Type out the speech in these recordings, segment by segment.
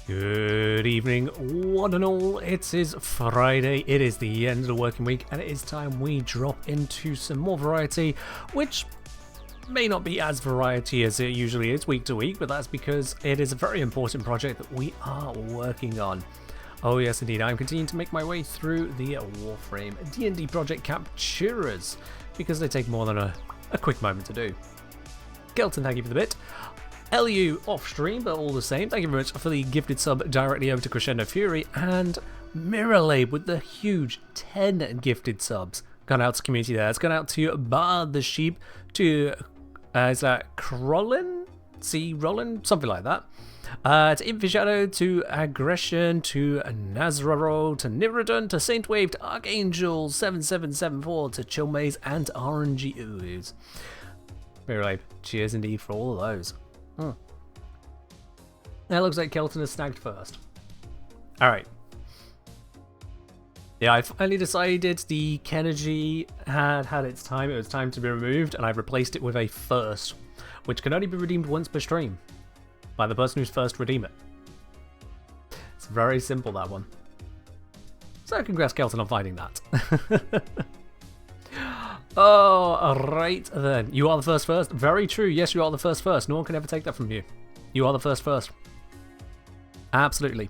Good evening, one and all. It is Friday, it is the end of the working week, and it is time we drop into some more variety, which may not be as variety as it usually is week to week, but that's because it is a very important project that we are working on. Oh yes indeed, I'm continuing to make my way through the Warframe D&D project capturers, because they take more than a quick moment to do. Kelton, thank you for the bit. LU off stream, but all the same, thank you very much for the gifted sub directly over to Crescendo Fury, and Miralabe with the huge 10 gifted subs. Gone out to community there. It's gone out to Bard the Sheep, to, is that Crolin? C. Rollin? Something like that. To Infishadow, to Aggression, to Nazraro, to Nirodon, to Saintwave, to Archangel 7774, to Chillmaze, and to RNG Ooze. Miralabe, cheers indeed for all of those. That looks like Kelton is snagged first. Alright. Yeah, I finally decided the Kenergy had its time. It was time to be removed, and I've replaced it with a first, which can only be redeemed once per stream by the person who's first redeem it. It's very simple, that one. So congrats, Kelton, on finding that. Oh, right then. You are the first. Very true. Yes, you are the first. No one can ever take that from you. You are the first. Absolutely.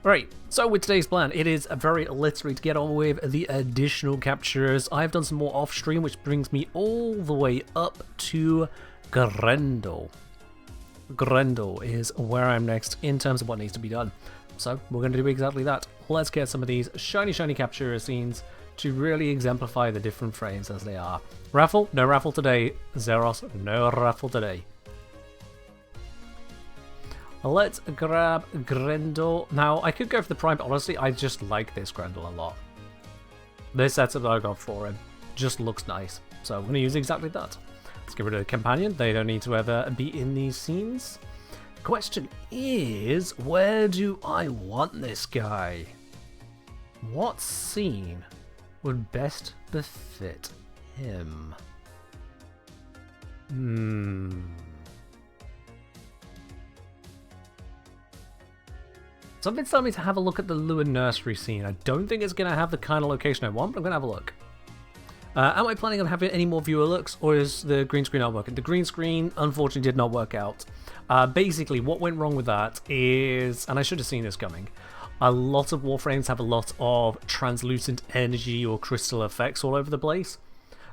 Right, so with today's plan, it is very literally to get on with the additional captures. I've done some more off-stream, which brings me all the way up to Grendel. Grendel is where I'm next in terms of what needs to be done. So, we're going to do exactly that. Let's get some of these shiny capture scenes to really exemplify the different frames as they are. Raffle? No raffle today. Zeros? No raffle today. Let's grab Grendel. Now, I could go for the Prime, but honestly, I just like this Grendel a lot. This setup that I got for him just looks nice. So, I'm going to use exactly that. Let's get rid of the Companion. They don't need to ever be in these scenes. Question is, where do I want this guy? What scene would best befit him? Something's telling me to have a look at the Lewin Nursery scene. I don't think it's going to have the kind of location I want, but I'm going to have a look. Am I planning on having any more viewer looks, or is the green screen not working? The green screen, unfortunately, did not work out. Basically, what went wrong with that is, and I should have seen this coming, a lot of Warframes have a lot of translucent energy or crystal effects all over the place.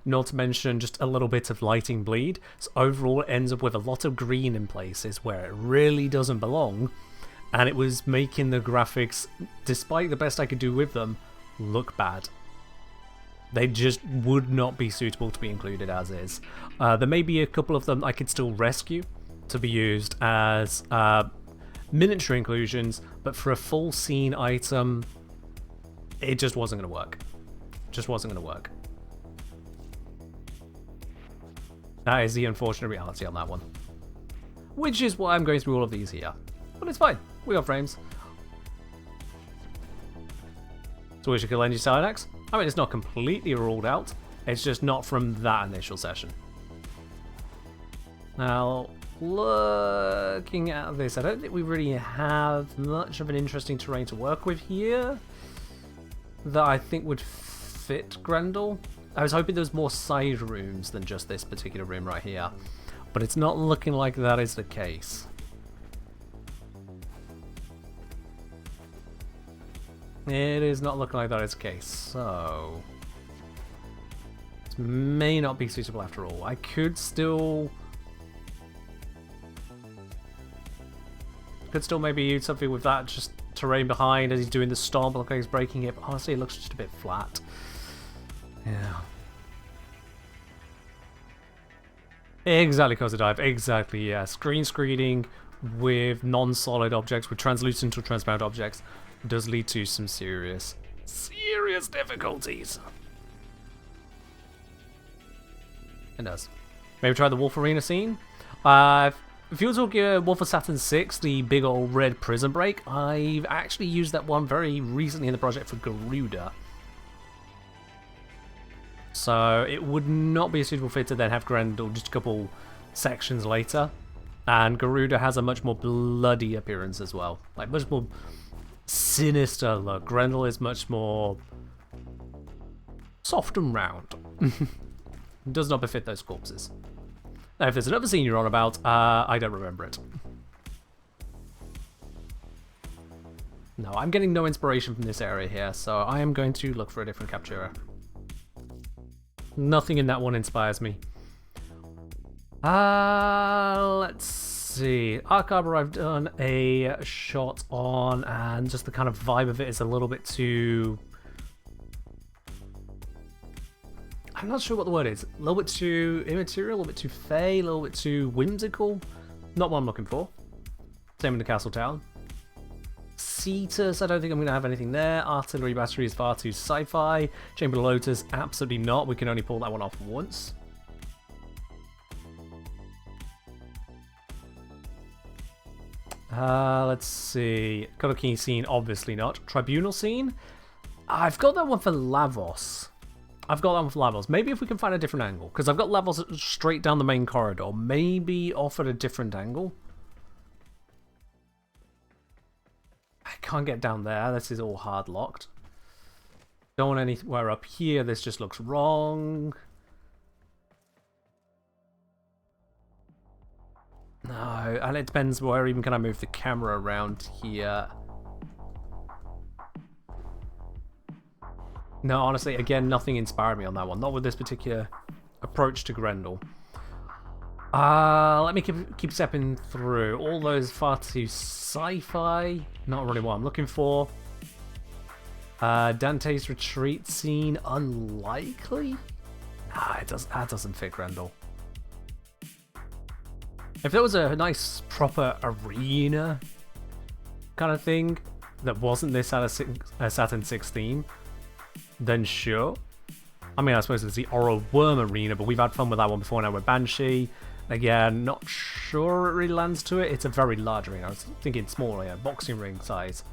Not to mention just a little bit of lighting bleed. So overall, it ends up with a lot of green in places where it really doesn't belong. And it was making the graphics, despite the best I could do with them, look bad. They just would not be suitable to be included as is. There may be a couple of them I could still rescue to be used as miniature inclusions, but for a full scene item, it just wasn't going to work. Just wasn't going to work. That is the unfortunate reality on that one. Which is why I'm going through all of these here. But it's fine. We got frames. So we should kill Energy Silenax. I mean, it's not completely ruled out. It's just not from that initial session. Now, looking at this, I don't think we really have much of an interesting terrain to work with here that I think would fit Grendel. I was hoping there was more side rooms than just this particular room right here, but it's not looking like that is the case. It is not looking like that is the case, so this may not be suitable after all. I could still maybe use something with that just terrain behind as he's doing the stomp, like he's breaking it, but honestly it looks just a bit flat. Yeah. Exactly, Cause Dive. Exactly, yeah. Screen screening with non-solid objects, with translucent or transparent objects, does lead to some serious difficulties. It does. Maybe try the Wolf Arena scene. If you were talking Wolf of Saturn 6, the big old red prison break, I've actually used that one very recently in the project for Garuda. So it would not be a suitable fit to then have Grendel just a couple sections later. And Garuda has a much more bloody appearance as well. Like, much more sinister look. Grendel is much more soft and round. Does not befit those corpses. Now, if there's another scene you're on about, I don't remember it. No, I'm getting no inspiration from this area here, so I am going to look for a different captura. Nothing in that one inspires me. Let's see. Arc Arbor I've done a shot on, and just the kind of vibe of it is a little bit too... I'm not sure what the word is. A little bit too immaterial, a little bit too fey, a little bit too whimsical. Not what I'm looking for. Same in the Castle Town. Cetus, I don't think I'm going to have anything there. Artillery Battery is far too sci-fi. Chamber of Lotus, absolutely not. We can only pull that one off once. Let's see. Color Key scene, obviously not. Tribunal scene? I've got that one for Lavos. Maybe if we can find a different angle. Because I've got Lavos straight down the main corridor. Maybe off at a different angle. I can't get down there. This is all hard locked. Don't want anywhere up here. This just looks wrong. No, and it depends where even can I move the camera around here. No, honestly, again, nothing inspired me on that one. Not with this particular approach to Grendel. Let me keep stepping through. All those far too sci-fi. Not really what I'm looking for. Dante's retreat scene, unlikely. Nah, that doesn't fit Grendel. If there was a nice proper arena kind of thing that wasn't this out of Saturn 16, then sure. I mean, I suppose it's the Oral Worm arena, but we've had fun with that one before now with Banshee. Again, not sure it really lands to it. It's a very large arena. I was thinking smaller, yeah, boxing ring size.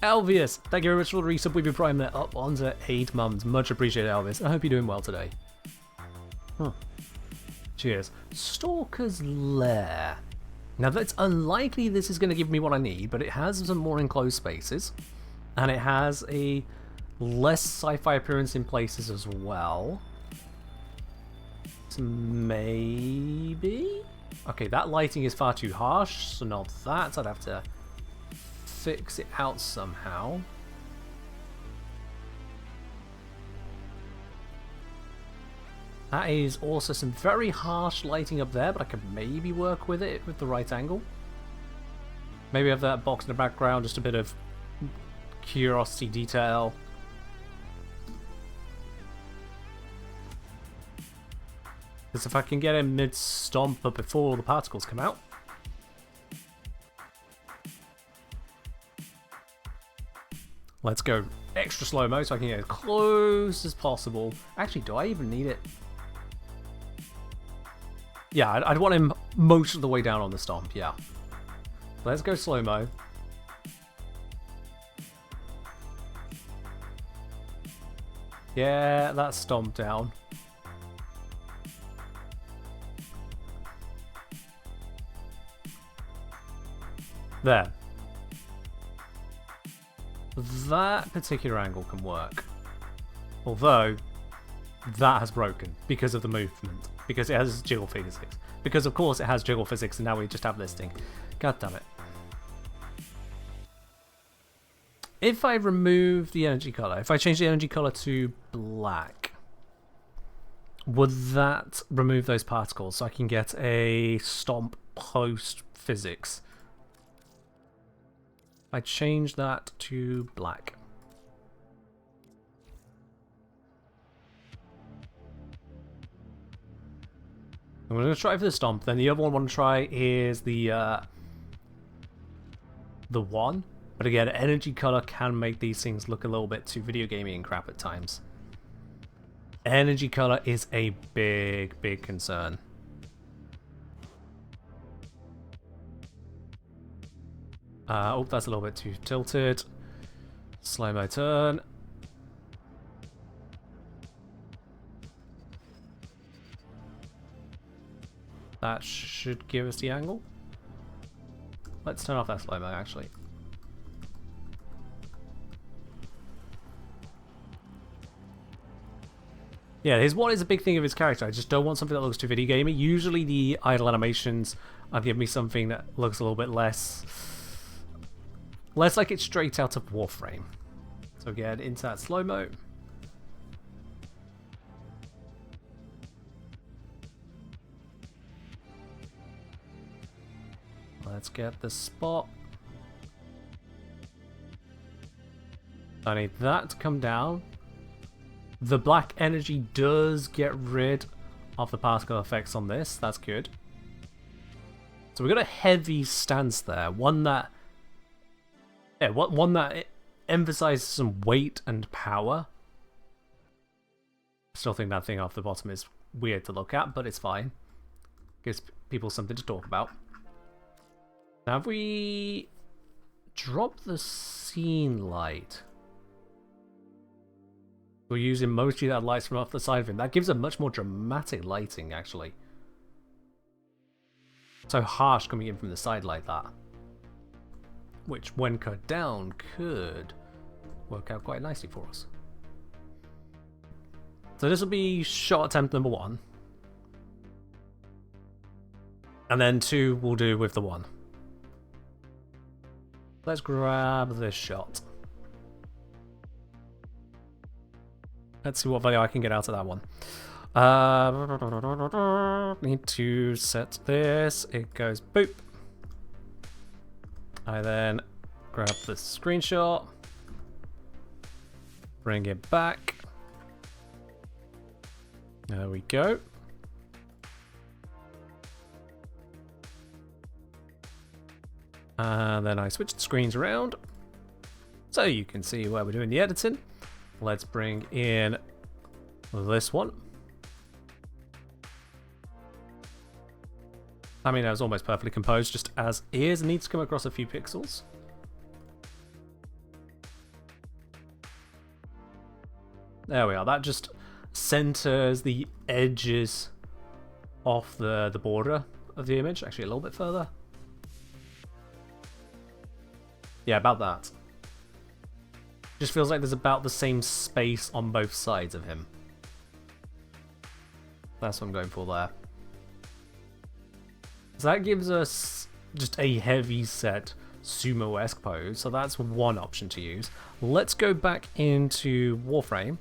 Elvius, thank you very much for the resub. We've been priming that up onto 8 months. Much appreciated, Elvis. I hope you're doing well today. Huh. Cheers. Stalker's Lair. Now, that's unlikely this is going to give me what I need, but it has some more enclosed spaces. And it has a less sci-fi appearance in places as well. So maybe? Okay, that lighting is far too harsh, so not that. I'd have to fix it out somehow. That is also some very harsh lighting up there, but I could maybe work with it with the right angle. Maybe have that box in the background, just a bit of curiosity detail. Because if I can get him mid-stomp but before all the particles come out. Let's go extra slow-mo so I can get as close as possible. Actually, do I even need it? Yeah, I'd want him most of the way down on the stomp, yeah. Let's go slow-mo. Yeah, that's stomped down. There. That particular angle can work. Although, that has broken because of the movement. Because it has jiggle physics. Because of course it has jiggle physics and now we just have listing. God damn it. If I remove the energy color, if I change the energy color to black, would that remove those particles so I can get a stomp post physics? I change that to black. I'm going to try for the stomp. Then the other one I want to try is the one. But again, energy color can make these things look a little bit too video gamey and crap at times. Energy color is a big, big concern. Oh, that's a little bit too tilted. Slow-mo turn. That should give us the angle. Let's turn off that slow-mo, actually. Yeah, his one is a big thing of his character. I just don't want something that looks too video gamey. Usually the idle animations give me something that looks a little bit less like it's straight out of Warframe. So again, into that slow-mo. Let's get the spot. I need that to come down. The black energy does get rid of the particle effects on this. That's good. So we've got a heavy stance there. One that emphasizes some weight and power. Still think that thing off the bottom is weird to look at, but it's fine. Gives people something to talk about. Now, if we drop the scene light, we're using mostly that lights from off the side of him. That gives a much more dramatic lighting, actually. So harsh coming in from the side like that. Which, when cut down, could work out quite nicely for us. So this will be shot attempt number 1. And then 2 we'll do with the 1. Let's grab this shot. Let's see what value I can get out of that one. Need to set this. It goes boop. I then grab the screenshot. Bring it back. There we go. And then I switch the screens around so you can see where we're doing the editing. Let's bring in this one. I mean, that was almost perfectly composed, just as is. It needs to come across a few pixels. There we are. That just centers the edges off the border of the image. Actually, a little bit further. Yeah, about that. Just feels like there's about the same space on both sides of him. That's what I'm going for there. So that gives us just a heavy set sumo-esque pose. So that's one option to use. Let's go back into Warframe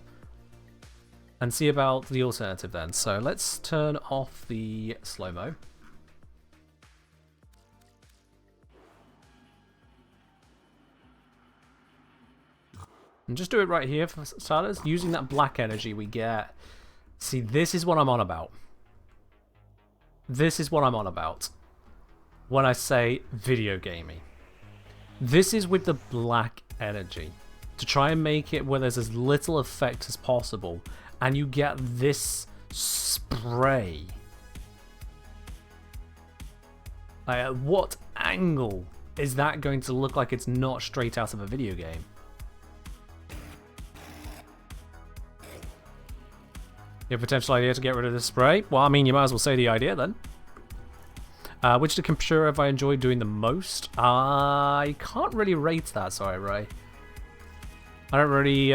and see about the alternative then. So let's turn off the slow-mo. And just do it right here for starters. Using that black energy we get. See, this is what I'm on about. This is what I'm on about when I say video gaming. This is with the black energy. To try and make it where there's as little effect as possible. And you get this spray. Like, at what angle is that going to look like it's not straight out of a video game? Your potential idea to get rid of this spray? Well, I mean, you might as well say the idea then. Which captura have I enjoyed doing the most? I can't really rate that, sorry, Ray. I don't really...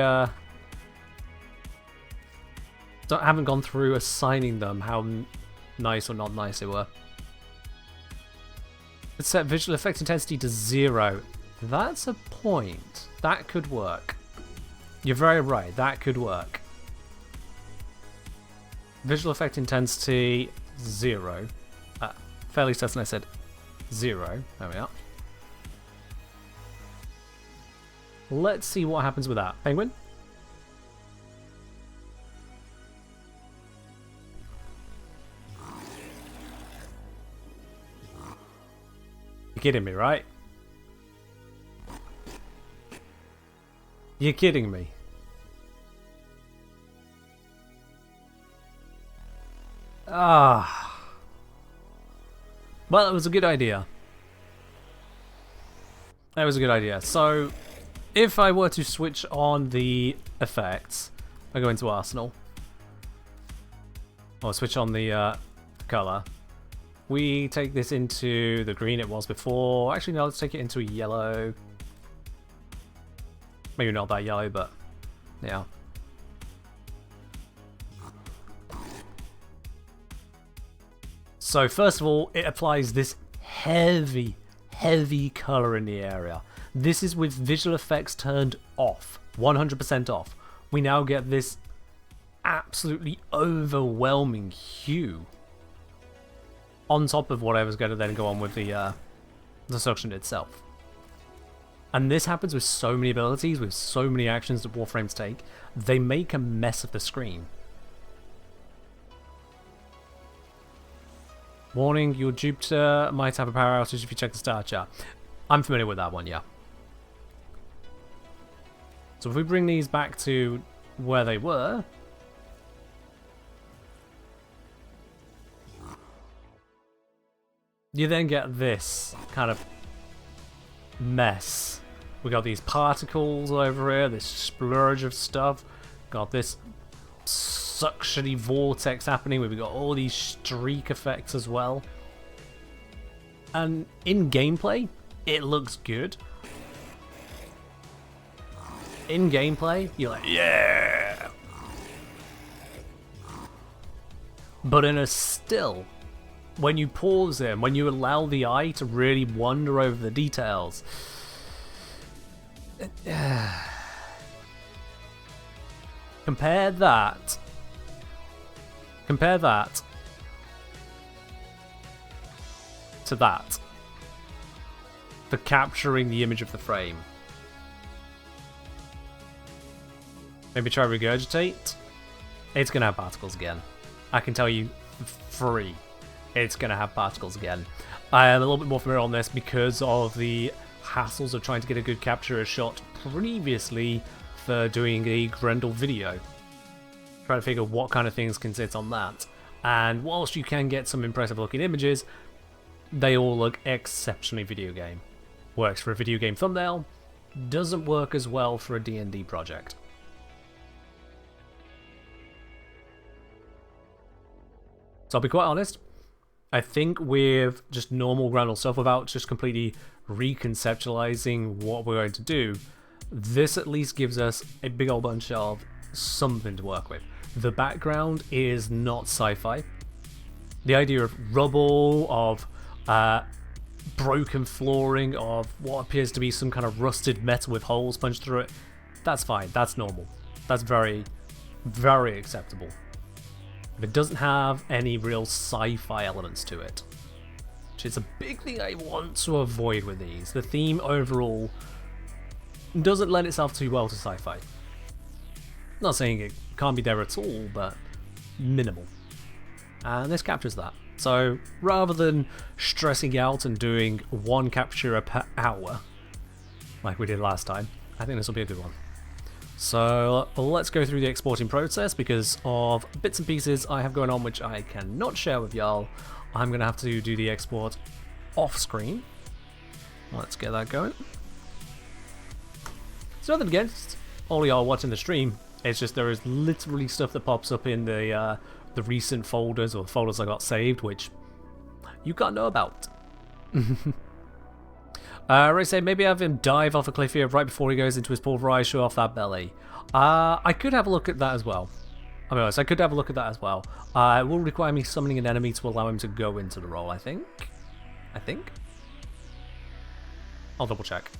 haven't gone through assigning them how nice or not nice they were. Let's set visual effect intensity to 0. That's a point. That could work. You're very right, that could work. Visual effect intensity 0. Fairly certain I said 0. There we are. Let's see what happens with that. Penguin? You're kidding me, right? You're kidding me. Ah. Well, it was a good idea. That was a good idea. So, if I were to switch on the effects, I go into Arsenal. Or switch on the color. we take this into the green it was before. Actually, no, let's take it into a yellow. Maybe not that yellow, but yeah. So first of all, it applies this heavy color in the area. This is with visual effects turned off, 100% off. We now get this absolutely overwhelming hue on top of whatever's going to then go on with the suction itself. And this happens with so many abilities, with so many actions that Warframes take. They make a mess of the screen. Warning, your Jupiter might have a power outage if you check the star chart. I'm familiar with that one, yeah. So if we bring these back to where they were, you then get this kind of mess. We got these particles over here, this splurge of stuff. Got this suctiony vortex happening. We've got all these streak effects as well. And in gameplay, it looks good. In gameplay, you're like, yeah! But in a still, when you pause it, when you allow the eye to really wander over the details, compare that to that for capturing the image of the frame. Maybe try regurgitate. It's gonna have particles again. I can tell you free. It's gonna have particles again. I am a little bit more familiar on this because of the hassles of trying to get a good capture shot previously for doing a Grendel video. Trying to figure what kind of things can sit on that. And whilst you can get some impressive looking images, they all look exceptionally video game. Works for a video game thumbnail, doesn't work as well for a D&D project. So I'll be quite honest, I think with just normal Grendel stuff, without just completely reconceptualizing what we're going to do, this at least gives us a big old bunch of something to work with. The background is not sci-fi. The idea of rubble, of broken flooring, of what appears to be some kind of rusted metal with holes punched through it, that's fine, that's normal. That's very, very acceptable. But it doesn't have any real sci-fi elements to it, which is a big thing I want to avoid with these. The theme overall doesn't lend itself too well to sci-fi. Not saying it can't be there at all, but minimal. And this captures that. So rather than stressing out and doing one capture per hour, like we did last time, I think this will be a good one. So let's go through the exporting process because of bits and pieces I have going on which I cannot share with y'all. I'm going to have to do the export off screen. Let's get that going. It's nothing against all y'all watching the stream. It's just there is literally stuff that pops up in the recent folders or folders I got saved which you can't know about. Ray said maybe have him dive off a cliff here right before he goes into his pulverized, show off that belly. I could have a look at that as well. I'll be honest, I could have a look at that as well. It will require me summoning an enemy to allow him to go into the role, I think. I'll double check.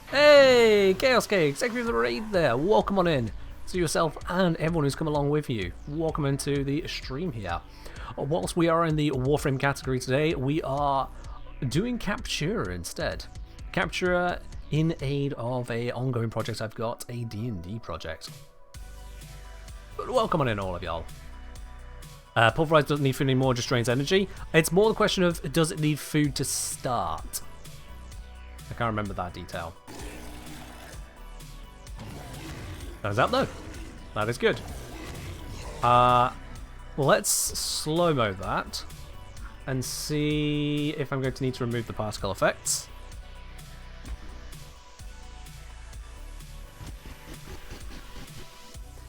Hey, Chaos Cakes, thank you for the raid there. Welcome on in to yourself and everyone who's come along with you. Welcome into the stream here. Whilst we are in the Warframe category today, we are doing captura instead. Captura in aid of a ongoing project I've got, a D&D project. But welcome on in all of y'all. Pulverize doesn't need food anymore, just drains energy. It's more the question of does it need food to start? I can't remember that detail. Turns out no. That is good. Let's slow-mo that and see if I'm going to need to remove the particle effects.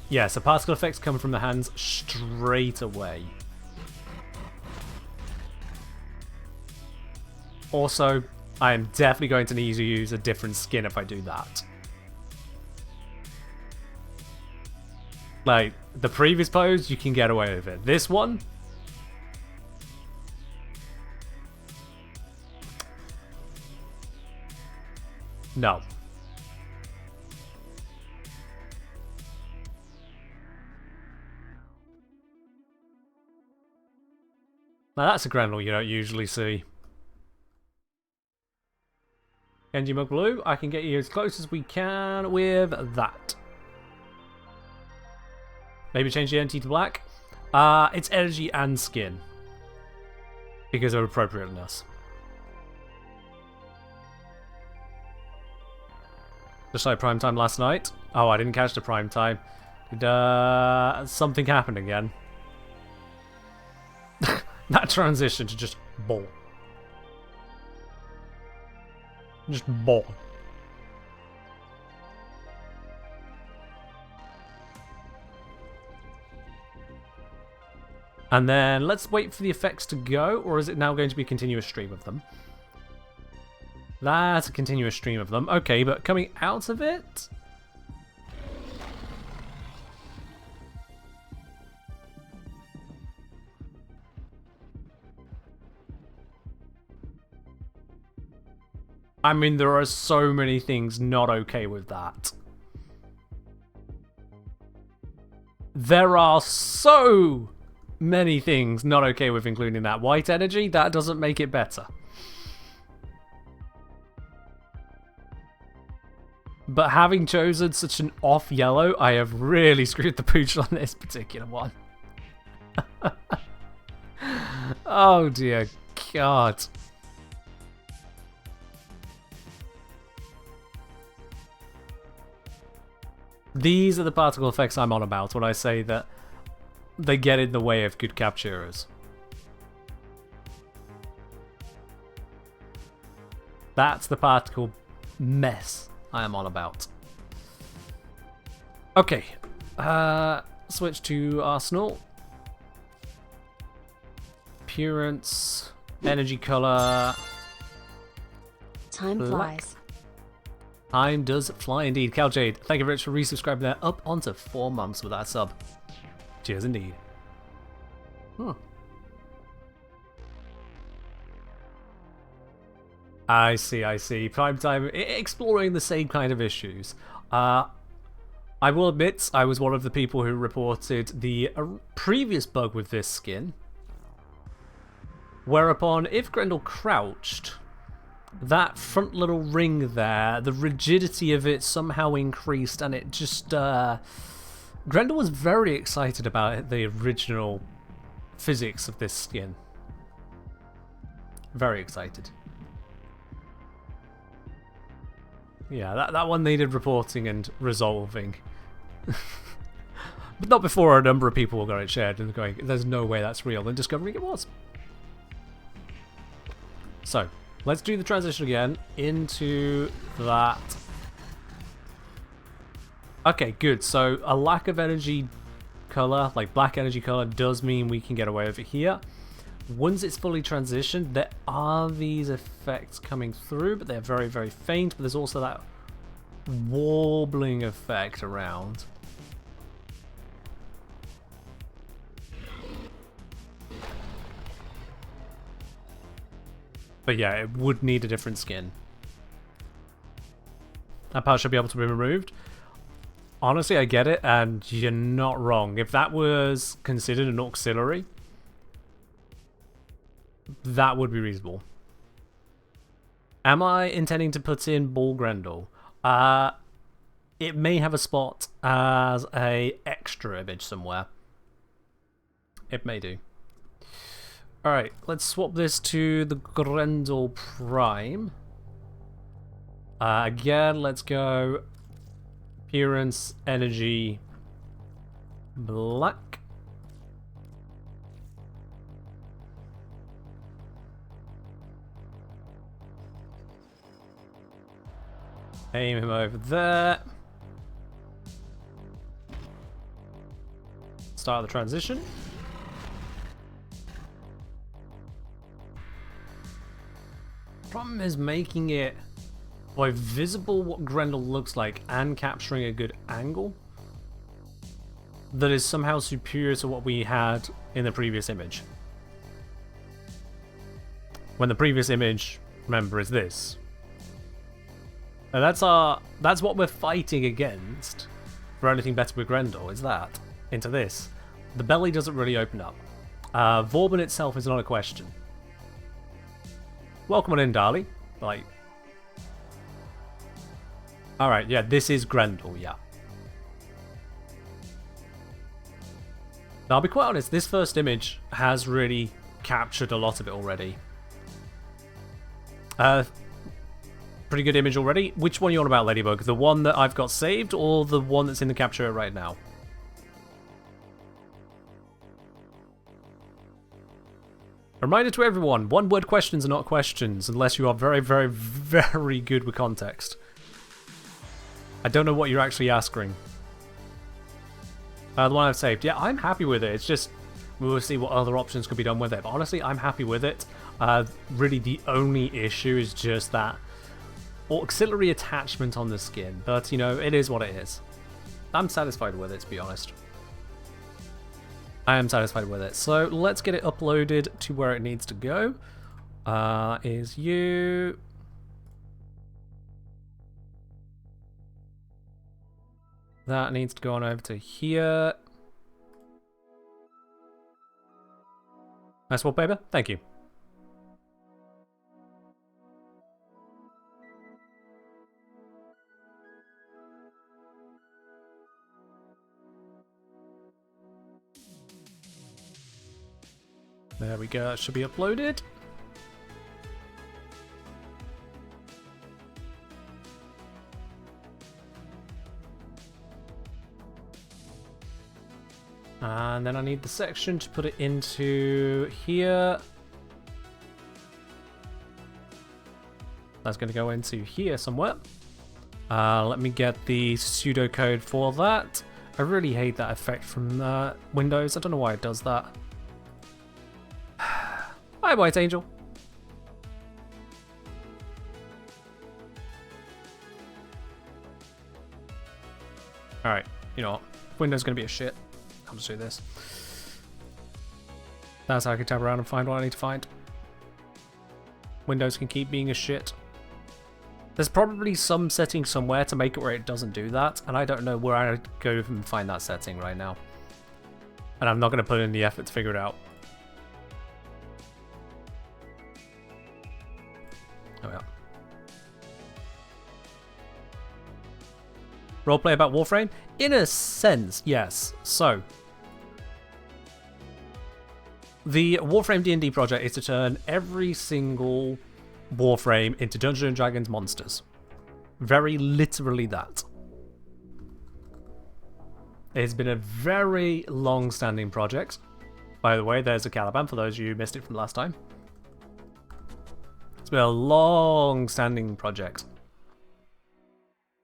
Yeah, so particle effects come from the hands straight away. Also, I am definitely going to need to use a different skin if I do that. Like, the previous pose, you can get away with it. This one? No. Now that's a Grendel you don't usually see. Genji Mug Blue, I can get you as close as we can with that. Maybe change the NT to black. It's energy and skin. Because of appropriateness. Just like prime time last night. Oh, I didn't catch the prime time. Did something happen again? That transition to just ball. Just ball. And then let's wait for the effects to go, or is it now going to be a continuous stream of them? That's a continuous stream of them. Okay, but coming out of it? I mean, there are so many things not okay with that. There are so many things not okay with including that white energy. That doesn't make it better. But having chosen such an off yellow, I have really screwed the pooch on this particular one. Oh dear God. These are the particle effects I'm on about when I say that they get in the way of good capturers. That's the particle mess I am on about. Okay, switch to Arsenal. Appearance, energy color. Time flies. Time does fly indeed. Caljade, thank you very much for resubscribing there. Up onto 4 months with that sub. Cheers indeed. I see. Prime time, exploring the same kind of issues. I will admit, I was one of the people who reported the previous bug with this skin. Whereupon, if Grendel crouched, that front little ring there, the rigidity of it somehow increased, and it just... Grendel was very excited about the original physics of this skin. Very excited. Yeah, that one needed reporting and resolving. But not before a number of people got it shared and going, there's no way that's real, and discovering it was. So, let's do the transition again into that. Okay, good. So, a lack of energy color, like black energy color, does mean we can get away with it here. Once it's fully transitioned, there are these effects coming through, but they're very, very faint. But there's also that warbling effect around. But yeah, it would need a different skin. That part should be able to be removed. Honestly, I get it, and you're not wrong. If that was considered an auxiliary, that would be reasonable. Am I intending to put in Ball Grendel? It may have a spot as a extra image somewhere. It may do. Alright, let's swap this to the Grendel Prime. Again, let's go appearance, energy, black. Aim him over there. Start the transition. problem is making it both visible what Grendel looks like and capturing a good angle that is somehow superior to what we had in the previous image. When the previous image, remember, is this. And that's what we're fighting against for anything better with Grendel, is that. Into this. The belly doesn't really open up. Vauban itself is not a question. Welcome on in, Dali. Like. Alright, yeah, this is Grendel, yeah. Now, I'll be quite honest, this first image has really captured a lot of it already. Pretty good image already. Which one are you on about, Ladybug? The one that I've got saved, or the one that's in the capture right now? Reminder to everyone, one-word questions are not questions, unless you are very, very, very good with context. I don't know what you're actually asking. The one I've saved. Yeah, I'm happy with it. It's just, we will see what other options could be done with it. But honestly, I'm happy with it. Really, the only issue is just that auxiliary attachment on the skin. But, you know, it is what it is. I'm satisfied with it, to be honest. I am satisfied with it. So, let's get it uploaded to where it needs to go. Is you... That needs to go on over to here. Nice wallpaper. Thank you. There we go. It should be uploaded. And then I need the section to put it into here. That's going to go into here somewhere. Let me get the pseudocode for that. I really hate that effect from Windows. I don't know why it does that. Hi, White Angel. Alright, you know what? Windows is going to be a shit. I'll just do this. That's how I can tab around and find what I need to find. Windows can keep being a shit. There's probably some setting somewhere to make it where it doesn't do that, and I don't know where I'd go and find that setting right now. And I'm not going to put in the effort to figure it out. Oh yeah. Roleplay about Warframe? In a sense, yes. So, the Warframe D&D project is to turn every single Warframe into Dungeons & Dragons monsters. Very literally that. It's been a very long-standing project. By the way, there's a Caliban for those of you who missed it from last time. It's been a long-standing project.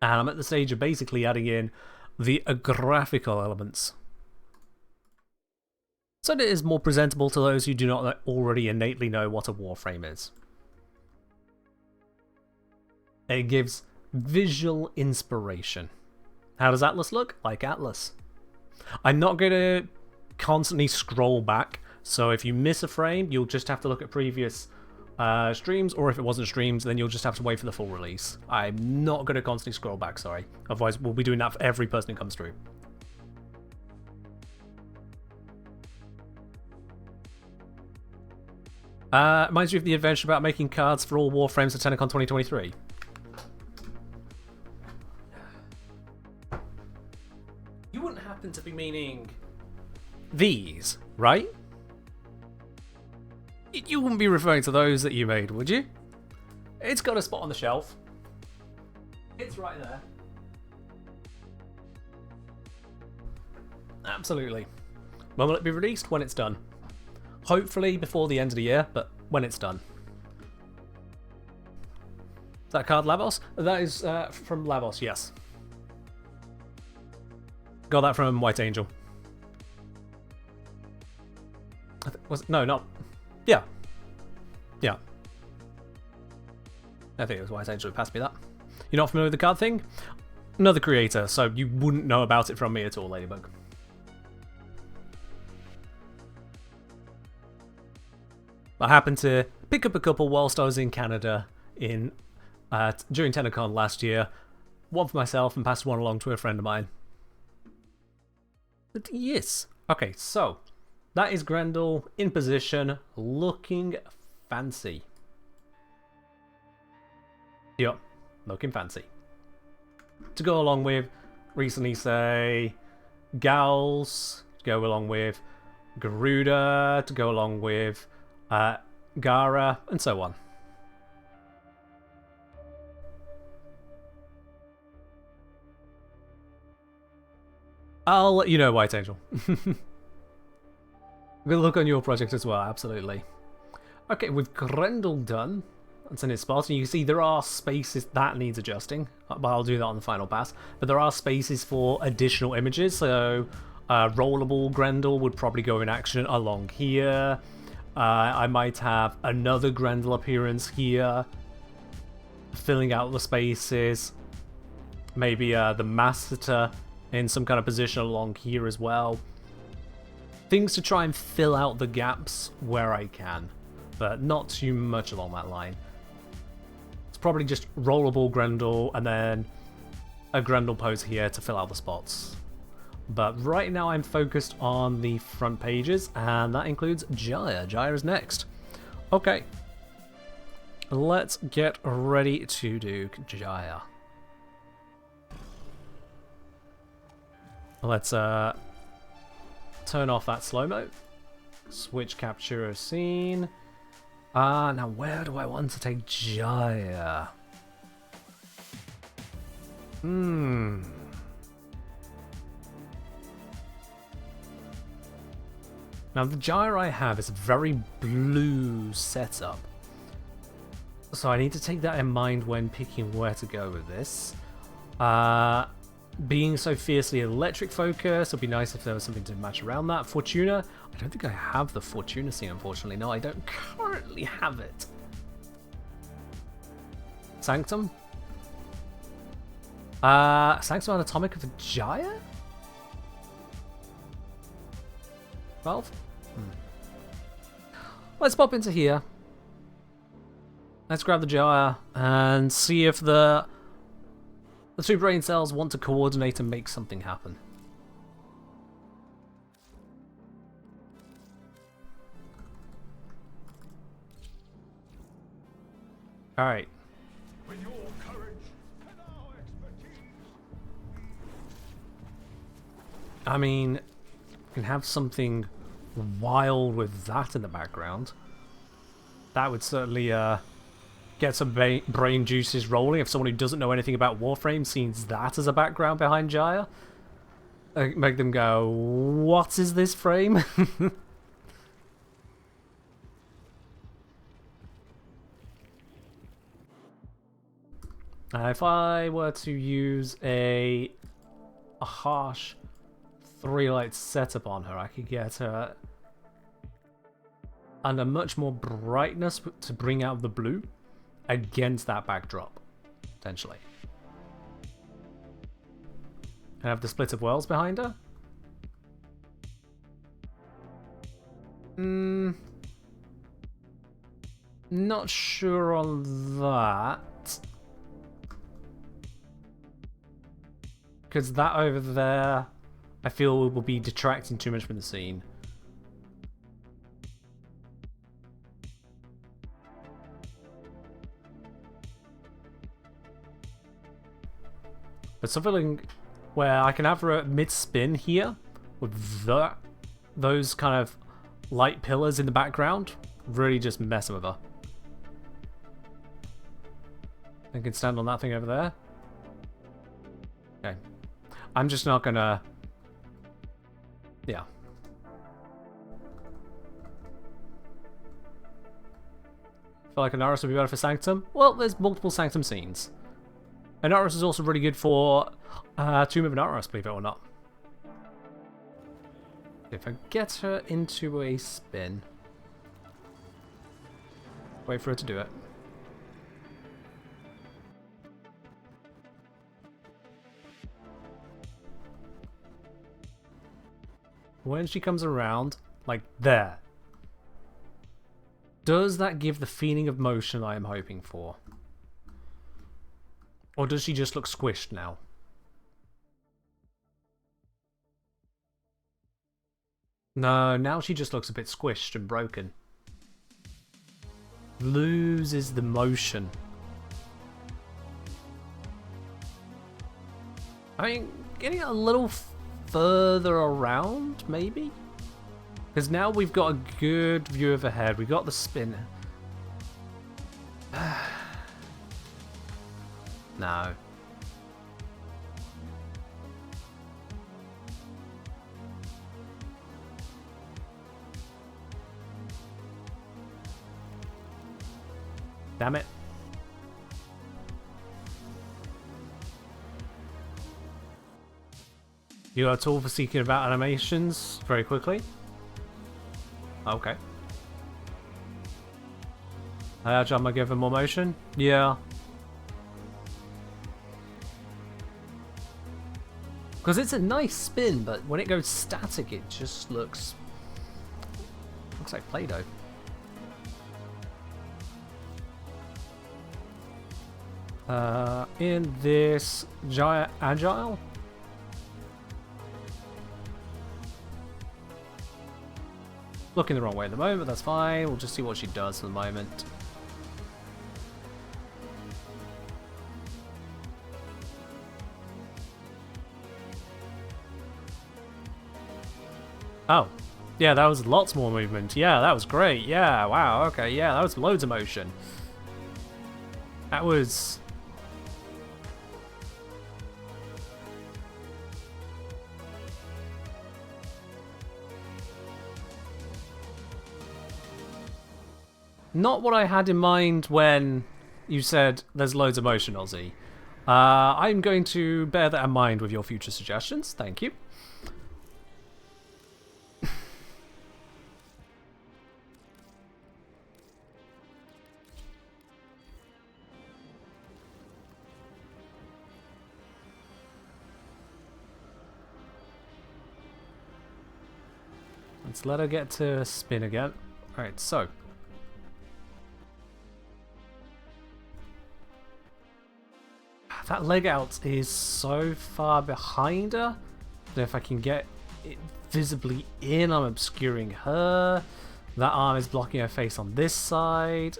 And I'm at the stage of basically adding in the graphical elements, so that it is more presentable to those who do not already innately know what a Warframe is. It gives visual inspiration. How does Atlas look? Like Atlas. I'm not going to constantly scroll back, so if you miss a frame, you'll just have to look at previous streams, or if it wasn't streams, then you'll just have to wait for the full release. I'm not going to constantly scroll back, sorry. Otherwise, we'll be doing that for every person who comes through. Reminds you of the adventure about making cards for all Warframes at TennoCon 2023. You wouldn't happen to be meaning these, right? You wouldn't be referring to those that you made, would you? It's got a spot on the shelf. It's right there. Absolutely. When will it be released? When it's done. Hopefully before the end of the year, but when it's done. Is that card Lavos? That is from Lavos, yes. Got that from White Angel. Was it? No, not... Yeah. Yeah. I think it was White Angel who passed me that. You're not familiar with the card thing? Another creator, so you wouldn't know about it from me at all, Ladybug. I happened to pick up a couple whilst I was in Canada during TennoCon last year. One for myself and passed one along to a friend of mine. But yes. Okay, so that is Grendel in position, looking fancy. Yep, looking fancy. To go along with, recently say, Gals, to go along with Garuda, to go along with Gara, and so on. I'll let you know, White Angel. Good look on your project as well, absolutely. Okay, with Grendel done, that's in its spot, and you can see there are spaces that needs adjusting, but I'll do that on the final pass. But there are spaces for additional images, so rollable Grendel would probably go in action along here. I might have another Grendel appearance here, filling out the spaces. Maybe the Master in some kind of position along here as well. Things to try and fill out the gaps where I can, but not too much along that line. It's probably just rollable Grendel and then a Grendel pose here to fill out the spots. But right now I'm focused on the front pages, and that includes Jaya. Jaya is next. Okay. Let's get ready to do Jaya. Let's turn off that slow-mo. Switch capture scene. Now where do I want to take Jaya? Now the Jaya I have is a very blue setup, so I need to take that in mind when picking where to go with this. Being so fiercely electric focused, it'd be nice if there was something to match around that. Fortuna, I don't think I have the Fortuna scene, unfortunately. No, I don't currently have it. Sanctum? Sanctum Anatomic of the Jaya? 12? Let's pop into here. Let's grab the Jaya and see if the two brain cells want to coordinate and make something happen. Alright. With your courage and our expertise. I mean, you can have something wild with that in the background. That would certainly get some brain juices rolling if someone who doesn't know anything about Warframe sees that as a background behind Jaya. Make them go, what is this frame? If I were to use a harsh 3-light setup on her, I could get her under much more brightness to bring out the blue against that backdrop, potentially. And have the split of worlds behind her. Not sure on that. Because that over there, I feel will be detracting too much from the scene. But something where I can have her at mid-spin here, with those kind of light pillars in the background, really just messing with her. I can stand on that thing over there. Okay. I'm just not gonna... Yeah. Feel like Anaris would be better for Sanctum? Well, there's multiple Sanctum scenes. Anaris is also really good for Tomb of Anaris, believe it or not. If I get her into a spin... Wait for her to do it. when she comes around, like there, does that give the feeling of motion I am hoping for? Or does she just look squished now? No, now she just looks a bit squished and broken. Loses the motion. I mean, getting a little further around, maybe? Because now we've got a good view of her head. We've got the spin. No. Damn it. You got a tool for seeking about animations very quickly. Okay. John, I give him more motion? Yeah. Because it's a nice spin, but when it goes static, it just looks like Play-Doh. In this giant agile. Looking the wrong way at the moment, but that's fine. We'll just see what she does for the moment. Oh. Yeah, that was lots more movement. Yeah, that was great. Yeah, wow, okay, yeah, that was loads of motion. That was... not what I had in mind when you said there's loads of motion, Ozzy. I'm going to bear that in mind with your future suggestions. Thank you. Let's let her get to spin again. Alright, so... that leg out is so far behind her that if I can get it visibly in, I'm obscuring her. That arm is blocking her face on this side.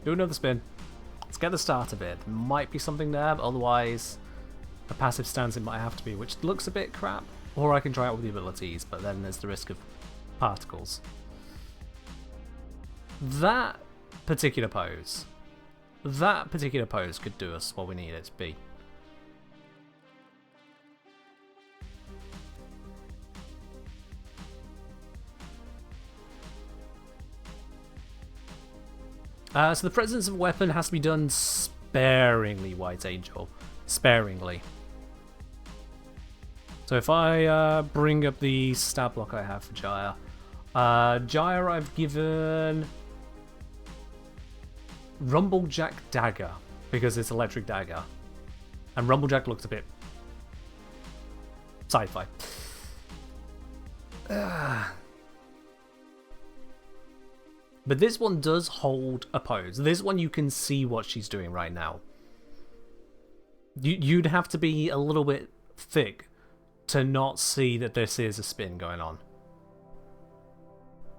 Do another spin. Let's get the start of it. There might be something there, but otherwise a passive stance it might have to be, which looks a bit crap. Or I can try it with the abilities, but then there's the risk of particles. That particular pose could do us what we need it to be. So the presence of a weapon has to be done sparingly, White Angel. Sparingly. So if I bring up the stab block I have for Jaya. Jaya I've given Rumblejack Dagger, because it's electric dagger. And Rumblejack looks a bit sci-fi. But this one does hold a pose. This one you can see what she's doing right now. You'd have to be a little bit thick to not see that this is a spin going on.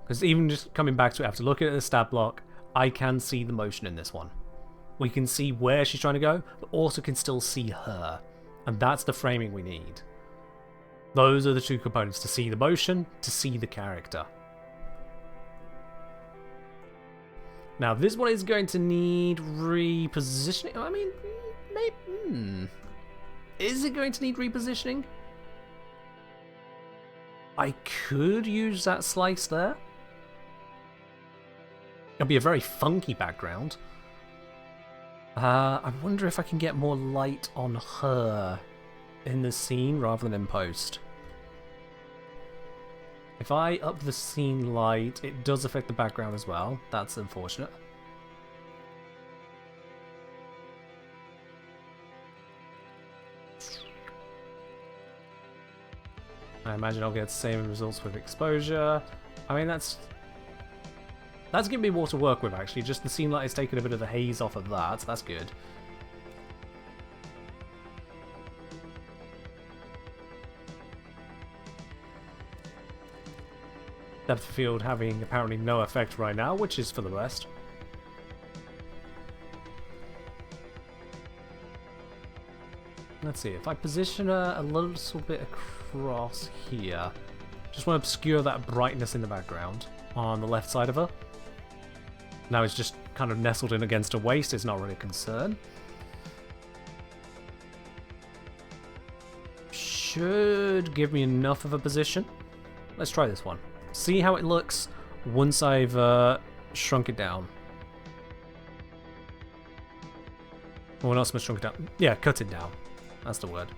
Because even just coming back to it, after looking at the stab block, I can see the motion in this one. We can see where she's trying to go, but also can still see her. And that's the framing we need. Those are the two components, to see the motion, to see the character. Now, this one is going to need repositioning. I mean, maybe... Is it going to need repositioning? I could use that slice there. It'll be a very funky background. I wonder if I can get more light on her in the scene rather than in post. If I up the scene light, it does affect the background as well. That's unfortunate. I imagine I'll get the same results with exposure. I mean, that's giving me more to work with, actually. Just to seem like it's taken a bit of the haze off of that. That's good. Depth of field having apparently no effect right now, which is for the best. Let's see, if I position her a little bit across here, just want to obscure that brightness in the background on the left side of her. Now it's just kind of nestled in against her waist, it's not really a concern. Should give me enough of a position. Let's try this one. See how it looks once I've shrunk it down. Well, not so much shrunk it down. Yeah, cut it down. That's the word.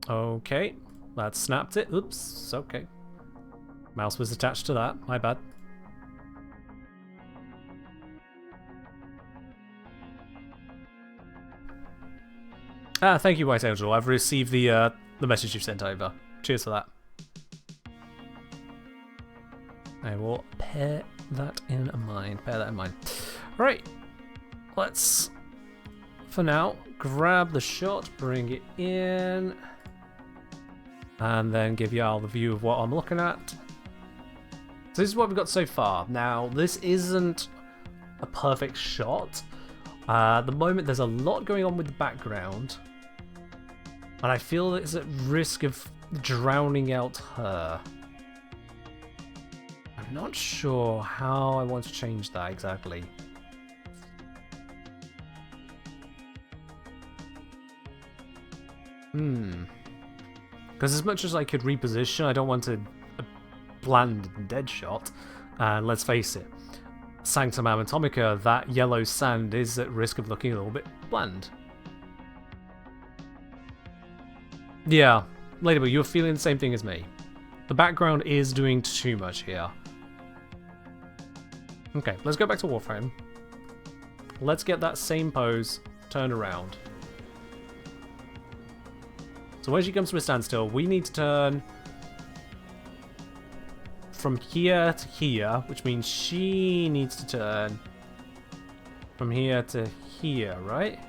Okay, that snapped it. Oops, okay. Mouse was attached to that, my bad. Ah, thank you, White Angel. I've received the message you sent over. Cheers for that. I will bear that in mind. Bear that in mind. Right. Let's, for now, grab the shot, bring it in, and then give y'all the view of what I'm looking at. So this is what we've got so far. Now, this isn't a perfect shot. At the moment, there's a lot going on with the background, and I feel that it's at risk of drowning out her. I'm not sure how I want to change that exactly. Because as much as I could reposition, I don't want a bland and dead shot. And let's face it, Sanctum Anatomica, that yellow sand is at risk of looking a little bit bland. Yeah, Ladybug, you're feeling the same thing as me. The background is doing too much here. Okay, let's go back to Warframe. Let's get that same pose turned around. So when she comes to a standstill, we need to turn from here to here, which means she needs to turn from here to here, right?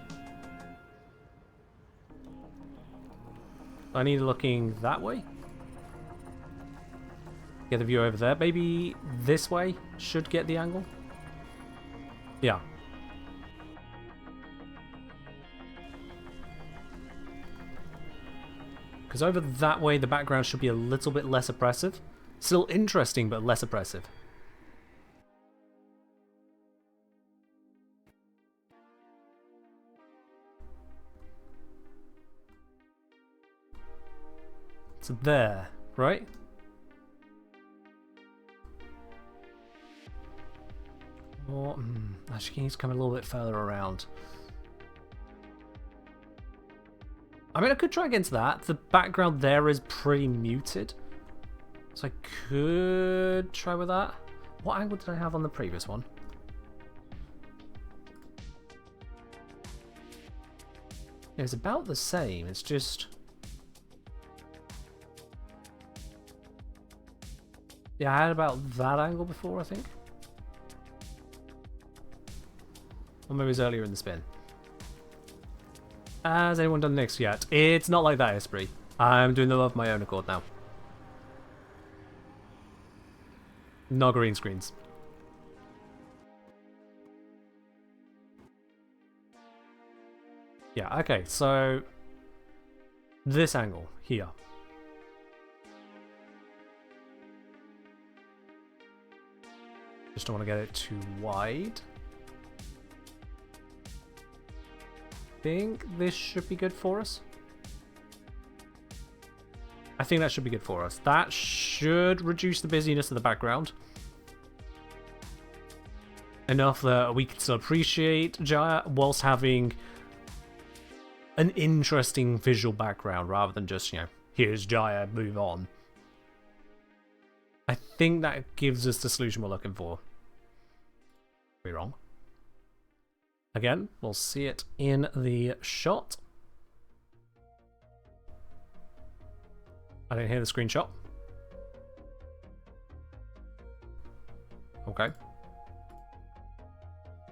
I need looking that way. Get the view over there. Maybe this way should get the angle. Yeah. Because over that way, the background should be a little bit less oppressive. Still interesting, but less oppressive. So there, right? Or, actually, needs to come a little bit further around. I mean, I could try against that. The background there is pretty muted. So I could try with that. What angle did I have on the previous one? It was about the same. It's just... yeah, I had about that angle before, I think. Or maybe it was earlier in the spin. Has anyone done Nyx yet? It's not like that, Esprit. I'm doing them of my own accord now. No green screens. Yeah, okay, so this angle here. Just don't want to get it too wide. Think this should be good for us. I think that should be good for us. That should reduce the busyness of the background enough that we can still appreciate Jaya whilst having an interesting visual background rather than just, you know, here's Jaya, move on. I think that gives us the solution we're looking for. Be wrong. Again, we'll see it in the shot. I didn't hear the screenshot. Okay.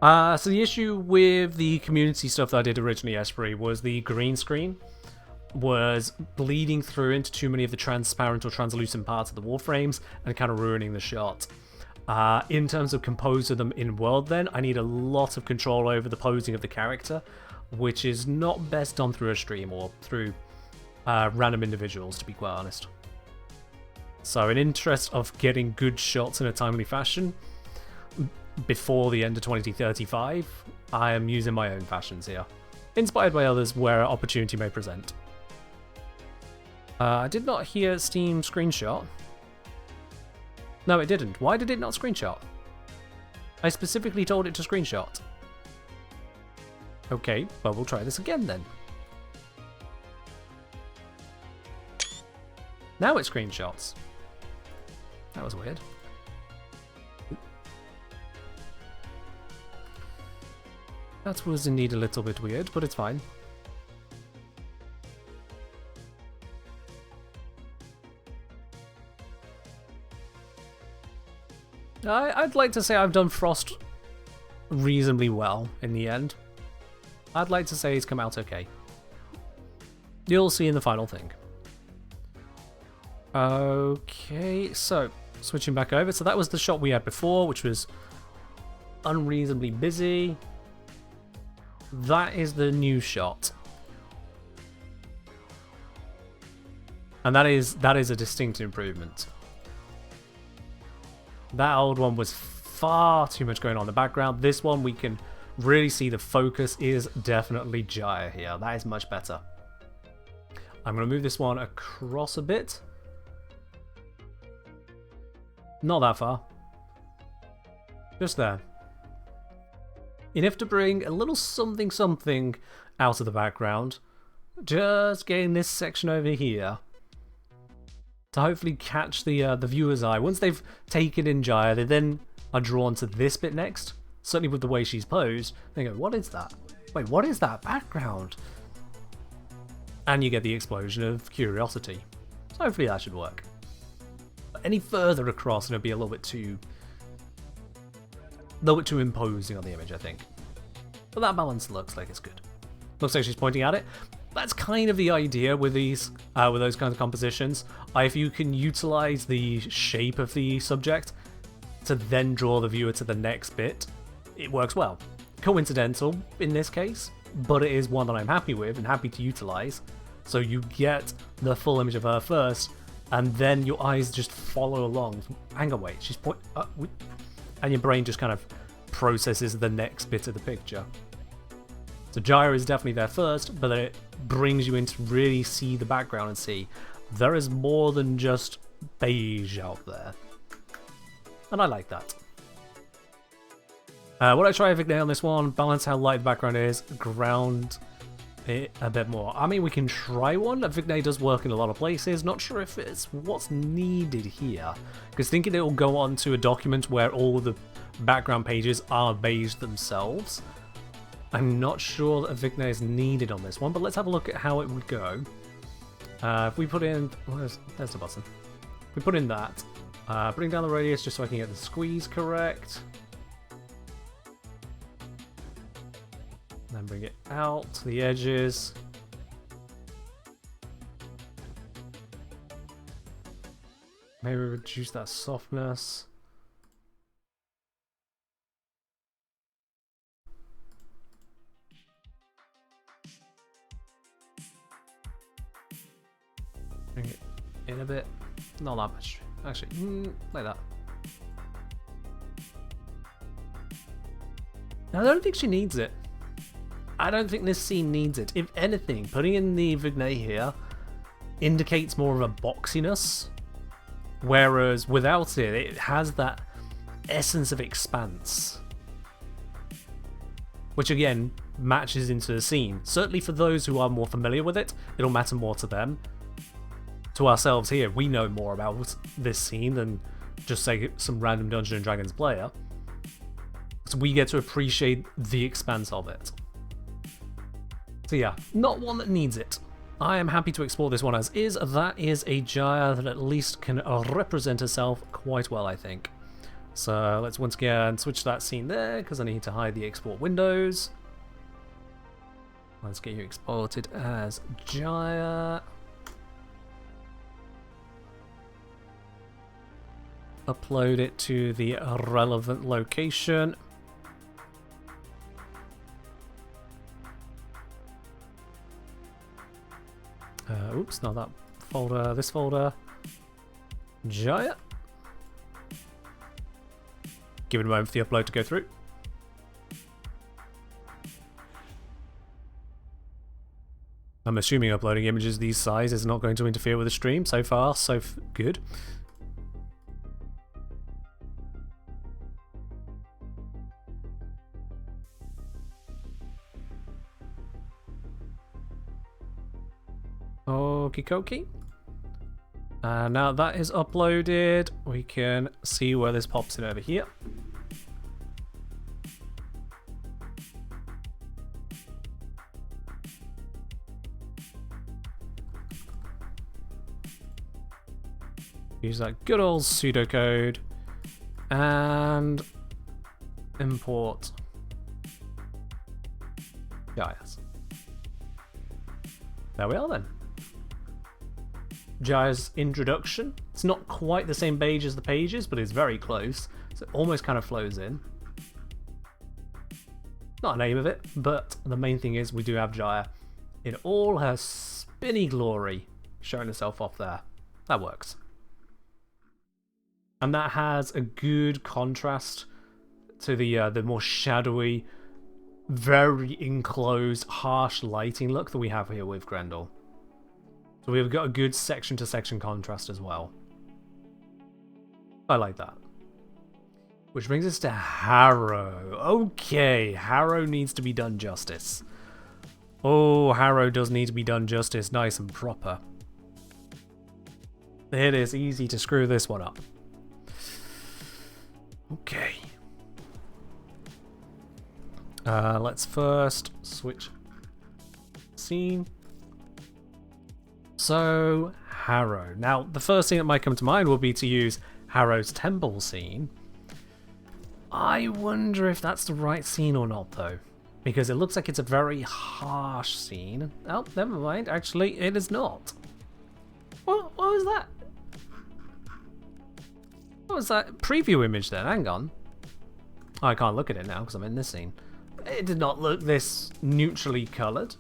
So the issue with the community stuff that I did originally, Esprit, was the green screen was bleeding through into too many of the transparent or translucent parts of the Warframes and kind of ruining the shot. In terms of composing them in world then, I need a lot of control over the posing of the character, which is not best done through a stream or through random individuals, to be quite honest. So in interest of getting good shots in a timely fashion, before the end of 2035, I am using my own fashions here, inspired by others where opportunity may present. I did not hear Steam screenshot. No, it didn't. Why did it not screenshot? I specifically told it to screenshot. Okay, well, we'll try this again then. Now it screenshots. That was weird. That was indeed a little bit weird, but it's fine. I'd like to say I've done Frost reasonably well in the end. I'd like to say it's come out okay. You'll see in the final thing. Okay, so switching back over. So that was the shot we had before, which was unreasonably busy. That is the new shot. And that is a distinct improvement. That old one was far too much going on in the background. This one, we can really see the focus is definitely Jaya here. That is much better. I'm going to move this one across a bit. Not that far. Just there. Enough to bring a little something something out of the background. Just getting this section over here to hopefully catch the viewer's eye. Once they've taken in Jaya, they then are drawn to this bit next. Certainly with the way she's posed, they go, what is that? Wait, what is that background? And you get the explosion of curiosity. So hopefully that should work. But any further across, and it'll be a little bit too imposing on the image, I think. But that balance looks like it's good. Looks like she's pointing at it. That's kind of the idea with these, with those kinds of compositions. If you can utilize the shape of the subject to then draw the viewer to the next bit, it works well. Coincidental in this case, but it is one that I'm happy with and happy to utilize. So you get the full image of her first, and then your eyes just follow along. Hang on, wait, she's and your brain just kind of processes the next bit of the picture. So Jaya is definitely there first, but then it brings you in to really see the background and see there is more than just beige out there. And I like that. What I try to Vignay on this one, balance how light the background is, ground it a bit more. I mean, we can try one. Vignay does work in a lot of places. Not sure if it's what's needed here, because thinking it will go on to a document where all the background pages are beige themselves. I'm not sure that Vignay is needed on this one, but let's have a look at how it would go. If we put in... there's the button. If we put in that, bring down the radius just so I can get the squeeze correct. Then bring it out to the edges. Maybe reduce that softness. Bring it in a bit. Not that much. Actually, like that. I don't think she needs it. I don't think this scene needs it. If anything, putting in the Vignay here indicates more of a boxiness, whereas without it, it has that essence of expanse, which again matches into the scene. Certainly for those who are more familiar with it, it'll matter more to them. To ourselves here, we know more about this scene than just say some random Dungeons & Dragons player. just we get to appreciate the expanse of it. So yeah, not one that needs it. I am happy to explore this one as is. That is a gyre that at least can represent herself quite well, I think. So let's once again switch that scene there, because I need to hide the export windows. Let's get you exported as gyre. Upload it to the relevant location. Oops, not that folder, this folder. Gyre. Give it a moment for the upload to go through. I'm assuming uploading images these size is not going to interfere with the stream. So far, so good. Okie dokie. Now that is uploaded, we can see where this pops in over here. Use that good old pseudocode and import gyres. There we are then. Gyre's introduction. It's not quite the same page as the pages, but it's very close, so it almost kind of flows in. Not a name of it, but the main thing is we do have Gyre in all her spinny glory, showing herself off there. That works. And that has a good contrast to the more shadowy, very enclosed, harsh lighting look that we have here with Grendel. So we've got a good section-to-section contrast as well. I like that. Which brings us to Harrow. Okay, Harrow needs to be done justice. Oh, Harrow does need to be done justice, nice and proper. It is easy to screw this one up. Okay. Let's first switch scene. So, Harrow. Now, the first thing that might come to mind will be to use Harrow's temple scene. I wonder if that's the right scene or not, though. Because it looks like it's a very harsh scene. Oh, never mind. Actually, it is not. What was that? What was that preview image then? Hang on. Oh, I can't look at it now because I'm in this scene. It did not look this neutrally coloured.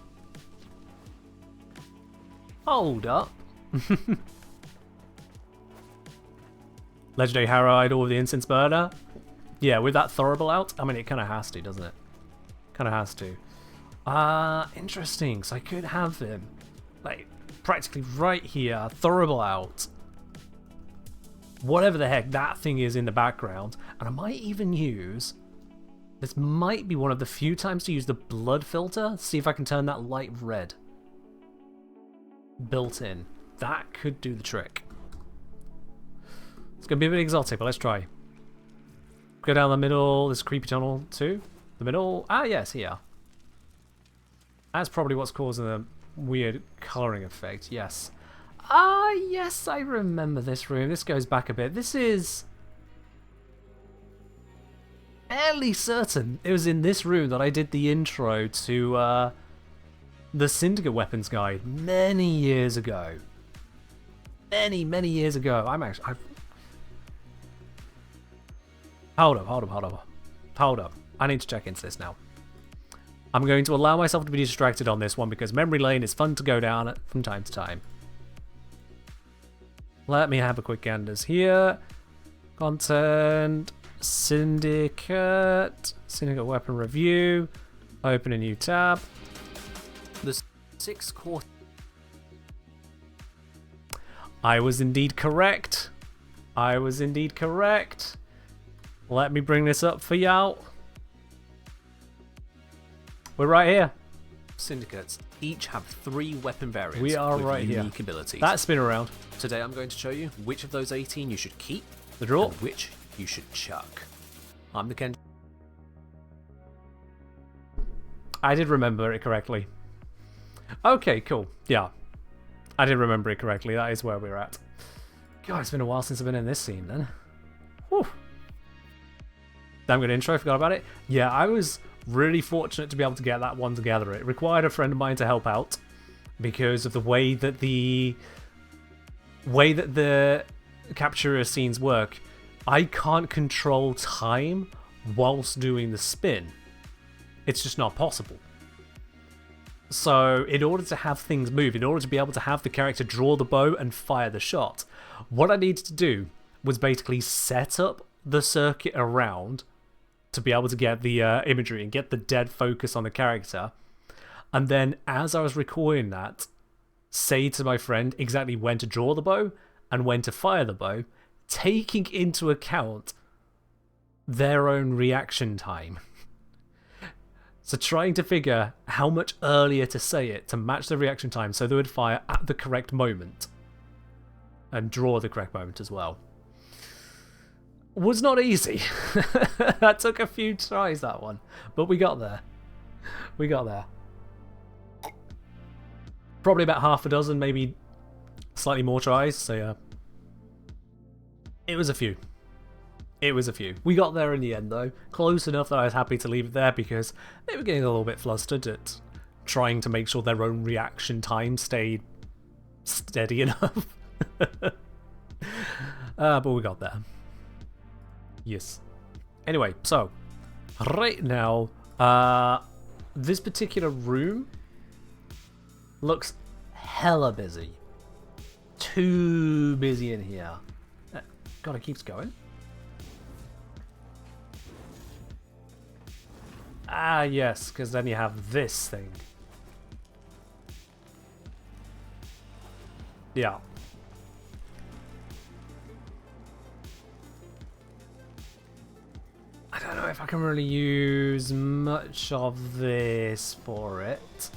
Hold up. Legendary Harrow Idol with the incense burner. Yeah, with that Thorrible out, I mean, it kind of has to, doesn't it? Kind of has to. Interesting. So I could have him, like, practically right here, Thorrible out. Whatever the heck that thing is in the background. And I might even use... This might be one of the few times to use the blood filter. See if I can turn that light red. Built in. That could do the trick. It's going to be a bit exotic, but let's try. Go down the middle, this creepy tunnel too. The middle. Ah, yes, here. That's probably what's causing the weird colouring effect, yes. Ah, yes, I remember this room. This goes back a bit. This is... fairly certain it was in this room that I did the intro to the Syndicate Weapons Guide many years ago. Many years ago. Hold up. I need to check into this now. I'm going to allow myself to be distracted on this one because memory lane is fun to go down from time to time. Let me have a quick gander here. Content, Syndicate Weapon Review. Open a new tab. The 6 core. I was indeed correct. Let me bring this up for y'all. We're right here. Syndicates each have 3 weapon variants we are with right unique here. abilities. That spin around. Today I'm going to show you which of those 18 you should keep The draw. and which you should chuck. I'm the Ken. I did remember it correctly. Okay, cool. Yeah. I did remember it correctly. That is where we're at. God, it's been a while since I've been in this scene then. Whew. Damn good intro, forgot about it. Yeah, I was really fortunate to be able to get that one together. It required a friend of mine to help out because of the way that the captura scenes work. I can't control time whilst doing the spin. It's just not possible. So in order to have things move, in order to be able to have the character draw the bow and fire the shot, what I needed to do was basically set up the circuit around to be able to get the imagery and get the dead focus on the character. And then as I was recording that, say to my friend exactly when to draw the bow and when to fire the bow, taking into account their own reaction time. So trying to figure how much earlier to say it to match the reaction time so they would fire at the correct moment. And draw the correct moment as well. Was not easy. That took a few tries, that one. But we got there. We got there. Probably about half a dozen, maybe slightly more tries, so yeah. It was a few. It was a few. We got there in the end, though. Close enough that I was happy to leave it there because they were getting a little bit flustered at trying to make sure their own reaction time stayed steady enough. But we got there. Yes. Anyway, so right now, this particular room looks hella busy. Too busy in here. God, it keeps going. Ah, yes, because then you have this thing. Yeah. I don't know if I can really use much of this for it.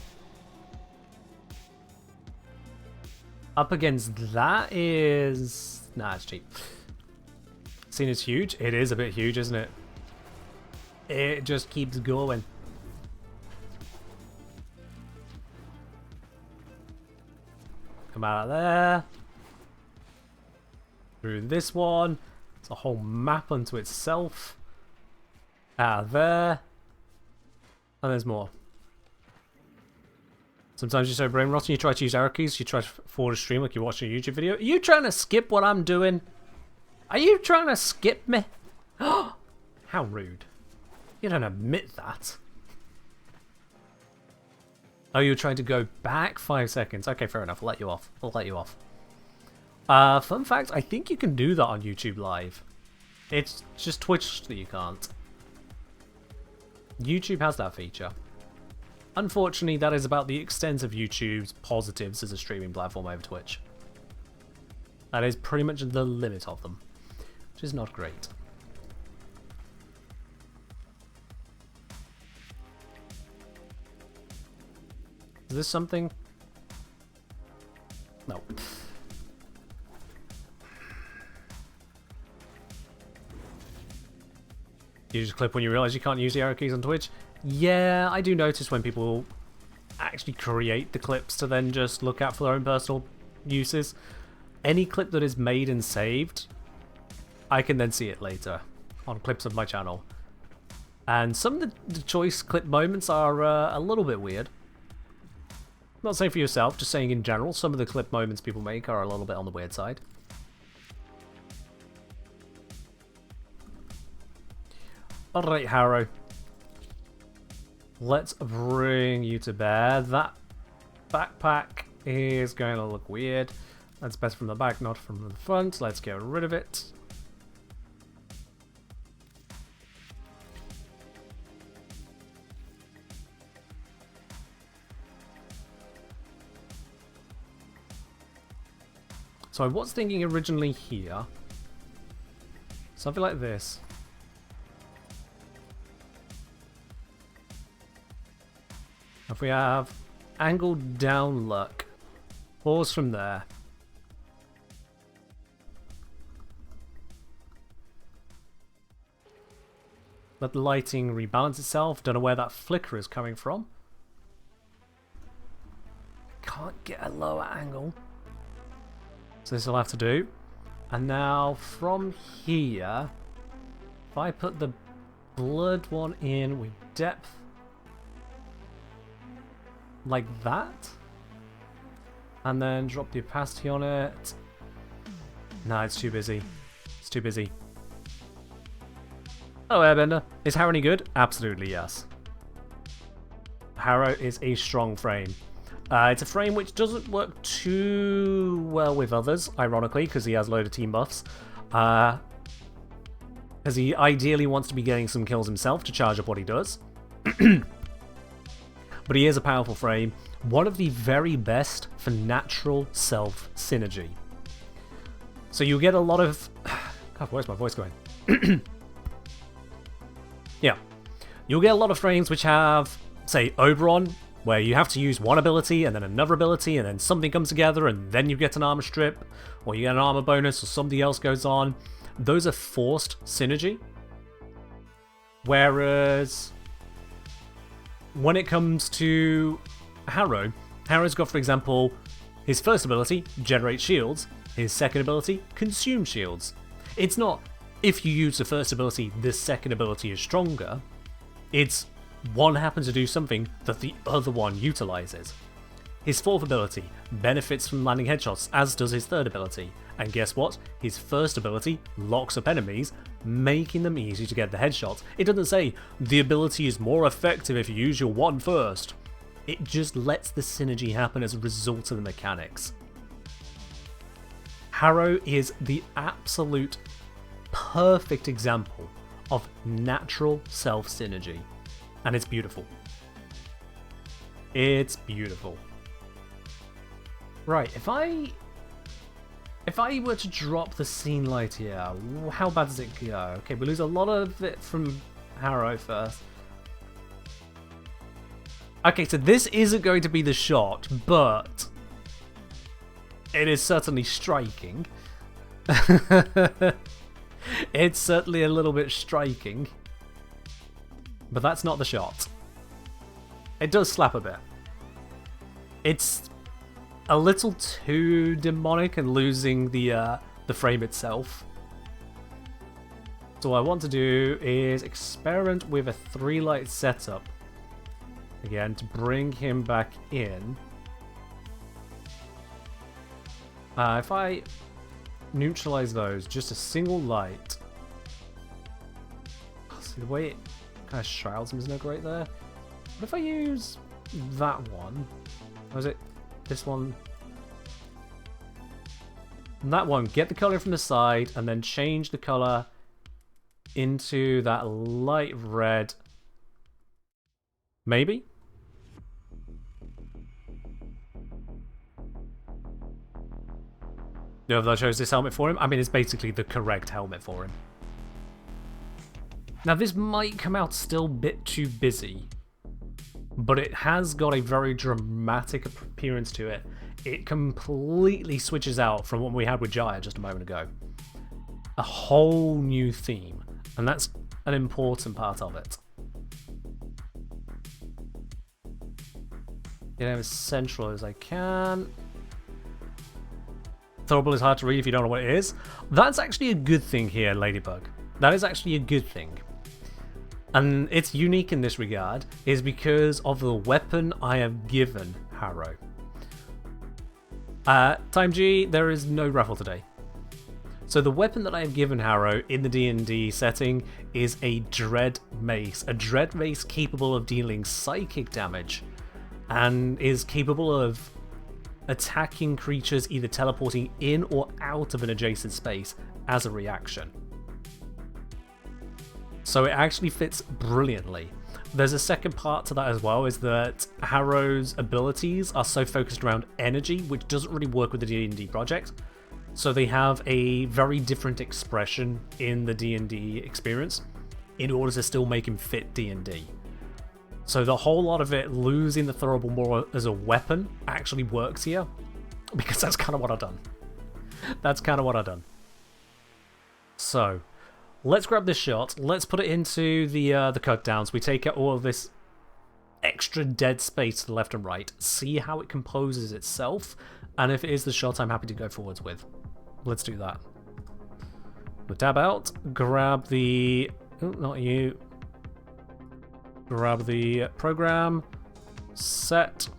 Up against that is... Nah, it's cheap. Scene is huge. It is a bit huge, isn't it? It just keeps going. Come out of there. Through this one. It's a whole map unto itself. Out of there. And there's more. Sometimes you're so brain rotting, you try to use arrow keys, you try to forward a stream like you're watching a YouTube video. Are you trying to skip what I'm doing? Are you trying to skip me? How rude. You don't admit that. Oh, you're trying to go back 5 seconds. Okay, fair enough. I'll let you off. I'll let you off. Fun fact, I think you can do that on YouTube Live. It's just Twitch that you can't. YouTube has that feature. Unfortunately, that is about the extent of YouTube's positives as a streaming platform over Twitch. That is pretty much the limit of them, which is not great. Is this something? No. You just clip when you realize you can't use the arrow keys on Twitch? Yeah, I do notice when people actually create the clips to then just look at for their own personal uses. Any clip that is made and saved, I can then see it later on clips of my channel. And some of the choice clip moments are a little bit weird. Not saying for yourself, just saying in general, some of the clip moments people make are a little bit on the weird side. Alright, Harrow. Let's bring you to bear. That backpack is going to look weird. That's best from the back, not from the front. Let's get rid of it. So I was thinking originally here, something like this. If we have angled down luck, pause from there. Let the lighting rebalance itself. Don't know where that flicker is coming from. can't get a lower angle. So this will have to do. And now from here, if I put the blood one in with depth like that, and then drop the opacity on it. No, it's too busy. It's too busy. Oh, Airbender. Is Harrow any good? Absolutely yes. Harrow is a strong frame. It's a frame which doesn't work too well with others, ironically, because he has a load of team buffs. Because he ideally wants to be getting some kills himself to charge up what he does. But he is a powerful frame. One of the very best for natural self synergy. So you get a lot of... God, where's my voice going? Yeah. You'll get a lot of frames which have, say, Oberon, where you have to use one ability and then another ability and then something comes together and then you get an armor strip, or you get an armor bonus, or something else goes on. Those are forced synergy. Whereas when it comes to Harrow, Harrow's got, for example, his first ability, generate shields, his second ability, consume shields. It's not, if you use the first ability, the second ability is stronger. It's one happens to do something that the other one utilizes. His fourth ability benefits from landing headshots, as does his third ability. And guess what? His first ability locks up enemies, making them easy to get the headshots. It doesn't say, the ability is more effective if you use your one first. It just lets the synergy happen as a result of the mechanics. Harrow is the absolute perfect example of natural self-synergy. And it's beautiful. It's beautiful. Right, if I were to drop the scene light here, how bad does it go? Okay, we lose a lot of it from Harrow first. Okay, so this isn't going to be the shot, but it is certainly striking. It's certainly a little bit striking. But that's not the shot. It does slap a bit. It's a little too demonic and losing the frame itself. So what I want to do is experiment with a 3-light setup. Again, to bring him back in. If I neutralize those, just a single light. See, the way it kind of shrouds him is no great there. What if I use that one? Or is it this one? That one, get the color from the side and then change the color into that light red. Maybe? No, if I chose this helmet for him, I mean, it's basically the correct helmet for him. Now, this might come out still a bit too busy, but it has got a very dramatic appearance to it. It completely switches out from what we had with Jaya just a moment ago. A whole new theme, and that's an important part of it. Get him as central as I can. Thorable is hard to read if you don't know what it is. That's actually a good thing here, Ladybug. That is actually a good thing. And it's unique in this regard, is because of the weapon I have given Harrow. Time G, there is no raffle today. So the weapon that I have given Harrow in the D&D setting is a Dread Mace. A Dread Mace capable of dealing psychic damage, and is capable of attacking creatures either teleporting in or out of an adjacent space as a reaction. So it actually fits brilliantly. There's a second part to that as well, is that Harrow's abilities are so focused around energy, which doesn't really work with the D&D project. So they have a very different expression in the D&D experience in order to still make him fit D&D. So the whole lot of it losing the throwable more as a weapon actually works here, because that's kind of what I've done. That's kind of what I've done. So let's grab this shot. Let's put it into the cut downs. We take out all of this extra dead space to the left and right, see how it composes itself, and if it is the shot I'm happy to go forwards with. Let's do that. We'll tab out, grab the... Oh, not you. Grab the program, set,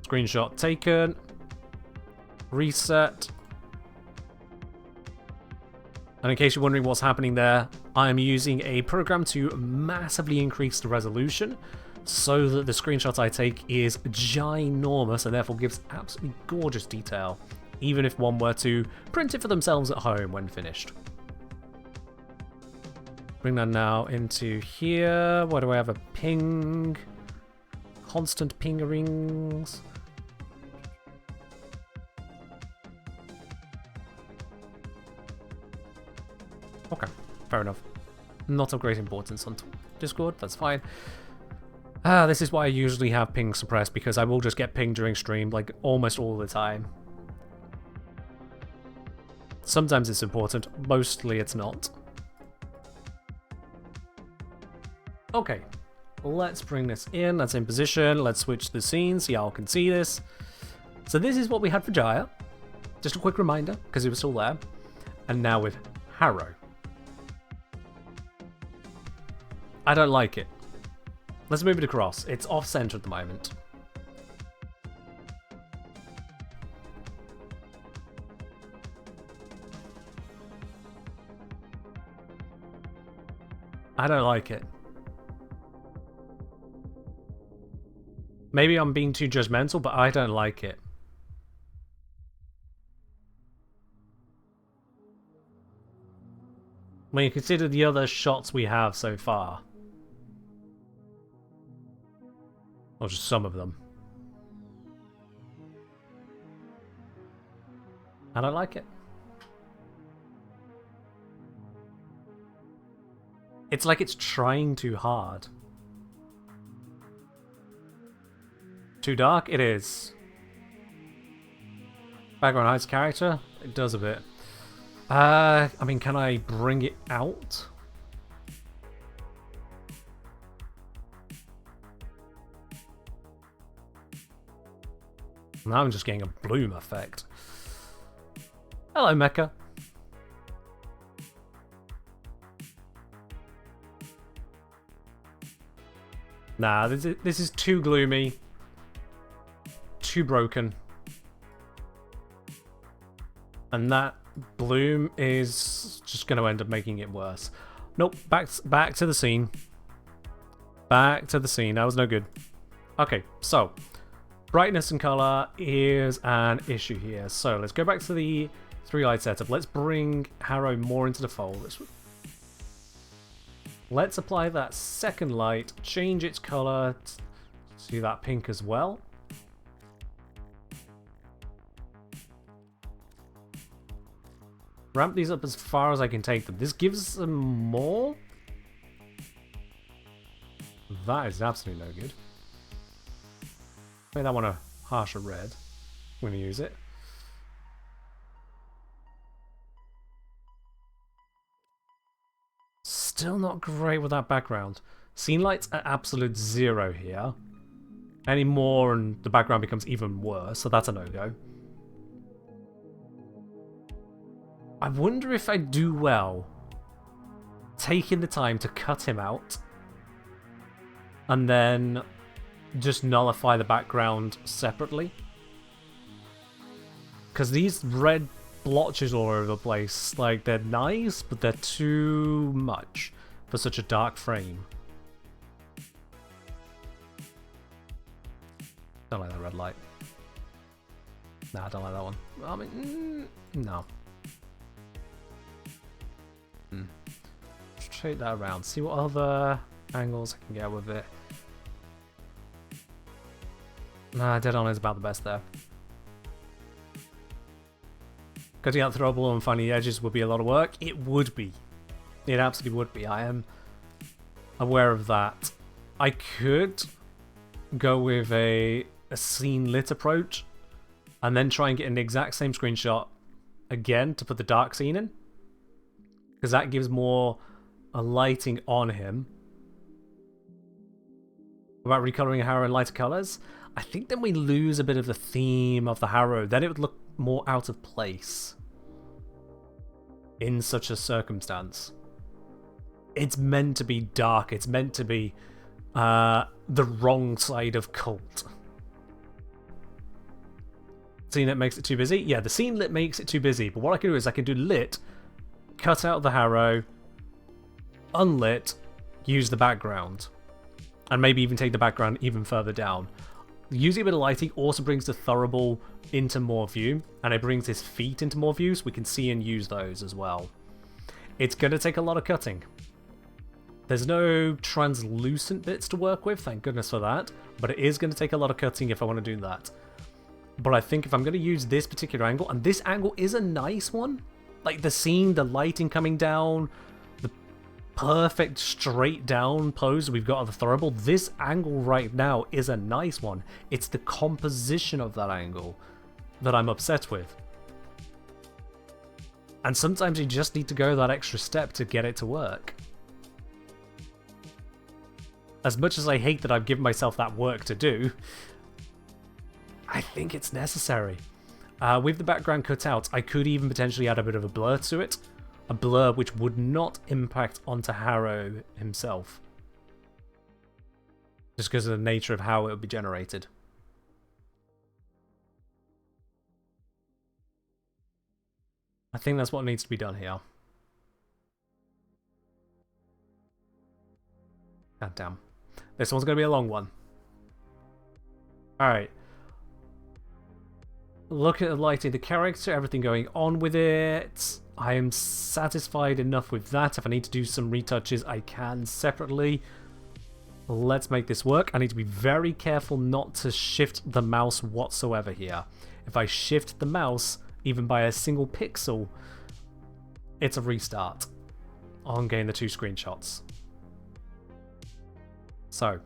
screenshot taken, reset. And in case you're wondering what's happening there, I am using a program to massively increase the resolution so that the screenshot I take is ginormous and therefore gives absolutely gorgeous detail, even if one were to print it for themselves at home when finished. Bring that now into here. Where do I have a ping? Constant pingerings. Okay, fair enough. Not of great importance on Discord, that's fine. This is why I usually have ping suppressed, because I will just get pinged during stream, like, almost all the time. Sometimes it's important, mostly it's not. Okay, let's bring this in, that's in position, let's switch the scene so y'all can see this. So this is what we had for Jaya, just a quick reminder, because it was still there. And now with Harrow. I don't like it. Let's move it across. It's off-center at the moment. I don't like it. Maybe I'm being too judgmental, but I don't like it. When you consider the other shots we have so far. Or just some of them. I don't like it. It's like it's trying too hard. Too dark? It is. Background hides character? It does a bit. I mean, can I bring it out? Now I'm just getting a bloom effect. Hello, Mecha. Nah, this is too gloomy. Too broken. And that bloom is just going to end up making it worse. Nope, back to the scene. Back to the scene. That was no good. Okay, so brightness and color is an issue here. So let's go back to the 3-light setup. Let's bring Harrow more into the fold. Let's apply that second light, change its color to that pink as well. Ramp these up as far as I can take them. This gives them more. That is absolutely no good. Make that one a harsher red. I'm going to use it. Still not great with that background. Scene lights at absolute 0 here. Any more and the background becomes even worse, so that's a no-go. I wonder if I do well taking the time to cut him out and then just nullify the background separately. Because these red blotches all over the place, like, they're nice, but they're too much for such a dark frame. Don't like that red light. Nah, I don't like that one. I mean, no. Straight that around. See what other angles I can get with it. Nah, dead on is about the best there. Cutting out the rubble and finding the edges would be a lot of work. It would be. It absolutely would be. I am aware of that. I could go with a scene lit approach and then try and get an exact same screenshot again to put the dark scene in. Because that gives more a lighting on him. about recoloring a harrow in lighter colors, I think then we lose a bit of the theme of the harrow. Then it would look more out of place in such a circumstance. It's meant to be dark. It's meant to be the wrong side of cult. Scene lit makes it too busy? Yeah, the scene lit makes it too busy, but what I can do is I can do lit, cut out the harrow, unlit, use the background, and maybe even take the background even further down. Using a bit of lighting also brings the Thurible into more view, and it brings his feet into more view, so we can see and use those as well. It's going to take a lot of cutting. There's no translucent bits to work with, thank goodness for that, but it is going to take a lot of cutting if I want to do that. But I think if I'm going to use this particular angle, and this angle is a nice one, like the scene, the lighting coming down, the perfect straight down pose we've got of the Thurible, this angle right now is a nice one. It's the composition of that angle that I'm upset with. And sometimes you just need to go that extra step to get it to work. As much as I hate that I've given myself that work to do, I think it's necessary. With the background cut out, I could even potentially add a bit of a blur to it. A blur which would not impact onto Harrow himself. Just because of the nature of how it would be generated. I think that's what needs to be done here. God damn. This one's going to be a long one. Alright. Look at the lighting, the character, everything going on with it. I am satisfied enough with that. If I need to do some retouches, I can separately. Let's make this work. I need to be very careful not to shift the mouse whatsoever here. If I shift the mouse, even by a single pixel, it's a restart on getting the 2 screenshots. So,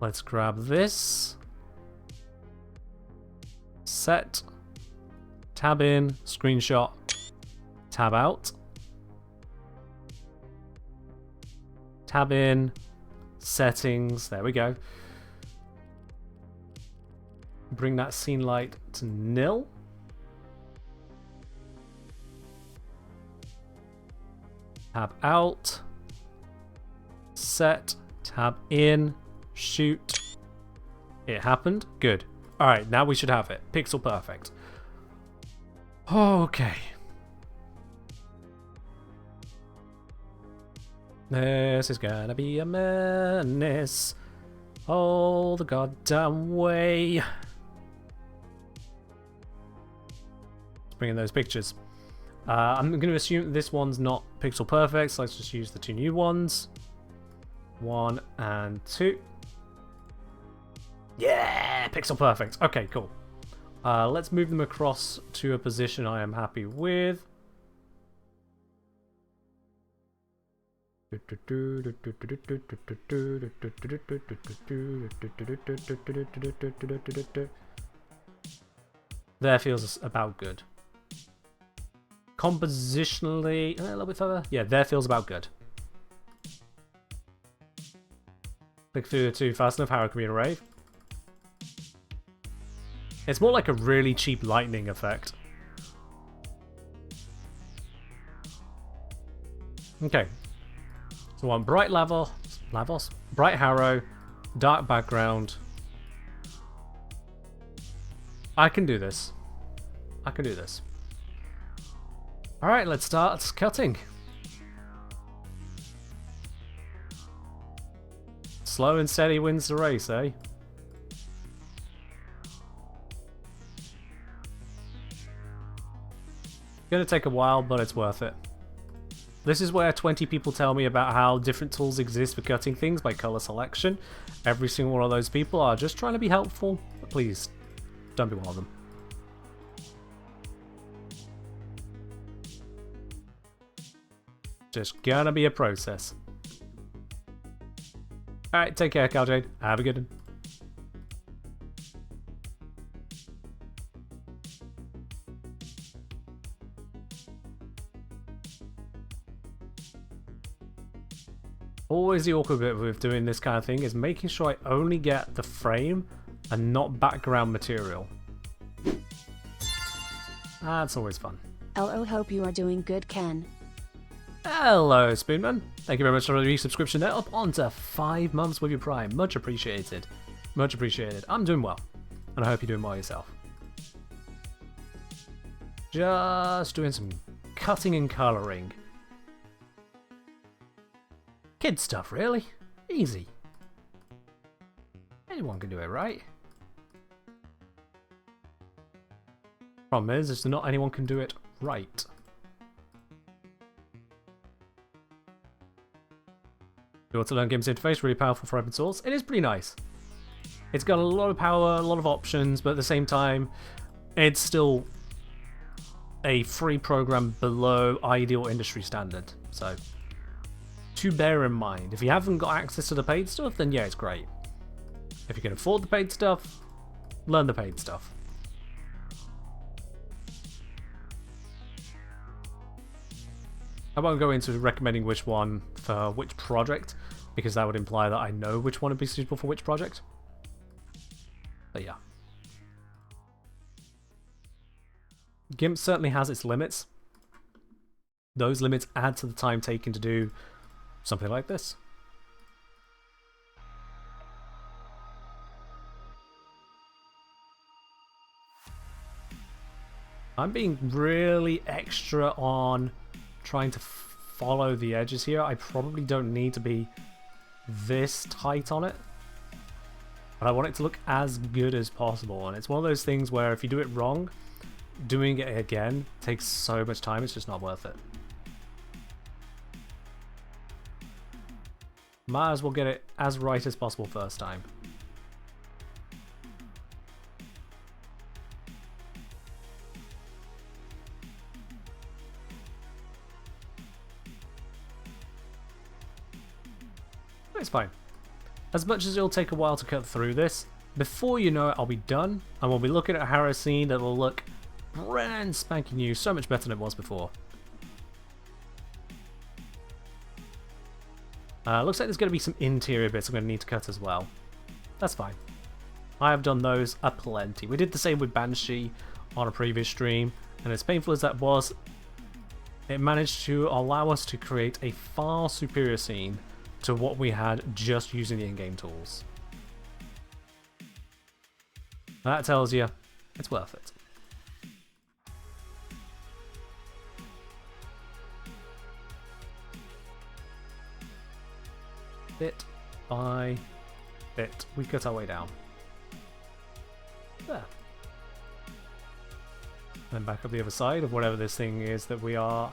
let's grab this, set, tab in, screenshot, tab out, tab in, settings, there we go. Bring that scene light to 0. Tab out, set, tab in, shoot. It happened. Good. Alright, now we should have it. Pixel perfect. Okay. This is gonna be a menace. All the goddamn way. Let's bring in those pictures. I'm going to assume this one's not pixel perfect, so let's just use the 2 new ones. 1 and 2. Yeah, pixel perfect. Okay, cool. Let's move them across to a position I am happy with. There feels about good. Compositionally, a little bit further. Yeah, there feels about good. Click through the 2 fast enough. Harrow can be in a rave. It's more like a really cheap lightning effect. Okay. So one bright Lavos, bright Harrow, dark background. I can do this. I can do this. Alright, let's start cutting. Slow and steady wins the race, eh? Gonna take a while, but it's worth it. This is where 20 people tell me about how different tools exist for cutting things by color selection. Every single one of those people are just trying to be helpful. But please, don't be one of them. Just gonna be a process. Alright, take care, Caljade. Have a good one. Always the awkward bit with doing this kind of thing is making sure I only get the frame and not background material. That's always fun. LO, hope you are doing good, Ken. Hello, Spoonman. Thank you very much for the resubscription there. Up on to 5 months with your Prime. Much appreciated. Much appreciated. I'm doing well. And I hope you're doing well yourself. Just doing some cutting and colouring. Kid stuff, really. Easy. Anyone can do it, right? Problem is not anyone can do it right. You want to learn games interface, really powerful for open source. It is pretty nice. It's got a lot of power, a lot of options, but at the same time, it's still a free program below ideal industry standard. So, to bear in mind. If you haven't got access to the paid stuff, then yeah, it's great. If you can afford the paid stuff, learn the paid stuff. I won't go into recommending which one for which project, because that would imply that I know which one would be suitable for which project. But yeah. GIMP certainly has its limits. Those limits add to the time taken to do something like this. I'm being really extra on trying to follow the edges here. I probably don't need to be this tight on it, but I want it to look as good as possible. And it's one of those things where if you do it wrong, doing it again takes so much time, it's just not worth it. Might as well get it as right as possible first time. It's fine. As much as it'll take a while to cut through this, before you know it, I'll be done, and we'll be looking at a Harrow scene that will look brand spanking new, so much better than it was before. Looks like there's going to be some interior bits I'm going to need to cut as well. That's fine. I have done those aplenty. We did the same with Banshee on a previous stream, and as painful as that was, it managed to allow us to create a far superior scene to what we had just using the in-game tools. That tells you it's worth it. Bit by bit, we cut our way down. There. Then back up the other side of whatever this thing is that we are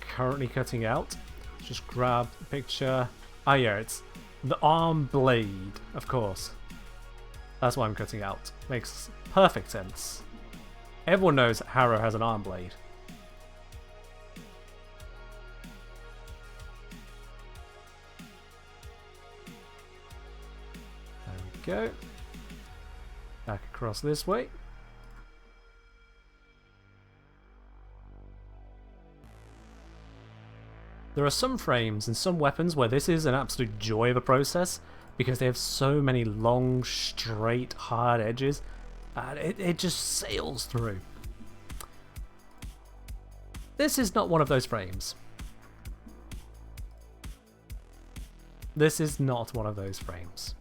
currently cutting out. Just grab the picture. Ah yeah, it's the arm blade, of course. That's what I'm cutting out. Makes perfect sense. Everyone knows that Harrow has an arm blade. There we go. Back across this way. There are some frames and some weapons where this is an absolute joy of a process because they have so many long, straight, hard edges and it just sails through. This is not one of those frames. This is not one of those frames.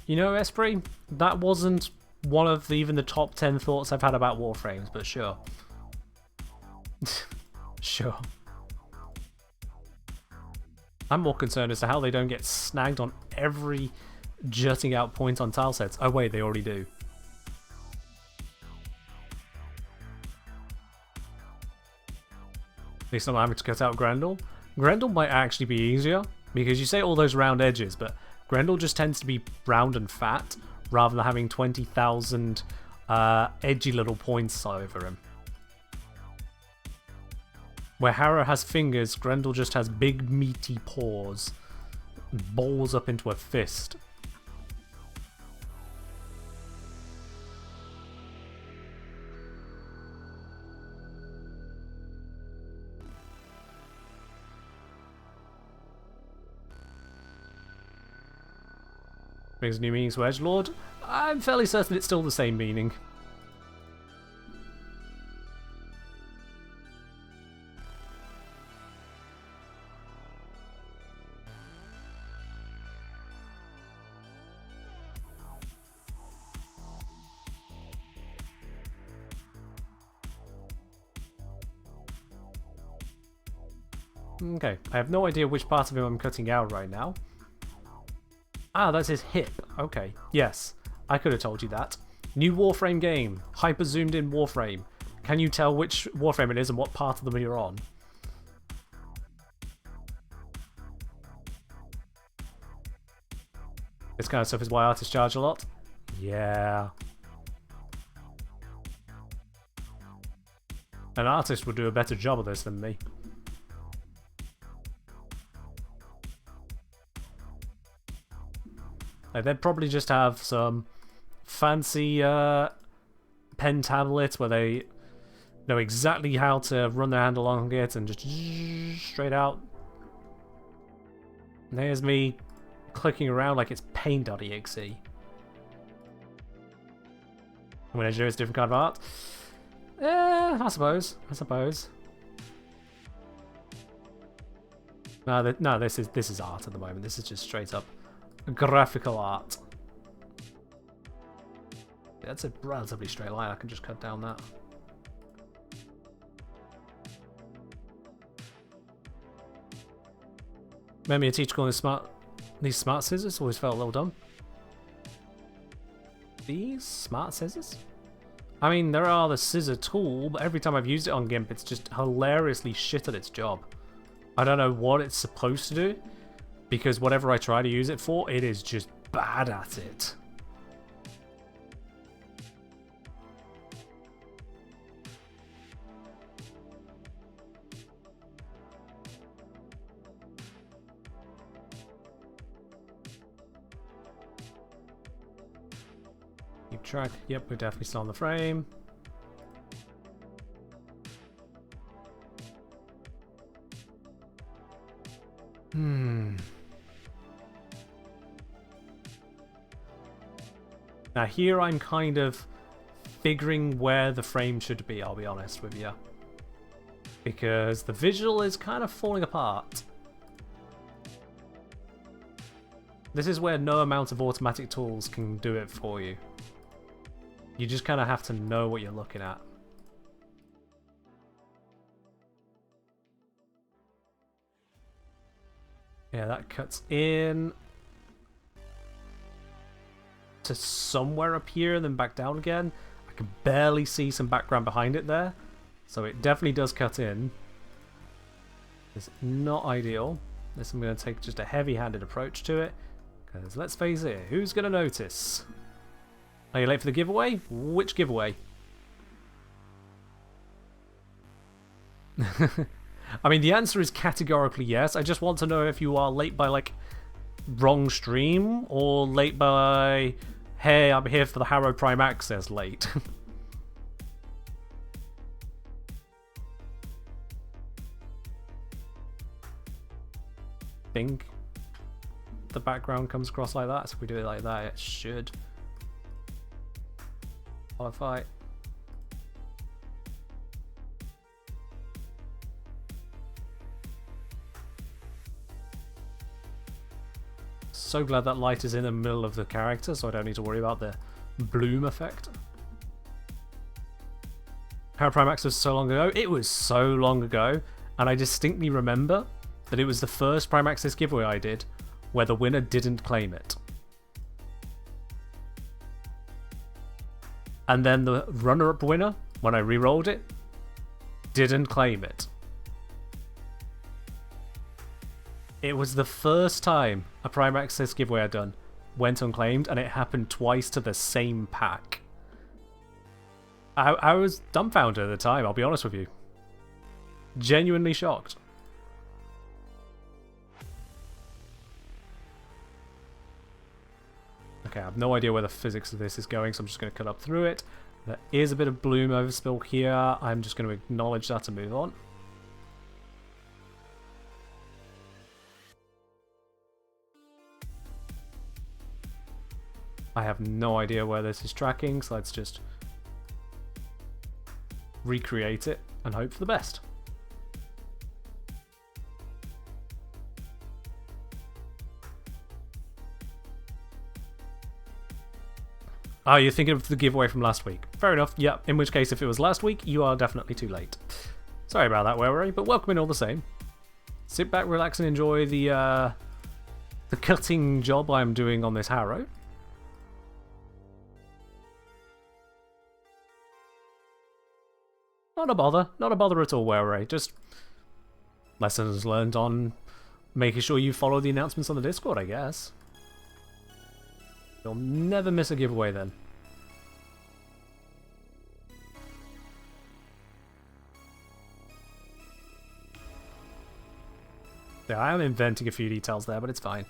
You know, Esprit, that wasn't one of even the top 10 thoughts I've had about Warframes, but sure. Sure. I'm more concerned as to how they don't get snagged on every jutting out point on tile sets. Oh wait, they already do. At least I'm having to cut out Grendel. Grendel might actually be easier, because you say all those round edges, but Grendel just tends to be round and fat, rather than having 20,000 edgy little points over him. Where Harrow has fingers, Grendel just has big meaty paws. And balls up into a fist. Brings new meanings to Edgelord. I'm fairly certain it's still the same meaning. Okay, I have no idea which part of him I'm cutting out right now. Ah, that's his hip. Okay, yes. I could have told you that. New Warframe game. Hyper zoomed in Warframe. Can you tell which Warframe it is and what part of them you're on? This kind of stuff is why artists charge a lot? Yeah. An artist would do a better job of this than me. Like, they'd probably just have some fancy pen tablets where they know exactly how to run their hand along it and just straight out. And there's me clicking around like it's paint.exe. When Edgelord is a different kind of art. I suppose. No, this is art at the moment. This is just straight up graphical art. Yeah, that's a relatively straight line. I can just cut down that. Remember your teacher calling these smart scissors? Always felt a little dumb. These smart scissors? I mean, there are the scissor tool, but every time I've used it on GIMP, it's just hilariously shit at its job. I don't know what it's supposed to do, because whatever I try to use it for, it is just bad at it. Keep track. Yep, we're definitely still on the frame. Now here I'm kind of figuring where the frame should be, I'll be honest with you. Because the visual is kind of falling apart. This is where no amount of automatic tools can do it for you. You just kind of have to know what you're looking at. Yeah, that cuts in to somewhere up here and then back down again. I can barely see some background behind it there. So it definitely does cut in. It's not ideal. This I'm going to take just a heavy-handed approach to it. Because let's face it, who's going to notice? Are you late for the giveaway? Which giveaway? I mean, the answer is categorically yes. I just want to know if you are late by, like, wrong stream, or late by, hey, I'm here for the Harrow Prime Access late. Think the background comes across like that, so if we do it like that, it should qualify. So glad that light is in the middle of the character, so I don't need to worry about the bloom effect. Harrow Prime Access was so long ago. It was so long ago, and I distinctly remember that it was the first Prime Access giveaway I did where the winner didn't claim it. And then the runner-up winner, when I re-rolled it, didn't claim it. It was the first time a Prime Access giveaway I'd done went unclaimed, and it happened twice to the same pack. I was dumbfounded at the time, I'll be honest with you. Genuinely shocked. Okay, I have no idea where the physics of this is going, so I'm just going to cut up through it. There is a bit of bloom overspill here. I'm just going to acknowledge that and move on. I have no idea where this is tracking, so let's just recreate it and hope for the best. Oh, you're thinking of the giveaway from last week. Fair enough, yeah, in which case if it was last week, you are definitely too late. Sorry about that, Warframe, but welcome in all the same. Sit back, relax and enjoy the cutting job I'm doing on this harrow. Not a bother at all, Warframe. Just lessons learned on making sure you follow the announcements on the Discord, I guess. You'll never miss a giveaway then. Yeah, I am inventing a few details there, but it's fine.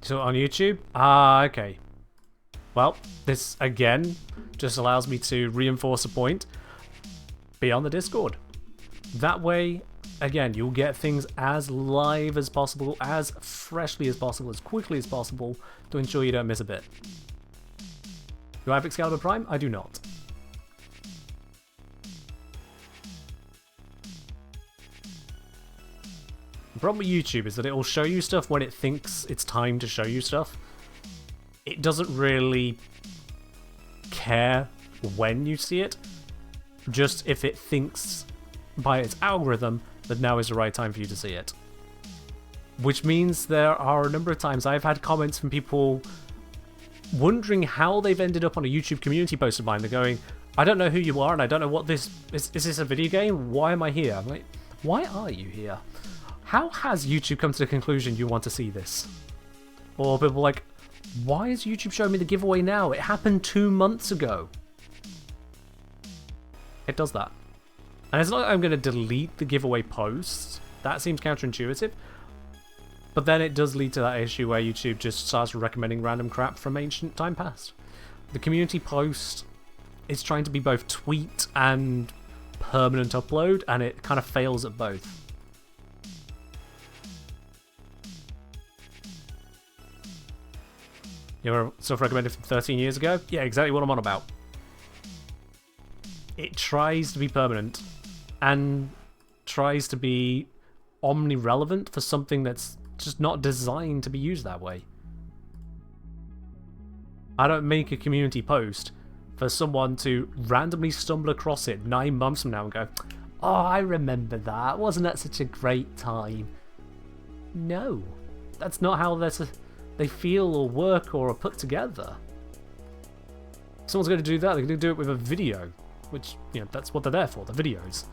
So on YouTube? Ah, okay. Well, this, again, just allows me to reinforce a point. Be on the Discord. That way, again, you'll get things as live as possible, as freshly as possible, as quickly as possible, to ensure you don't miss a bit. Do I have Excalibur Prime? I do not. The problem with YouTube is that it will show you stuff when it thinks it's time to show you stuff. It doesn't really care when you see it, just if it thinks by its algorithm that now is the right time for you to see it. Which means there are a number of times I've had comments from people wondering how they've ended up on a YouTube community post of mine. They're going, I don't know who you are and I don't know what this is. Is this a video game? Why am I here? I'm like, why are you here? How has YouTube come to the conclusion you want to see this? Or people like, why is YouTube showing me the giveaway now? It happened 2 months ago. It does that. And it's not like I'm going to delete the giveaway post. That seems counterintuitive. But then it does lead to that issue where YouTube just starts recommending random crap from ancient time past. The community post is trying to be both tweet and permanent upload, and it kind of fails at both. You know, stuff recommended from 13 years ago? Yeah, exactly what I'm on about. It tries to be permanent and tries to be omni-relevant for something that's just not designed to be used that way. I don't make a community post for someone to randomly stumble across it 9 months from now and go, oh, I remember that. Wasn't that such a great time? No, that's not how they feel or work or are put together. If someone's going to do that, they're going to do it with a video, which, you know, that's what they're there for, the videos,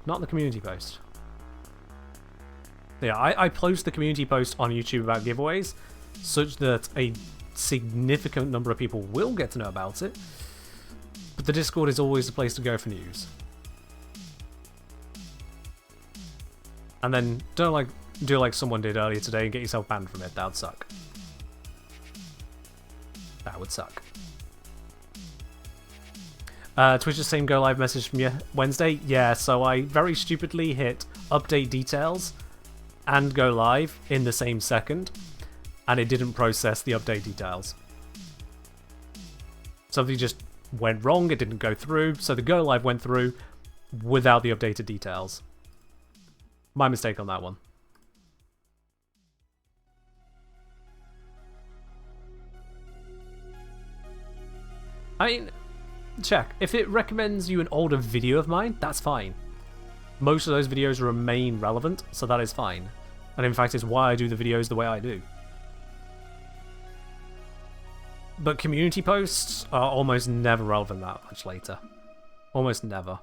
not the community post. Yeah, I post the community post on YouTube about giveaways such that a significant number of people will get to know about it, but the Discord is always the place to go for news. And then don't do like someone did earlier today and get yourself banned from it. That would suck. That would suck. Twitch's same go live message from you Wednesday. Yeah, so I very stupidly hit update details and go live in the same second, and it didn't process the update details. Something just went wrong, it didn't go through, so the go live went through without the updated details. My mistake on that one. I mean, check. If it recommends you an older video of mine, that's fine. Most of those videos remain relevant, so that is fine. And in fact, it's why I do the videos the way I do. But community posts are almost never relevant that much later. Almost never.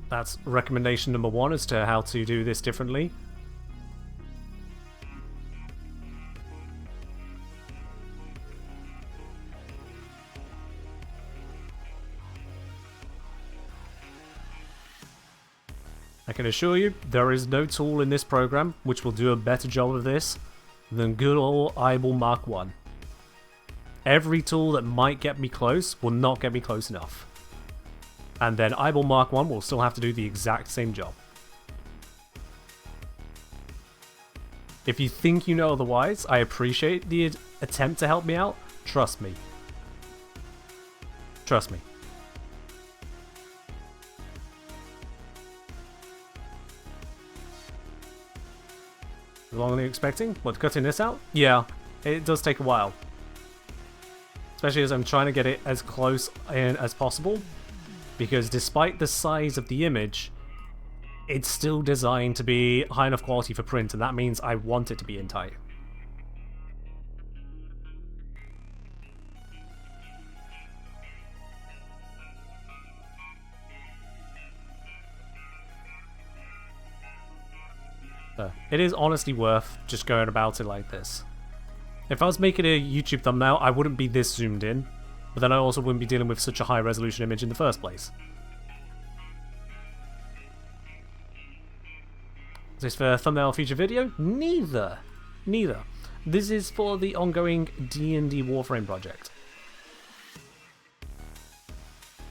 That's recommendation number 1 as to how to do this differently. I can assure you, there is no tool in this program which will do a better job of this than good old Eyeball Mark 1. Every tool that might get me close will not get me close enough. And then Eyeball Mark 1 will still have to do the exact same job. If you think you know otherwise, I appreciate the attempt to help me out. Trust me. Trust me. How long are you expecting? What, cutting this out? Yeah, it does take a while. Especially as I'm trying to get it as close in as possible. Because despite the size of the image, it's still designed to be high enough quality for print, and that means I want it to be in tight. So, it is honestly worth just going about it like this. If I was making a YouTube thumbnail, I wouldn't be this zoomed in, but then I also wouldn't be dealing with such a high resolution image in the first place. Is this for a thumbnail feature video? Neither. Neither. This is for the ongoing D&D Warframe project.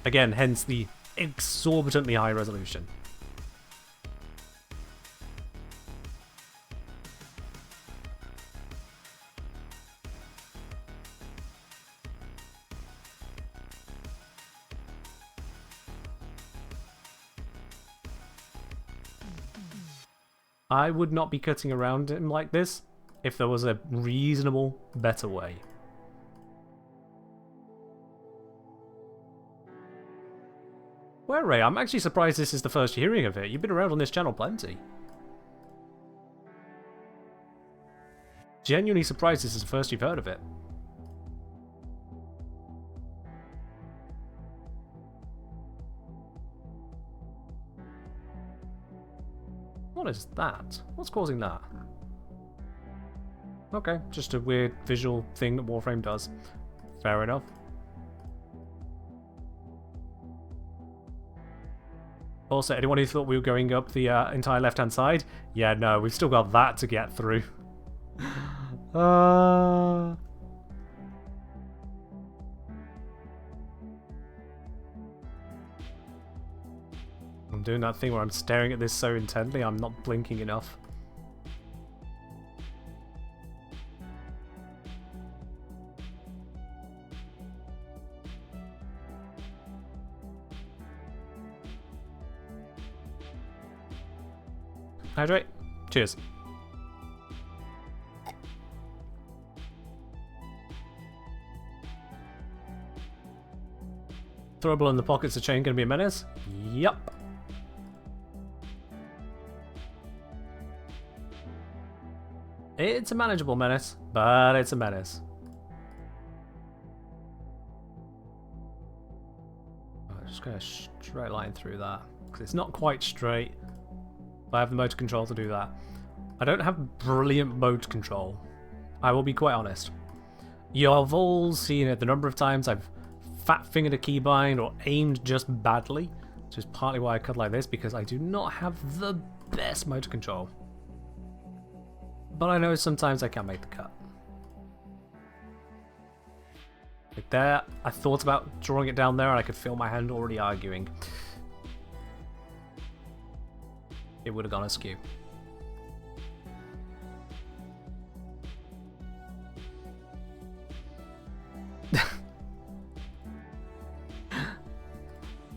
Again, hence the exorbitantly high resolution. I would not be cutting around him like this if there was a reasonable, better way. Well, Ray, I'm actually surprised this is the first you're hearing of it. You've been around on this channel plenty. Genuinely surprised this is the first you've heard of it. What is that? What's causing that? Okay, just a weird visual thing that Warframe does. Fair enough. Also, anyone who thought we were going up the entire left-hand side? Yeah, no, we've still got that to get through. I'm doing that thing where I'm staring at this so intently I'm not blinking enough. Hydrate. Cheers. Throwable in the pockets of chain gonna be a menace? Yup. It's a manageable menace, but it's a menace. I'm just going to straight line through that, because it's not quite straight. I have the motor control to do that. I don't have brilliant motor control. I will be quite honest. You've all seen it, the number of times I've fat-fingered a keybind or aimed just badly, which is partly why I cut like this, because I do not have the best motor control. But I know sometimes I can make the cut. Like there, I thought about drawing it down there and I could feel my hand already arguing. It would have gone askew.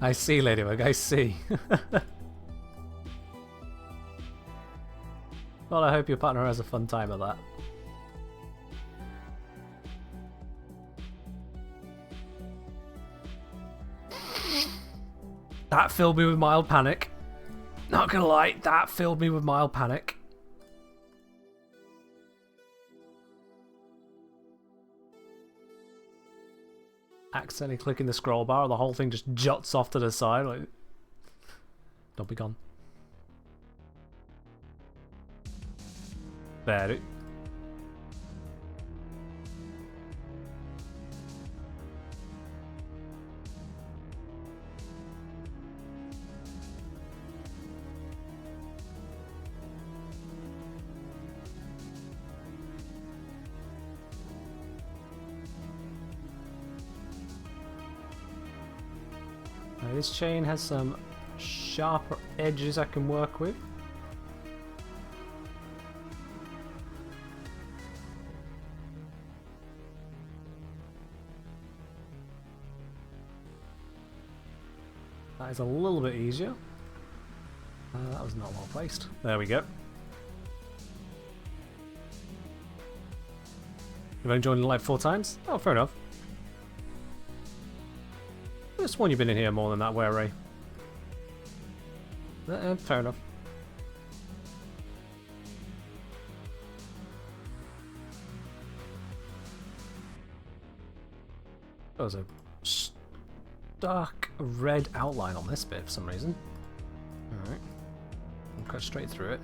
I see, Ladybug, I see. Well, I hope your partner has a fun time at that. That filled me with mild panic. Not gonna lie, that filled me with mild panic. Accidentally clicking the scroll bar, the whole thing just juts off to the side. Like... Don't be gone. There. Now this chain has some sharper edges I can work with. That is a little bit easier. That was not well placed. There we go. You've only joined the live 4 times? Oh, fair enough. I just sworn you've been in here more than that, Were Ray. Fair enough. There was a dark red outline on this bit for some reason. Alright. I'll cut straight through it.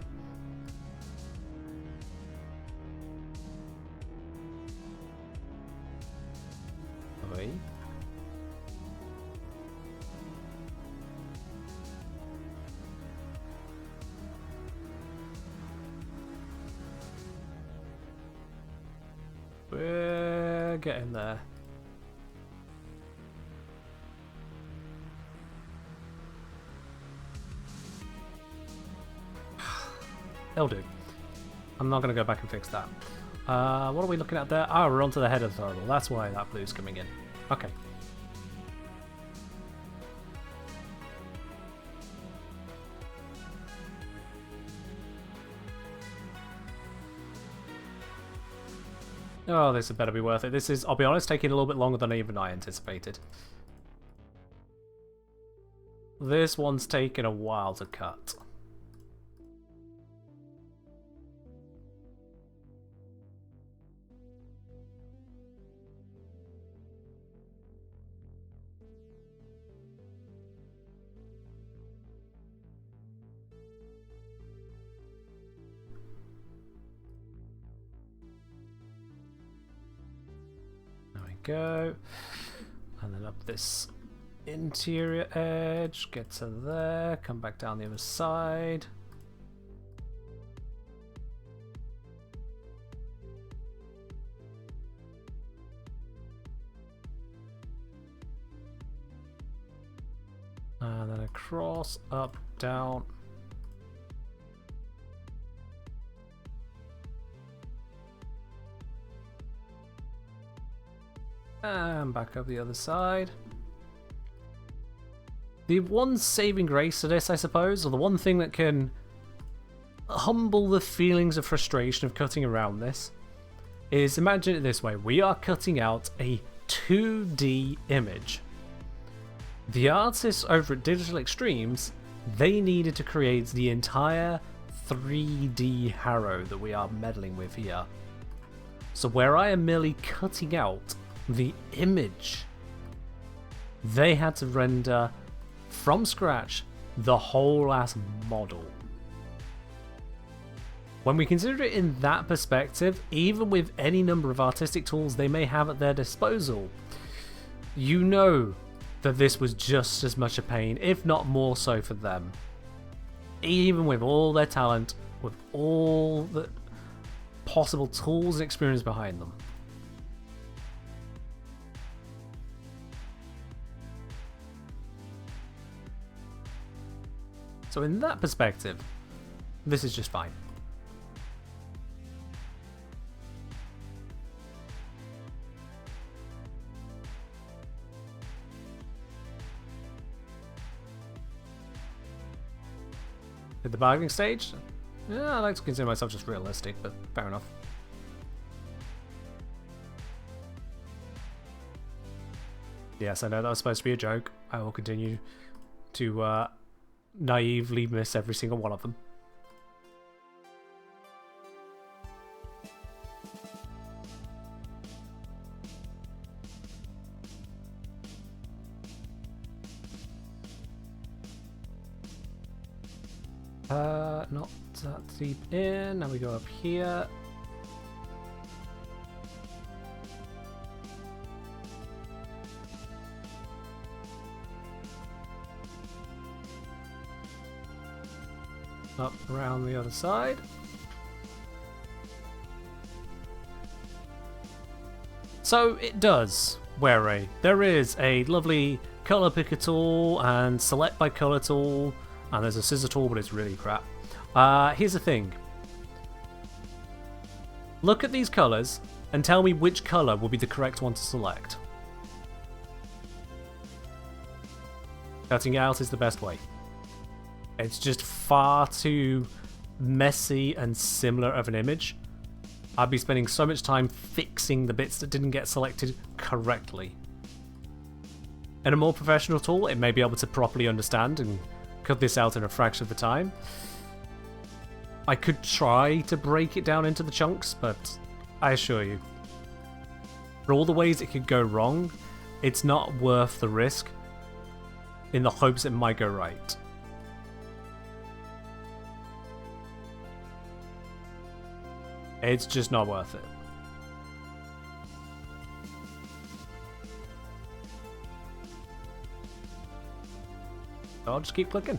Away. We're getting there. They'll do. I'm not going to go back and fix that. What are we looking at there? Ah, we're onto the head of the throttle. That's why that blue's coming in. Okay. Oh, this had better be worth it. This is, I'll be honest, taking a little bit longer than even I anticipated. This one's taken a while to cut. Go, and then up this interior edge, get to there, come back down the other side. And then across, up, down. And back up the other side. The one saving grace to this, I suppose, or the one thing that can humble the feelings of frustration of cutting around this, is imagine it this way. We are cutting out a 2D image. The artists over at Digital Extremes, they needed to create the entire 3D Harrow that we are meddling with here. So where I am merely cutting out the image, they had to render from scratch the whole ass model. When we consider it in that perspective, even with any number of artistic tools they may have at their disposal, you know that this was just as much a pain, if not more so for them. Even with all their talent, with all the possible tools and experience behind them. So in that perspective, this is just fine. At the bargaining stage? Yeah, I like to consider myself just realistic, but fair enough. Yes, I know that was supposed to be a joke. I will continue to naively miss every single one of them. Not that deep in. Now we go up here. Up around the other side. So it does wear a. There is a lovely color picker tool and select by color tool, and there's a scissor tool, but it's really crap. Here's the thing. Look at these colors and tell me which color will be the correct one to select. Cutting it out is the best way. It's just far too messy and similar of an image. I'd be spending so much time fixing the bits that didn't get selected correctly. In a more professional tool, it may be able to properly understand and cut this out in a fraction of the time. I could try to break it down into the chunks, but I assure you, for all the ways it could go wrong, it's not worth the risk in the hopes it might go right. It's just not worth it. I'll just keep clicking.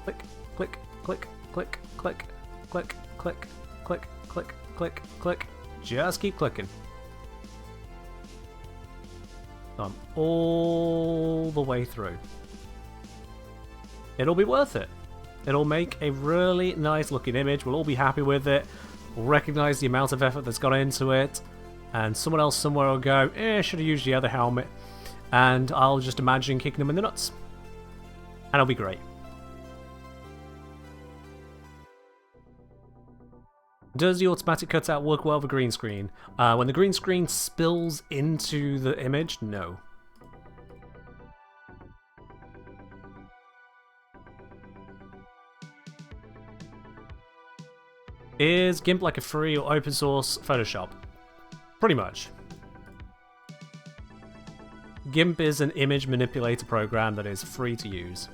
Click, click, click, click, click, click, click, click, click, click, click. Just keep clicking. All the way through. It'll be worth it. It'll make a really nice looking image. We'll all be happy with it. We'll recognize the amount of effort that's gone into it, and someone else somewhere will go, should have used the other helmet, and I'll just imagine kicking them in the nuts. And it'll be great. Does the automatic cutout work well for green screen? When the green screen spills into the image, no. Is GIMP like a free or open source Photoshop? Pretty much. GIMP is an image manipulator program that is free to use.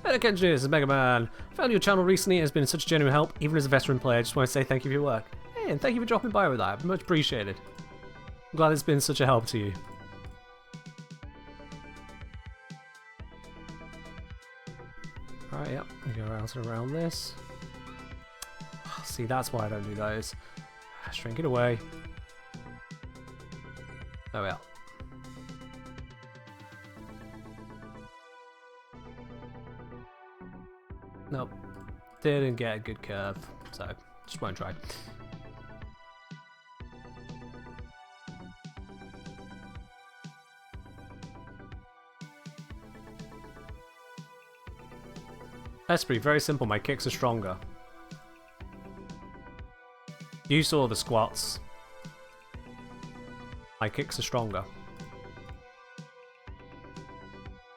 Hello Kenji, this is Mega Man. Found your channel recently and has been such genuine help, even as a veteran player. I just want to say thank you for your work. Hey, and thank you for dropping by with that. Much appreciated. I'm glad it's been such a help to you. Alright, yep, we go out and around this. See, that's why I don't do those. Shrink it away. Oh well. Nope. Didn't get a good curve, so just won't try. Esprit, very simple, my kicks are stronger. You saw the squats. My kicks are stronger.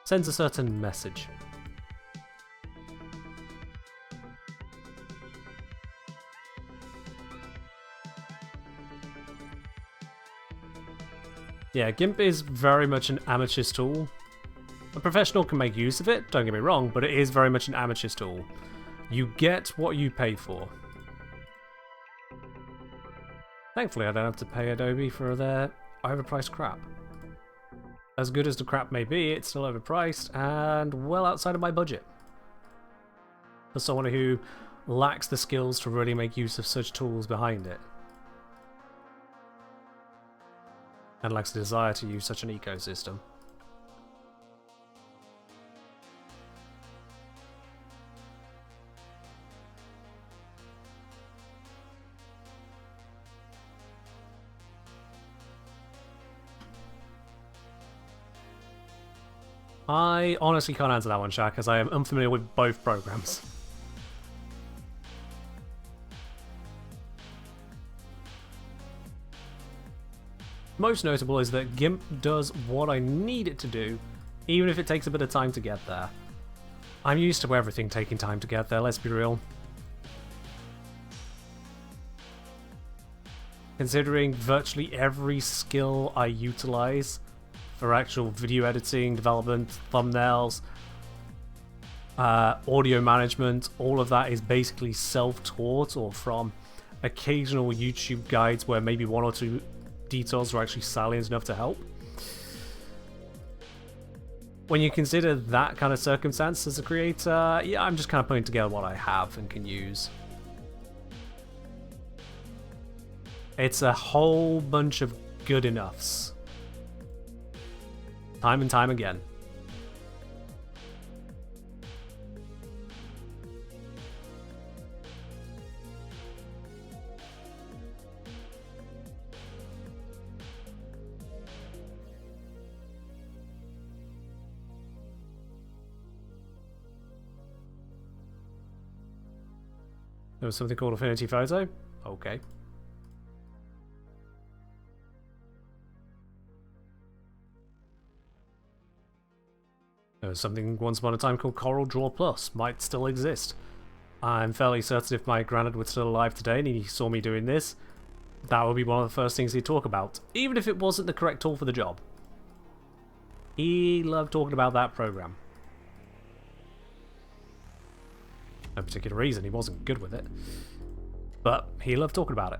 Sends a certain message. Yeah, GIMP is very much an amateur's tool. A professional can make use of it, don't get me wrong, but it is very much an amateur's tool. You get what you pay for. Thankfully, I don't have to pay Adobe for their overpriced crap. As good as the crap may be, it's still overpriced and well outside of my budget. For someone who lacks the skills to really make use of such tools behind it. And lacks the desire to use such an ecosystem. I honestly can't answer that one, Shaq, as I am unfamiliar with both programs. Most notable is that GIMP does what I need it to do, even if it takes a bit of time to get there. I'm used to everything taking time to get there, let's be real. considering virtually every skill I utilize for actual video editing, development, thumbnails, audio management, all of that is basically self-taught or from occasional YouTube guides where maybe one or two details are actually salient enough to help. When you consider that kind of circumstance as a creator, yeah, I'm just kind of putting together what I have and can use. It's a whole bunch of good enoughs. Time and time again. There was something called Affinity Photo? Okay. There was something once upon a time called Coral Draw Plus. Might still exist. I'm fairly certain if my granddad was still alive today and he saw me doing this, that would be one of the first things he'd talk about, even if it wasn't the correct tool for the job. He loved talking about that program. No particular reason, he wasn't good with it. But he loved talking about it.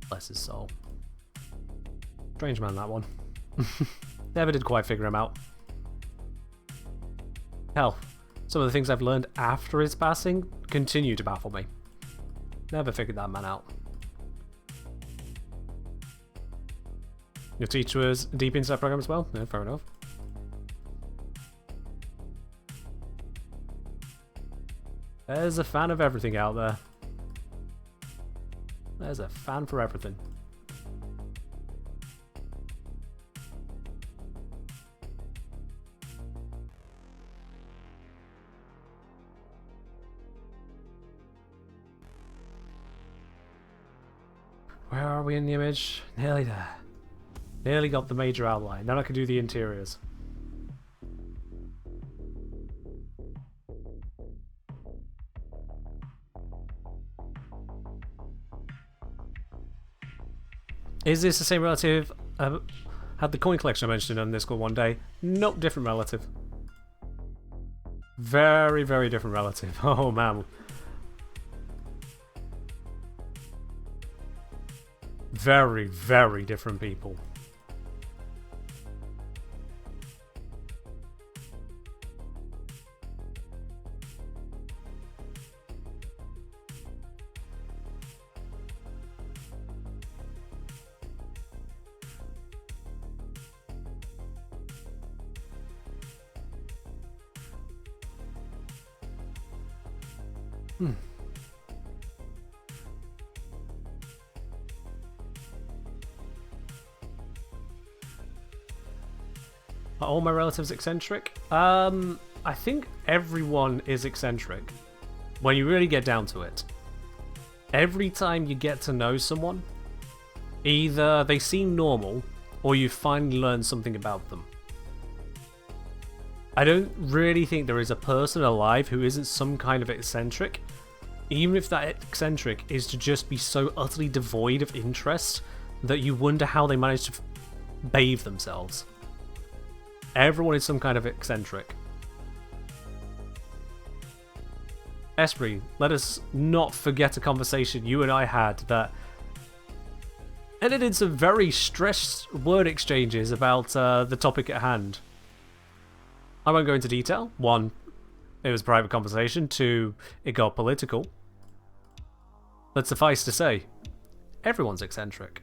Bless his soul. Strange man, that one. Never did quite figure him out. Hell, some of the things I've learned after his passing continue to baffle me. Never figured that man out. Your teacher was deep into that program as well? No, fair enough. There's a fan of everything out there. There's a fan for everything. Where are we in the image? Nearly there. Nearly got the major outline. Then I can do the interiors. Is this the same relative? Had the coin collection I mentioned on Discord one day? Nope, different relative. Very, very different relative. Oh man. Very, very different people. Are all my relatives eccentric? I think everyone is eccentric. When you really get down to it. Every time you get to know someone, either they seem normal, or you finally learn something about them. I don't really think there is a person alive who isn't some kind of eccentric, even if that eccentric is to just be so utterly devoid of interest that you wonder how they manage to bathe themselves. Everyone is some kind of eccentric. Esprit, let us not forget a conversation you and I had that ended in some very stressed word exchanges about the topic at hand. I won't go into detail. One, it was a private conversation. Two, it got political. But suffice to say, everyone's eccentric.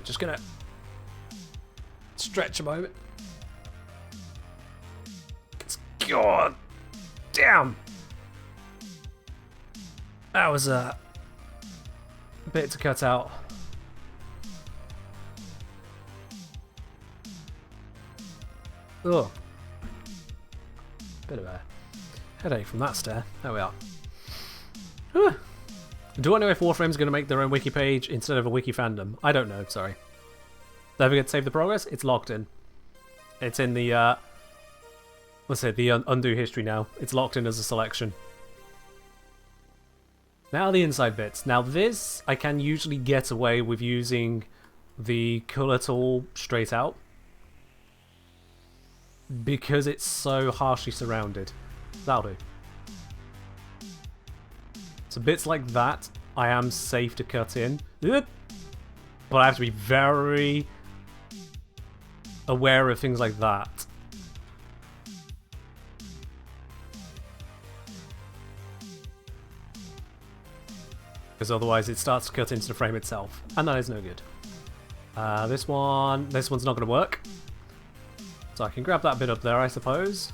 Just gonna stretch a moment. God damn! That was a bit to cut out. Ugh. Bit of a headache from that stare. There we are. Whew. Do I know if Warframe's going to make their own wiki page instead of a wiki fandom? I don't know, sorry. Don't forget to save the progress. It's locked in. It's in the, let's say, the undo history now. It's locked in as a selection. Now the inside bits. Now this, I can usually get away with using the color tool straight out, because it's so harshly surrounded. That'll do. So bits like that, I am safe to cut in. But I have to be very aware of things like that. Because otherwise it starts to cut into the frame itself. And that is no good. This one's not going to work. So I can grab that bit up there, I suppose.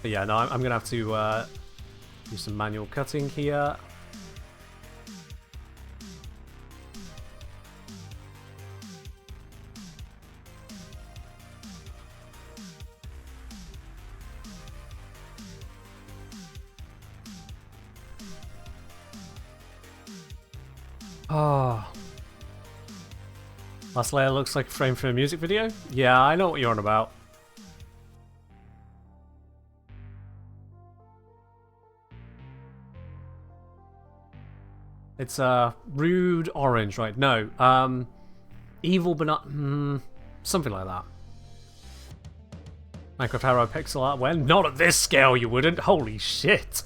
But yeah, no, I'm going to have to do some manual cutting here. Oh. Last layer looks like a frame from a music video? Yeah, I know what you're on about. It's rude orange, right? No, evil but not something like that. Minecraft Hero pixel art when? Not at this scale, you wouldn't. Holy shit!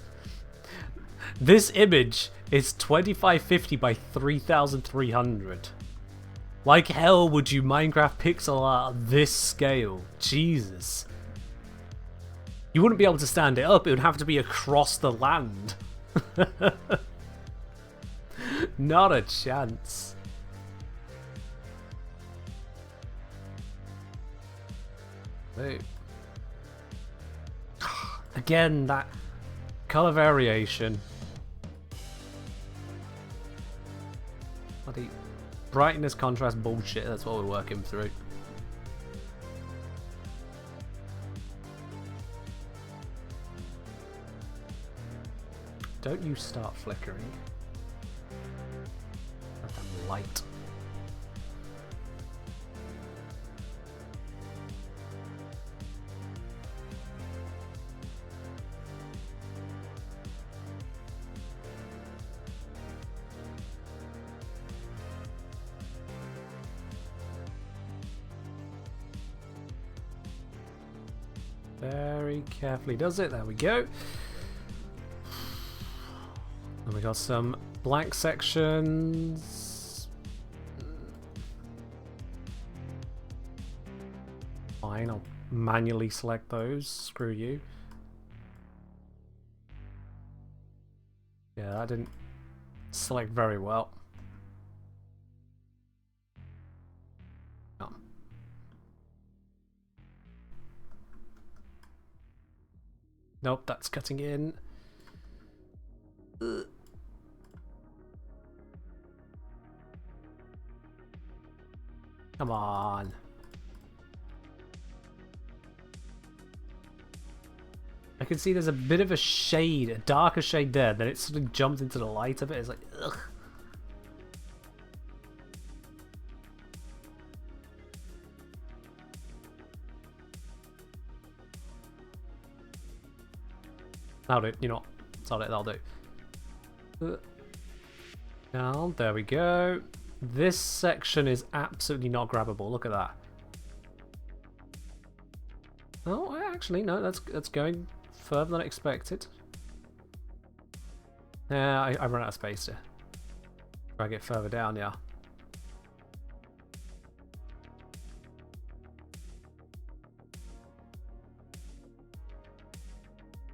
This image is 2550 by 3300. Like hell would you Minecraft pixel art this scale? Jesus. You wouldn't be able to stand it up, it would have to be across the land. Not a chance. Hey. Again, that color variation. Bloody brightness contrast bullshit, that's what we're working through. Don't you start flickering. Goddamn light. Very carefully does it. There we go. And we got some blank sections. Fine, I'll manually select those. Screw you. Yeah, that didn't select very well. Oh. Nope, that's cutting in. Ugh. Come on. I can see there's a bit of a shade, a darker shade there, then it sort of jumped into the light of it. It's like, ugh. That'll do, you know what? Solid, that'll do. Now, there we go. This section is absolutely not grabbable. Look at that. Oh, actually, no, that's going further than expected. Yeah, I run out of space to drag it further down, yeah.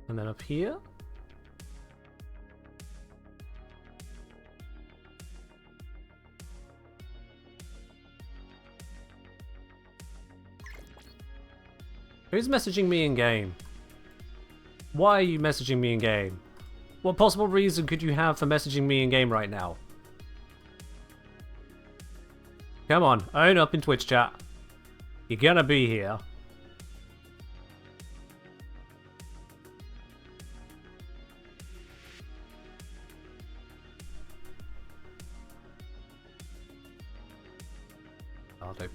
And then up here. Who's messaging me in game? Why are you messaging me in game? What possible reason could you have for messaging me in game right now? Come on, own up in Twitch chat. You're gonna be here. I'll do.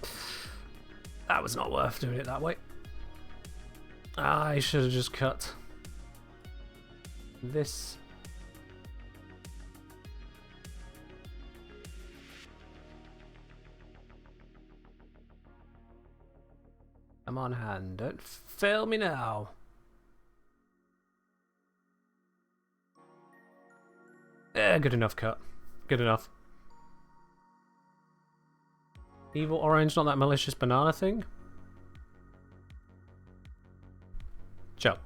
That was not worth doing it that way. I should have just cut this. I'm on hand. Don't fail me now. Yeah, good enough cut. Good enough. Evil orange, not that malicious banana thing. Joe.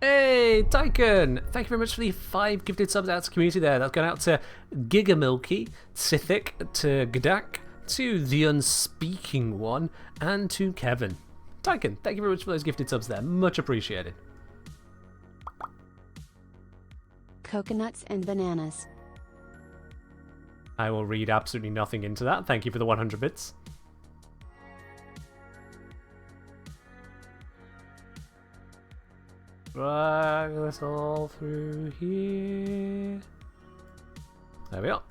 Hey, Tycoon! Thank you very much for the 5 gifted subs out to the community there. That's going out to Gigamilky, Sithic, to Gdak, to The Unspeaking One, and to Kevin. Tycoon, thank you very much for those gifted subs there. Much appreciated. Coconuts and bananas. I will read absolutely nothing into that. Thank you for the 100 bits. Drag this all through here. There we are.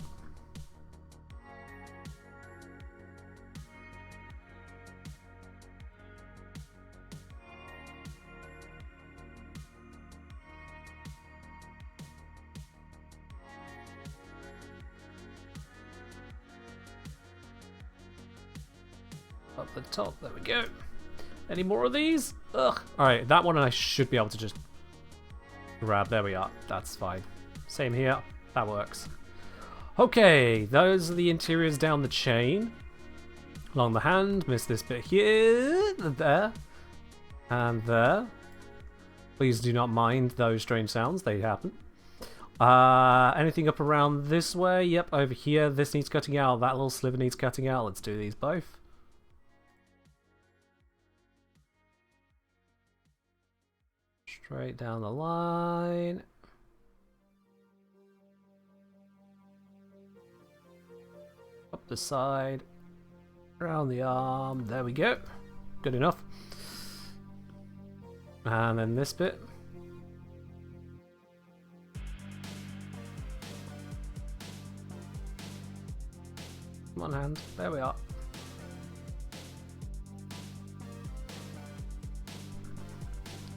Up the top, there we go. Any more of these? Ugh. Alright, that one I should be able to just grab. There we are. That's fine. Same here. That works. Okay, those are the interiors down the chain. Along the hand. Missed this bit here. There. And there. Please do not mind those strange sounds. They happen. Anything up around this way? Yep, over here. This needs cutting out. That little sliver needs cutting out. Let's do these both. Straight down the line. Up the side. Around the arm. There we go. Good enough. And then this bit. One hand. There we are.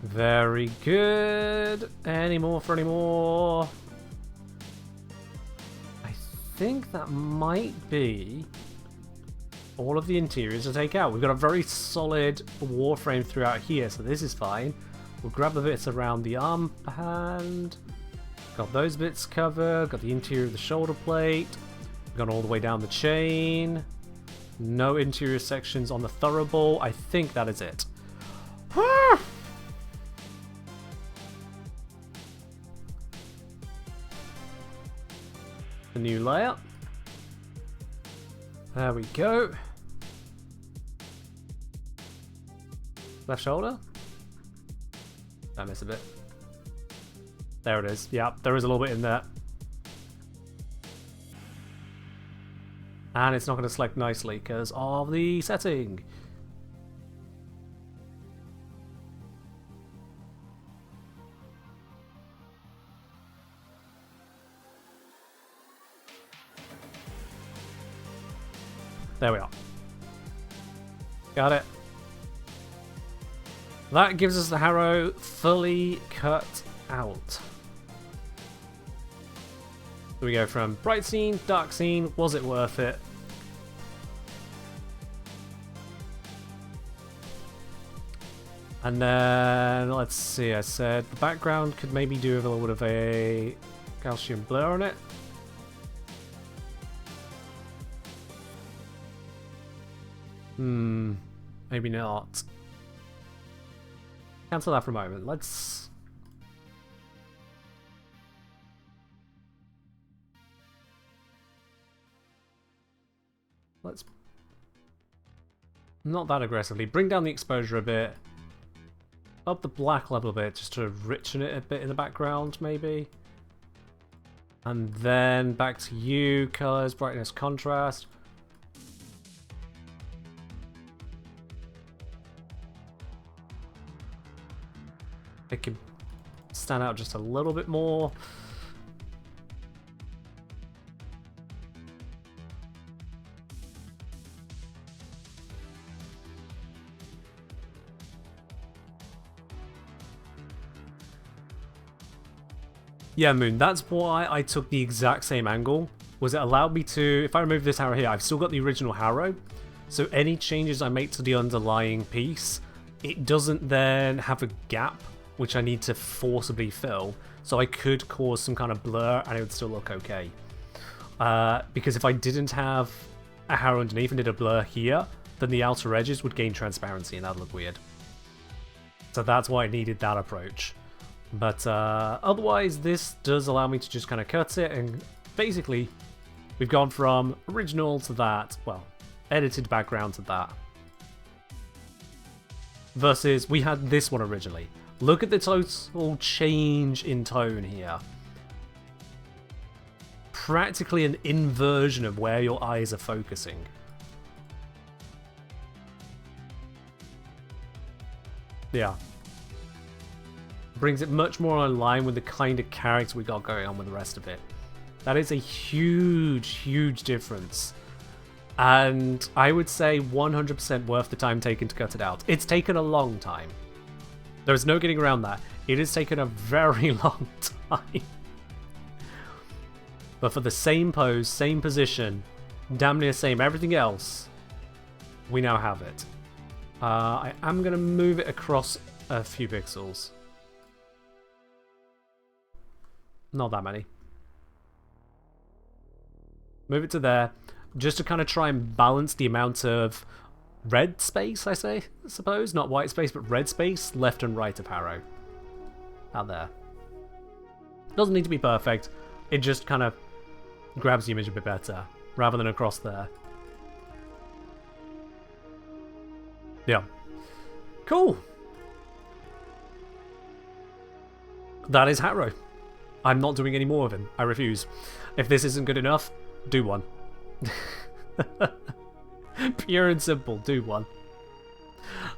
Very good. Any more for any more? I think that might be all of the interiors to take out. We've got a very solid Warframe throughout here, so this is fine. We'll grab the bits around the arm hand. Got those bits covered. Got the interior of the shoulder plate. Gone all the way down the chain. No interior sections on the Thurable. I think that is it. The new layer. There we go. Left shoulder. I missed a bit. There it is. Yeah, there is a little bit in there. And it's not going to select nicely because of the setting. There we are. Got it. That gives us the harrow fully cut out. So we go from bright scene, dark scene, was it worth it? And then, let's see, I said the background could maybe do with a little bit of a Gaussian blur on it. Maybe not. Cancel that for a moment. Let's not that aggressively. Bring down the exposure a bit. Up the black level a bit, just to richen it a bit in the background, maybe. And then back to you, colors, brightness, contrast. It can stand out just a little bit more. Yeah, Moon, that's why I took the exact same angle, was it allowed me to, if I remove this arrow here, I've still got the original arrow, so any changes I make to the underlying piece, it doesn't then have a gap, which I need to forcibly fill, so I could cause some kind of blur and it would still look okay. Because if I didn't have a arrow underneath and did a blur here, then the outer edges would gain transparency and that'd look weird. So that's why I needed that approach. But otherwise, this does allow me to just kind of cut it, and basically, we've gone from original to that, well, edited background to that. Versus, we had this one originally. Look at the total change in tone here. Practically an inversion of where your eyes are focusing. Yeah. Brings it much more in line with the kind of character we got going on with the rest of it. That is a huge, huge difference. And I would say 100% worth the time taken to cut it out. It's taken a long time. There's no getting around that. It has taken a very long time. But for the same pose, same position, damn near same everything else, we now have it. I am going to move it across a few pixels. Not that many. Move it to there, just to kind of try and balance the amount of red space, I suppose. Not white space, but red space, left and right of Harrow. Out there. Doesn't need to be perfect. It just kind of grabs the image a bit better, rather than across there. Yeah. Cool. That is Harrow. I'm not doing any more of him. I refuse. If this isn't good enough, do one. Pure and simple, do one.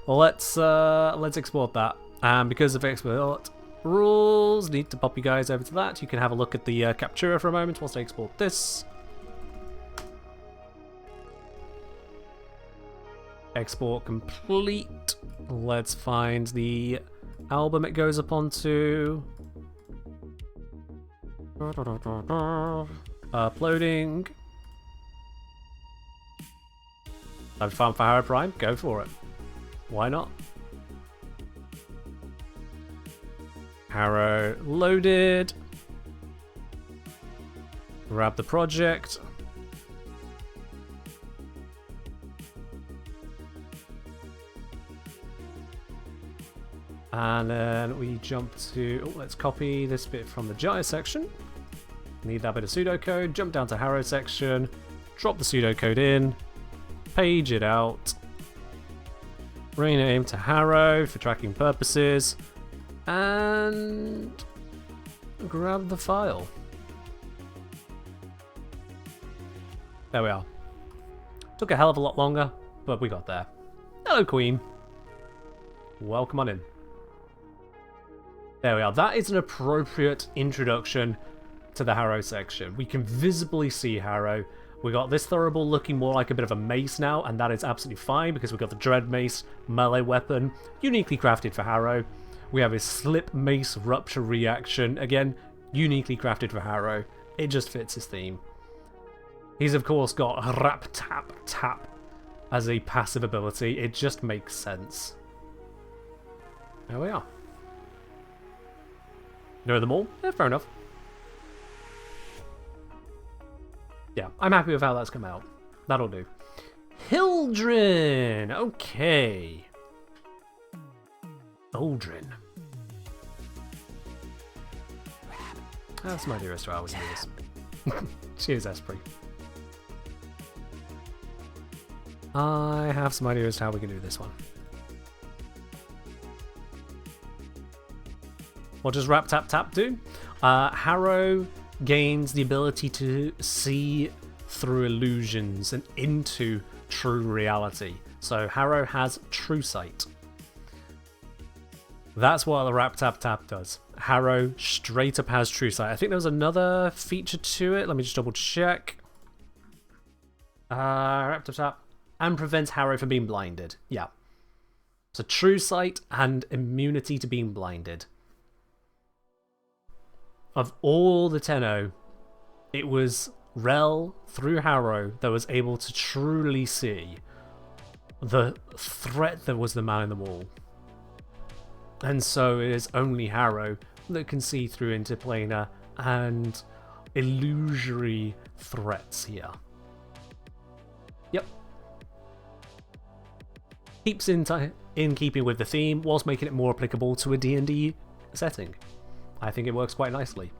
Let's export that. And because of export rules, need to pop you guys over to that. You can have a look at the captura for a moment whilst I export this. Export complete. Let's find the album it goes up onto. Uploading. I've found for Harrow Prime. Go for it. Why not? Harrow loaded. Grab the project. And then we jump to, oh, let's copy this bit from the Jaya section. Need that bit of pseudocode, jump down to Harrow section, drop the pseudocode in, page it out, rename to Harrow for tracking purposes, and grab the file. There we are. Took a hell of a lot longer, but we got there. Hello, Queen. Welcome on in. There we are. That is an appropriate introduction to the Harrow section. We can visibly see Harrow. We got this Thurible looking more like a bit of a mace now, and that is absolutely fine because we got the Dread Mace melee weapon, uniquely crafted for Harrow. We have his Slip Mace Rupture reaction, again, uniquely crafted for Harrow. It just fits his theme. He's of course got Rap Tap Tap as a passive ability. It just makes sense. There we are. Know them all? Yeah, fair enough. Yeah, I'm happy with how that's come out. That'll do. Hildrin! Okay. Aldrin. That's my dearest how we can do this. Cheers, Esprit. I have some ideas how we can do this one. What does Rap Tap Tap do? Harrow gains the ability to see through illusions and into true reality. So Harrow has true sight. That's what the Rap Tap Tap does. Harrow straight up has true sight. I think there was another feature to it. Let me just double check. Rap Tap Tap. And prevents Harrow from being blinded. Yeah. So true sight and immunity to being blinded. of all the Tenno, it was Rel through Harrow that was able to truly see the threat that was the man in the wall. And so it is only Harrow that can see through interplanar and illusory threats here. Yep. Keeps in keeping with the theme, whilst making it more applicable to a D&D setting. I think it works quite nicely.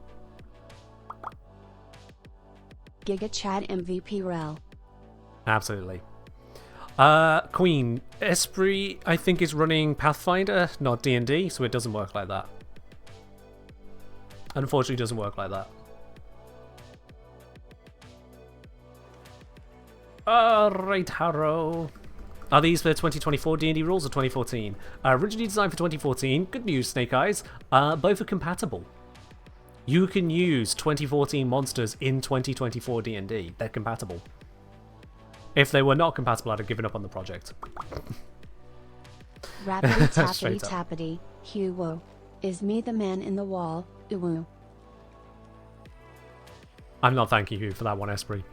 Giga Chat MVP Rel. Absolutely. Queen. Esprit, I think, is running Pathfinder, not D&D, so it doesn't work like that. Unfortunately, it doesn't work like that. Alright, Harrow. Are these for 2024 D&D rules or 2014? Originally designed for 2014. Good news, Snake Eyes. Both are compatible. You can use 2014 monsters in 2024 D&D. They're compatible. If they were not compatible, I'd have given up on the project. Rappity tappity tappity, Huwo. Is me the man in the wall, uwu. I'm not thanking you for that one, Esprit.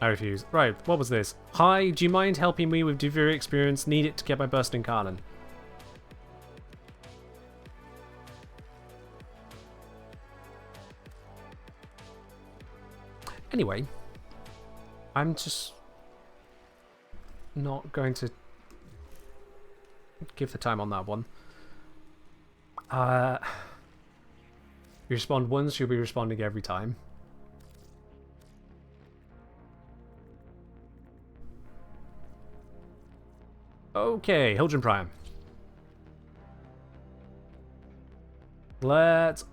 I refuse. Right, what was this? Hi, do you mind helping me with Duvir experience? Need it to get my bursting cannon. Anyway, I'm just not going to give the time on that one. You respond once, you'll be responding every time. Okay, Hildren Prime. Let's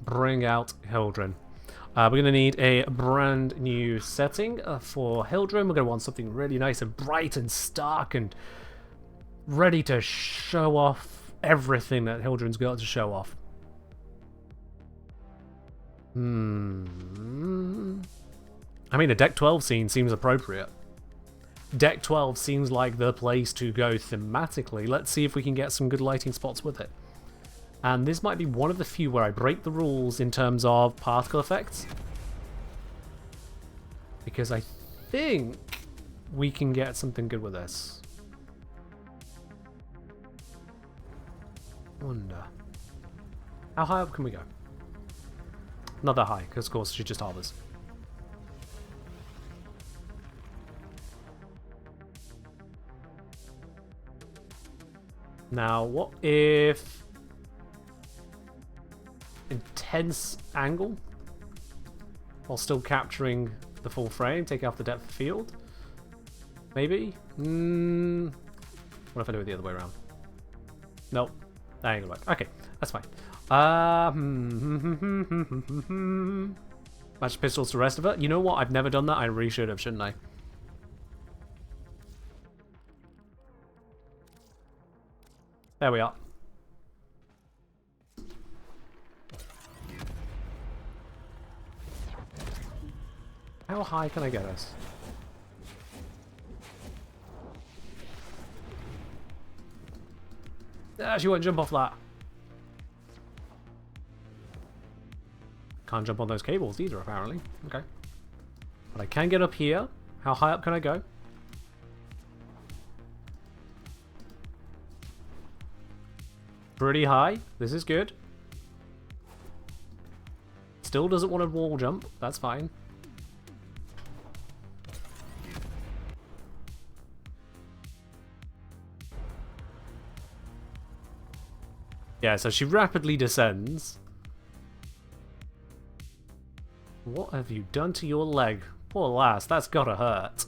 bring out Hildren. We're going to need a brand new setting for Hildren. We're going to want something really nice and bright and stark and ready to show off everything that Hildren's got to show off. I mean, a Deck 12 scene seems appropriate. Deck 12 seems like the place to go thematically. Let's see if we can get some good lighting spots with it. And this might be one of the few where I break the rules in terms of particle effects. Because I think we can get something good with this. Wonder. How high up can we go? Not that high, because of course she just harbors. Now, what if intense angle while still capturing the full frame, take off the depth of field? Maybe? What if I do it the other way around? Nope, that ain't gonna work. Okay, that's fine. Match pistols to the rest of it. You know what? I've never done that. I really should have, shouldn't I? There we are. How high can I get us? She won't jump off that. Can't jump on those cables either, apparently. Okay. But I can get up here. How high up can I go? Pretty high. This is good. Still doesn't want to wall jump. That's fine. Yeah, so she rapidly descends. What have you done to your leg? Poor lass, that's gotta hurt.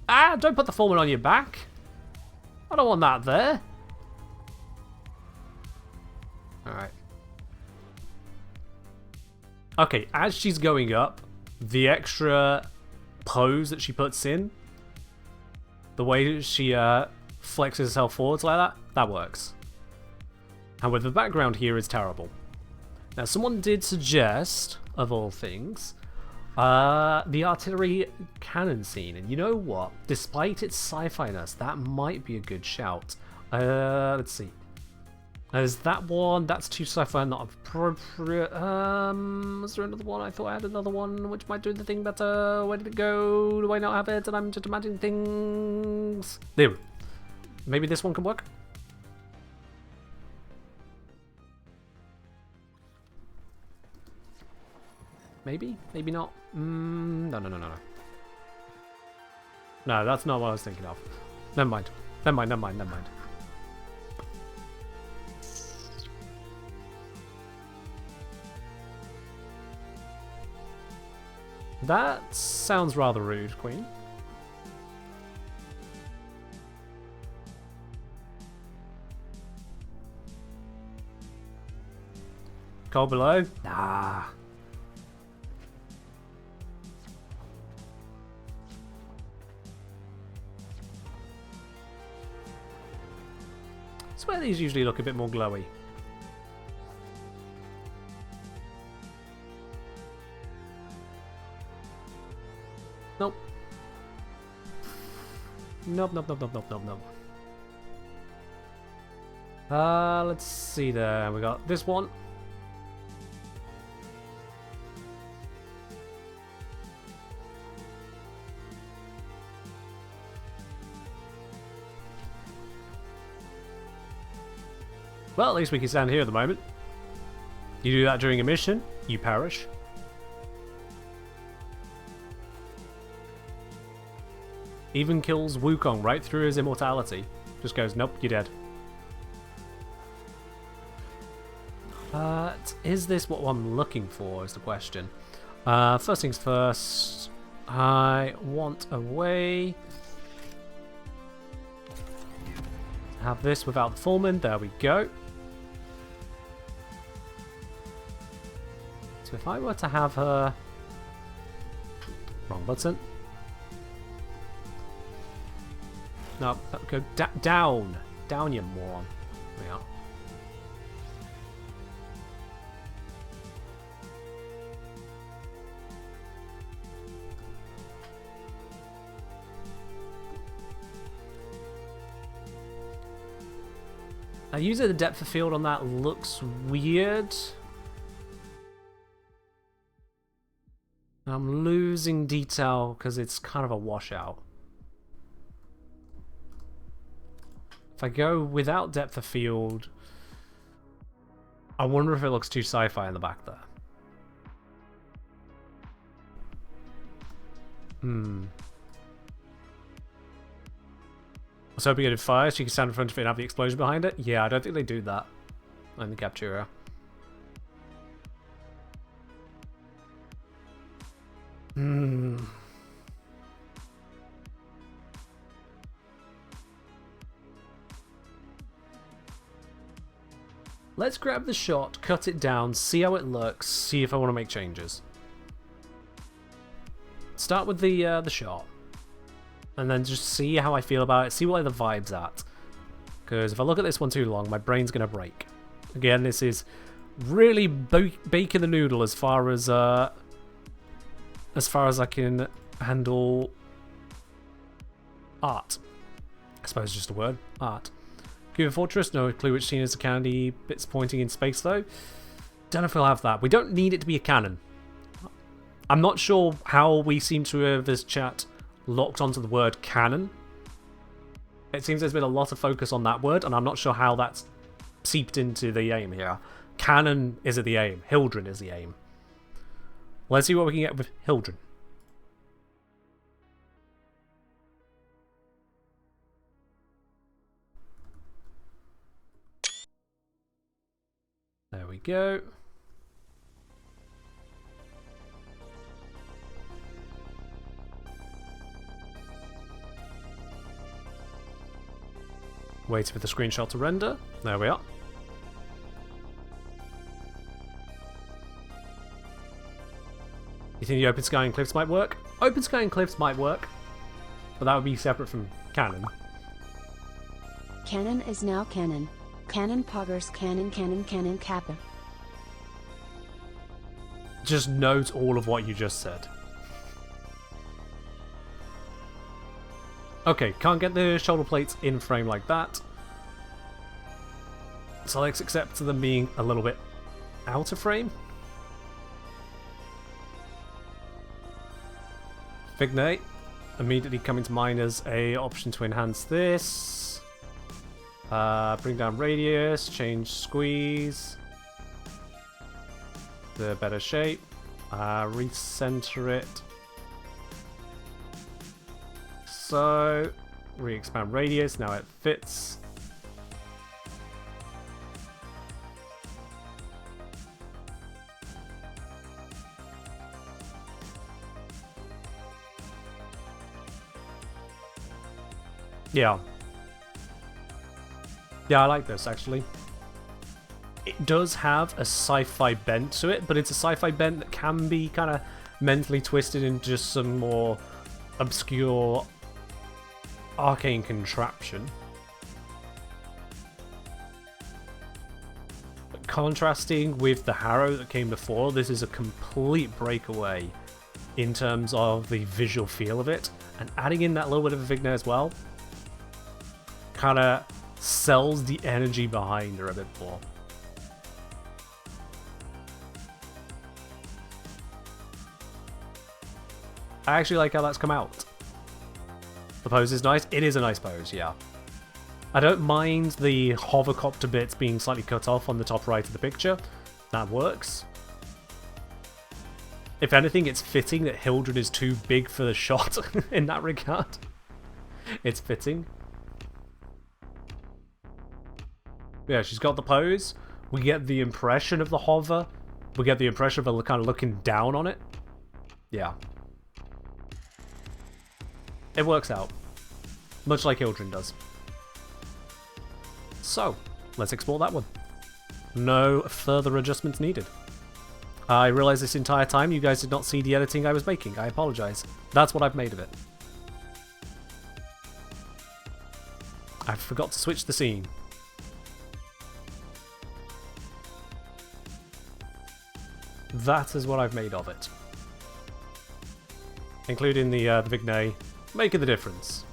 Ah, don't put the foreman on your back. I don't want that there. Alright. Okay, as she's going up, the extra pose that she puts in, the way she flexes herself forwards like that, that works. However, the background here is terrible. Now, someone did suggest, of all things, The artillery cannon scene, and you know what? Despite its sci-fi-ness, that might be a good shout. Let's see. There's that one. That's too sci-fi, not appropriate. Was there another one? I thought I had another one which might do the thing better. Where did it go? Do I not have it? And I'm just imagining things. There. Maybe this one can work. Maybe? Maybe not. No. No, that's not what I was thinking of. Never mind. That sounds rather rude, Queen. Cold below? Nah. I swear these usually look a bit more glowy. Nope. Nope. Let's see there. We got this one. Well, at least we can stand here at the moment. You do that during a mission, you perish. Even kills Wukong right through his immortality. Just goes, nope, you're dead. Is this what I'm looking for is the question. First things first, I want a way to have this without the foreman. There we go. So if I were to have her... Wrong button. No, go down. Down, you moron. There we are. Usually the depth of field on that looks weird. I'm losing detail because it's kind of a washout. If I go without depth of field, I wonder if it looks too sci-fi in the back there. I was hoping it'd fire so you could stand in front of it and have the explosion behind it. Yeah, I don't think they do that in the captura. Let's grab the shot, cut it down, see how it looks, see if I want to make changes. Start with the shot. And then just see how I feel about it, see what the vibe's at. Because if I look at this one too long, my brain's going to break. Again, this is really baking the noodle as far as I can handle art. I suppose it's just a word, art. Cuban Fortress, no clue which scene is the candy bits pointing in space though. Don't know if we'll have that. We don't need it to be a cannon. I'm not sure how we seem to have this chat locked onto the word cannon. It seems there's been a lot of focus on that word, and I'm not sure how that's seeped into the aim here. Cannon isn't the aim. Hildren is the aim. Let's see what we can get with Hildren. There we go. Waiting for the screenshot to render. There we are. You think the open sky and cliffs might work? Open sky and cliffs might work, but that would be separate from cannon. Cannon is now cannon. Cannon poggers cannon kappa. Just note all of what you just said. Okay, can't get the shoulder plates in frame like that. So let's accept them being a little bit out of frame. Fignate, immediately coming to mind as a option to enhance this. Bring down radius, change squeeze. The better shape. Recenter it. So, re-expand radius, now it fits. Yeah. Yeah, I like this, actually. It does have a sci-fi bent to it, but it's a sci-fi bent that can be kind of mentally twisted into just some more obscure arcane contraption. But contrasting with the Harrow that came before, this is a complete breakaway in terms of the visual feel of it, and adding in that little bit of a Vigna as well kind of sells the energy behind her a bit more. I actually like how that's come out. The pose is nice. It is a nice pose, yeah. I don't mind the hovercopter bits being slightly cut off on the top right of the picture. That works. If anything, it's fitting that Hildred is too big for the shot in that regard. It's fitting. Yeah, she's got the pose. We get the impression of the hover. We get the impression of her kind of looking down on it. Yeah. It works out. Much like Hildred does. So, let's export that one. No further adjustments needed. I realized this entire time you guys did not see the editing I was making. I apologize. That's what I've made of it. I forgot to switch the scene. That is what I've made of it. Including the Vigna, making the difference.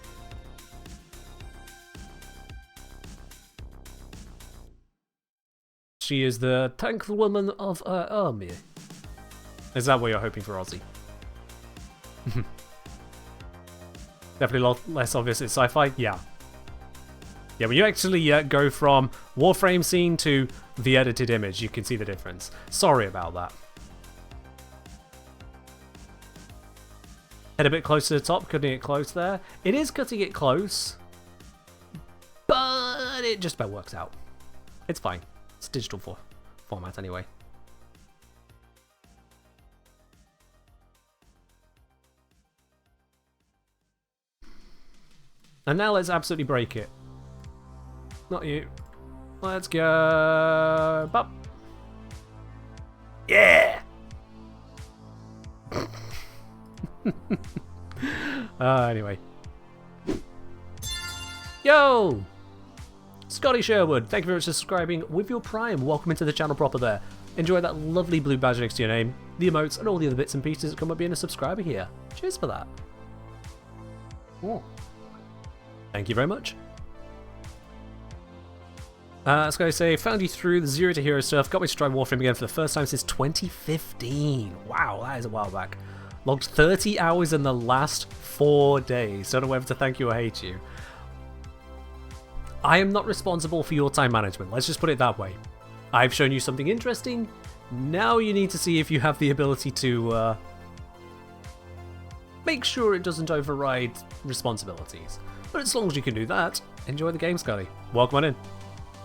She is the tank woman of our army. Is that what you're hoping for, Ozzy? Definitely a lot less obvious it's sci-fi? Yeah. Yeah, when you actually go from Warframe scene to the edited image, you can see the difference. Sorry about that. Head a bit closer to the top, cutting it close there. It is cutting it close, but it just about works out. It's fine. It's digital format anyway. And now let's absolutely break it. Not you. Let's go. Bop. Yeah! Anyway. Yo! Scotty Sherwood, thank you very much for subscribing with your Prime. Welcome into the channel proper there. Enjoy that lovely blue badge next to your name, the emotes, and all the other bits and pieces that come with being a subscriber here. Cheers for that. Oh. Thank you very much. Let's go say, found you through the Zero to Hero stuff, got me to try Warframe again for the first time since 2015. Wow, that is a while back. Logged 30 hours in the last 4 days. Don't know whether to thank you or hate you. I am not responsible for your time management, let's just put it that way. I've shown you something interesting, now you need to see if you have the ability to make sure it doesn't override responsibilities. But as long as you can do that, enjoy the game, Scotty. Welcome on in.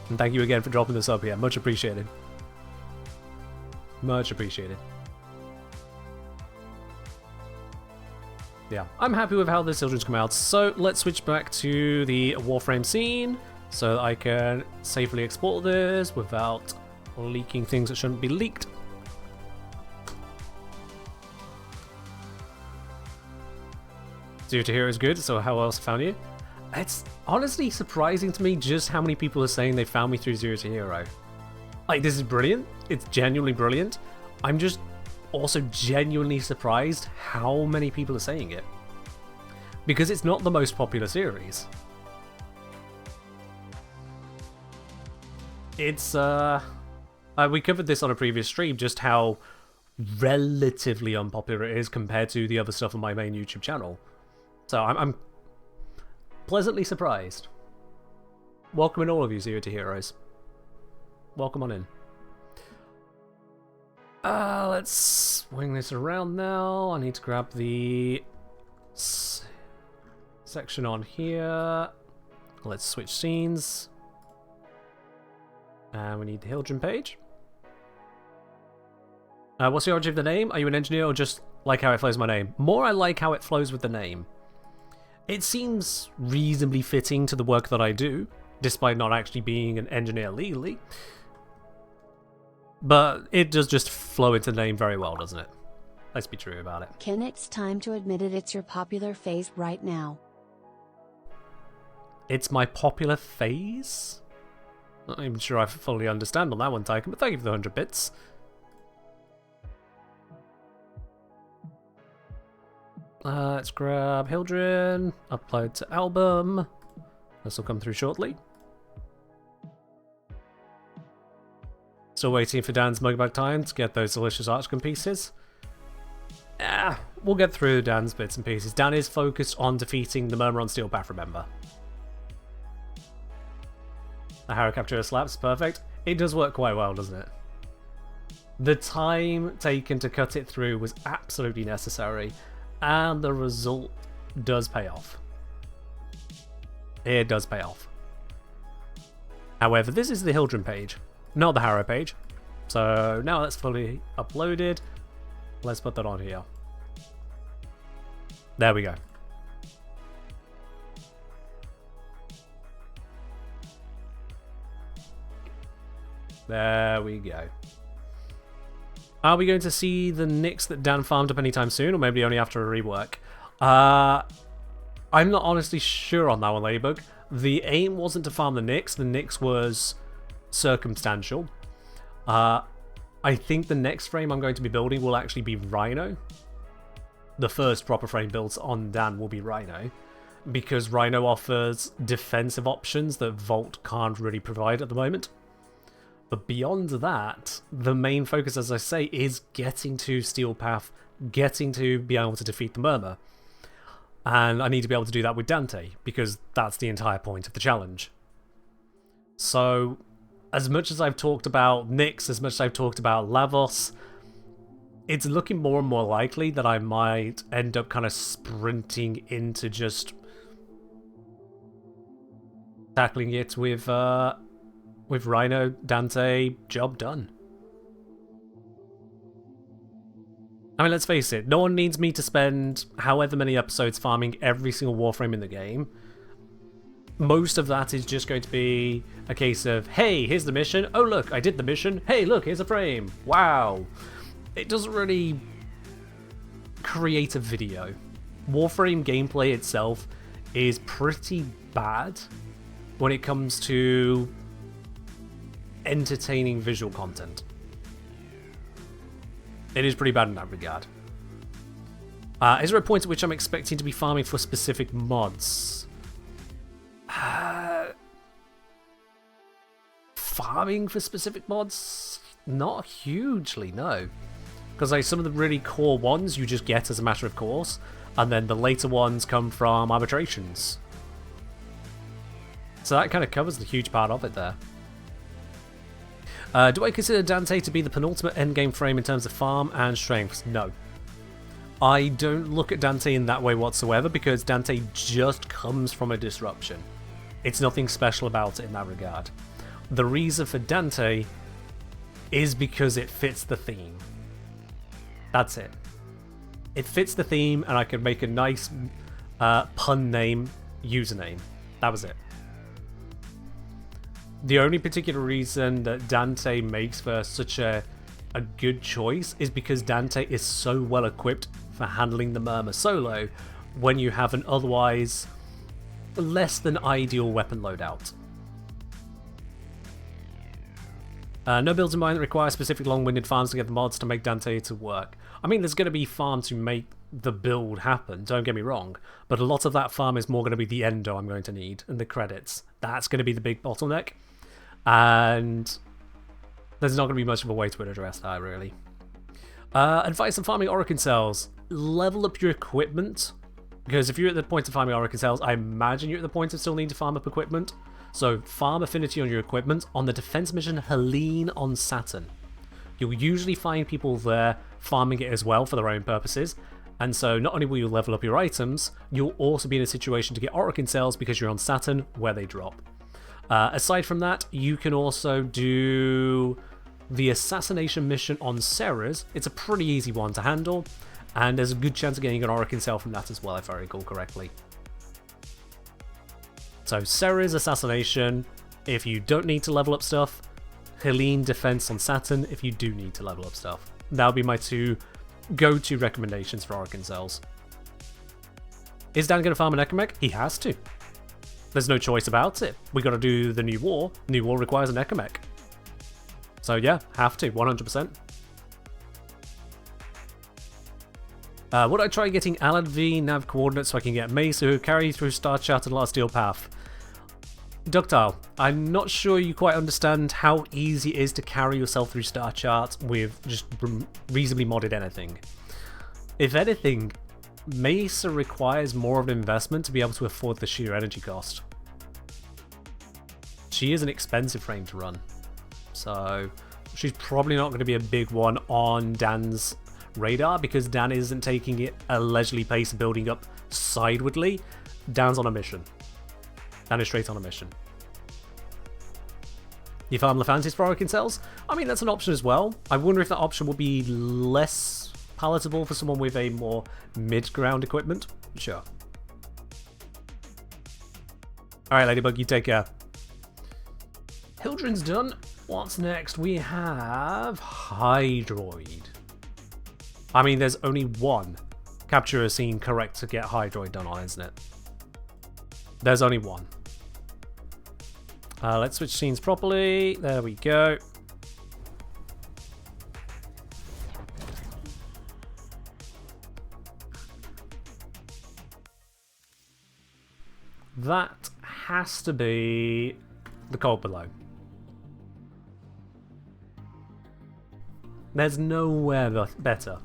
And thank you again for dropping this up here, much appreciated. Much appreciated. Yeah, I'm happy with how this children's come out, so let's switch back to the Warframe scene so that I can safely export this without leaking things that shouldn't be leaked. Zero to Hero is good, so how else found you? It's honestly surprising to me just how many people are saying they found me through Zero to Hero. Like, this is brilliant, it's genuinely brilliant. I'm just also genuinely surprised how many people are saying it. because it's not the most popular series. It's, we covered this on a previous stream, just how relatively unpopular it is compared to the other stuff on my main YouTube channel. So I'm pleasantly surprised. Welcoming all of you, Zero to Heroes. Welcome on in. Let's swing this around now. I need to grab the section on here. Let's switch scenes. And we need the Hildren page. What's the origin of the name? Are you an engineer or just like how it flows my name? More I like how it flows with the name. It seems reasonably fitting to the work that I do, despite not actually being an engineer legally. But it does just flow into the name very well, doesn't it? Let's be true about it. Ken, it's time to admit it, it's your popular phase right now. It's my popular phase? Not even sure I fully understand on that one, Tycoon, but thank you for the 100 bits. Let's grab Hildren, upload to album. This will come through shortly. Still waiting for Dan's Mugbag time to get those delicious Archcom pieces. We'll get through Dan's bits and pieces. Dan is focused on defeating the Murmur on Steel Path, remember. The Harrow capture slaps, perfect. It does work quite well, doesn't it? The time taken to cut it through was absolutely necessary, and the result does pay off. It does pay off. However, this is the Hildren page, not the Harrow page. So now that's fully uploaded. Let's put that on here. There we go. There we go. Are we going to see the Nyx that Dan farmed up anytime soon, or maybe only after a rework? I'm not honestly sure on that one, Ladybug. The aim wasn't to farm the Nyx was circumstantial. I think the next frame I'm going to be building will actually be Rhino. The first proper frame built on Dan will be Rhino, because Rhino offers defensive options that Vault can't really provide at the moment. But beyond that, the main focus, as I say, is getting to Steel Path, getting to be able to defeat the Murmur. And I need to be able to do that with Dante, because that's the entire point of the challenge. So, as much as I've talked about Nyx, as much as I've talked about Lavos, it's looking more and more likely that I might end up kind of sprinting into just tackling it with Rhino, Dante, job done. I mean, let's face it, no one needs me to spend however many episodes farming every single Warframe in the game. Most of that is just going to be a case of, hey, here's the mission. Oh, look, I did the mission. Hey, look, here's a frame. Wow. It doesn't really create a video. Warframe gameplay itself is pretty bad when it comes to entertaining visual content. It is pretty bad in that regard. Is there a point at which I'm expecting to be farming for specific mods? Farming for specific mods? Not hugely, no. Because like some of the really core ones you just get as a matter of course, and then the later ones come from arbitrations. So that kind of covers the huge part of it there. Do I consider Dante to be the penultimate endgame frame in terms of farm and strengths? No. I don't look at Dante in that way whatsoever, because Dante just comes from a disruption. It's nothing special about it in that regard. The reason for Dante is because it fits the theme. That's it. It fits the theme, and I could make a nice pun name username. That was it. The only particular reason that Dante makes for such a good choice is because Dante is so well equipped for handling the Murmur solo when you have an otherwise less than ideal weapon loadout. No builds in mind that require specific long-winded farms to get the mods to make Dante to work. I mean, there's going to be farms to make the build happen, don't get me wrong, but a lot of that farm is more going to be the endo I'm going to need, and the credits. That's going to be the big bottleneck, and there's not going to be much of a way to address that, really. Advice on farming Orokin cells. Level up your equipment, because if you're at the point of farming Orokin cells, I imagine you're at the point of still needing to farm up equipment. So farm affinity on your equipment. On the defense mission Helene on Saturn, you'll usually find people there farming it as well for their own purposes. And so not only will you level up your items, you'll also be in a situation to get Orokin cells because you're on Saturn, where they drop. Aside from that, you can also do the assassination mission on Ceres. It's a pretty easy one to handle, and there's a good chance of getting an Orokin cell from that as well, if I recall correctly. So Ceres assassination, if you don't need to level up stuff. Helene defense on Saturn, if you do need to level up stuff. That would be my two go-to recommendations for Orokin cells. Is Dan going to farm an Ecomech? He has to. There's no choice about it. We got to do the new war. New war requires an Ecomech. So yeah, have to, 100%. Would I try getting Alad V nav coordinates so I can get Mesa carry through Star Chart and Last Steel Path? Ductile, I'm not sure you quite understand how easy it is to carry yourself through Star Chart with just reasonably modded anything. If anything, Mesa requires more of an investment to be able to afford the sheer energy cost. She is an expensive frame to run, so she's probably not going to be a big one on Dan's radar, because Dan isn't taking it a leisurely pace building up sidewardly. Dan's on a mission. Dan is straight on a mission. You farm Lefantis for Orokin cells? I mean, that's an option as well. I wonder if that option will be less palatable for someone with a more mid-ground equipment. Sure. Alright, Ladybug, you take care. Hildren's done. What's next? We have Hydroid. I mean, there's only one capture scene correct to get Hydroid done on, isn't it? There's only one. Let's switch scenes properly. There we go. That has to be the code below. There's nowhere better.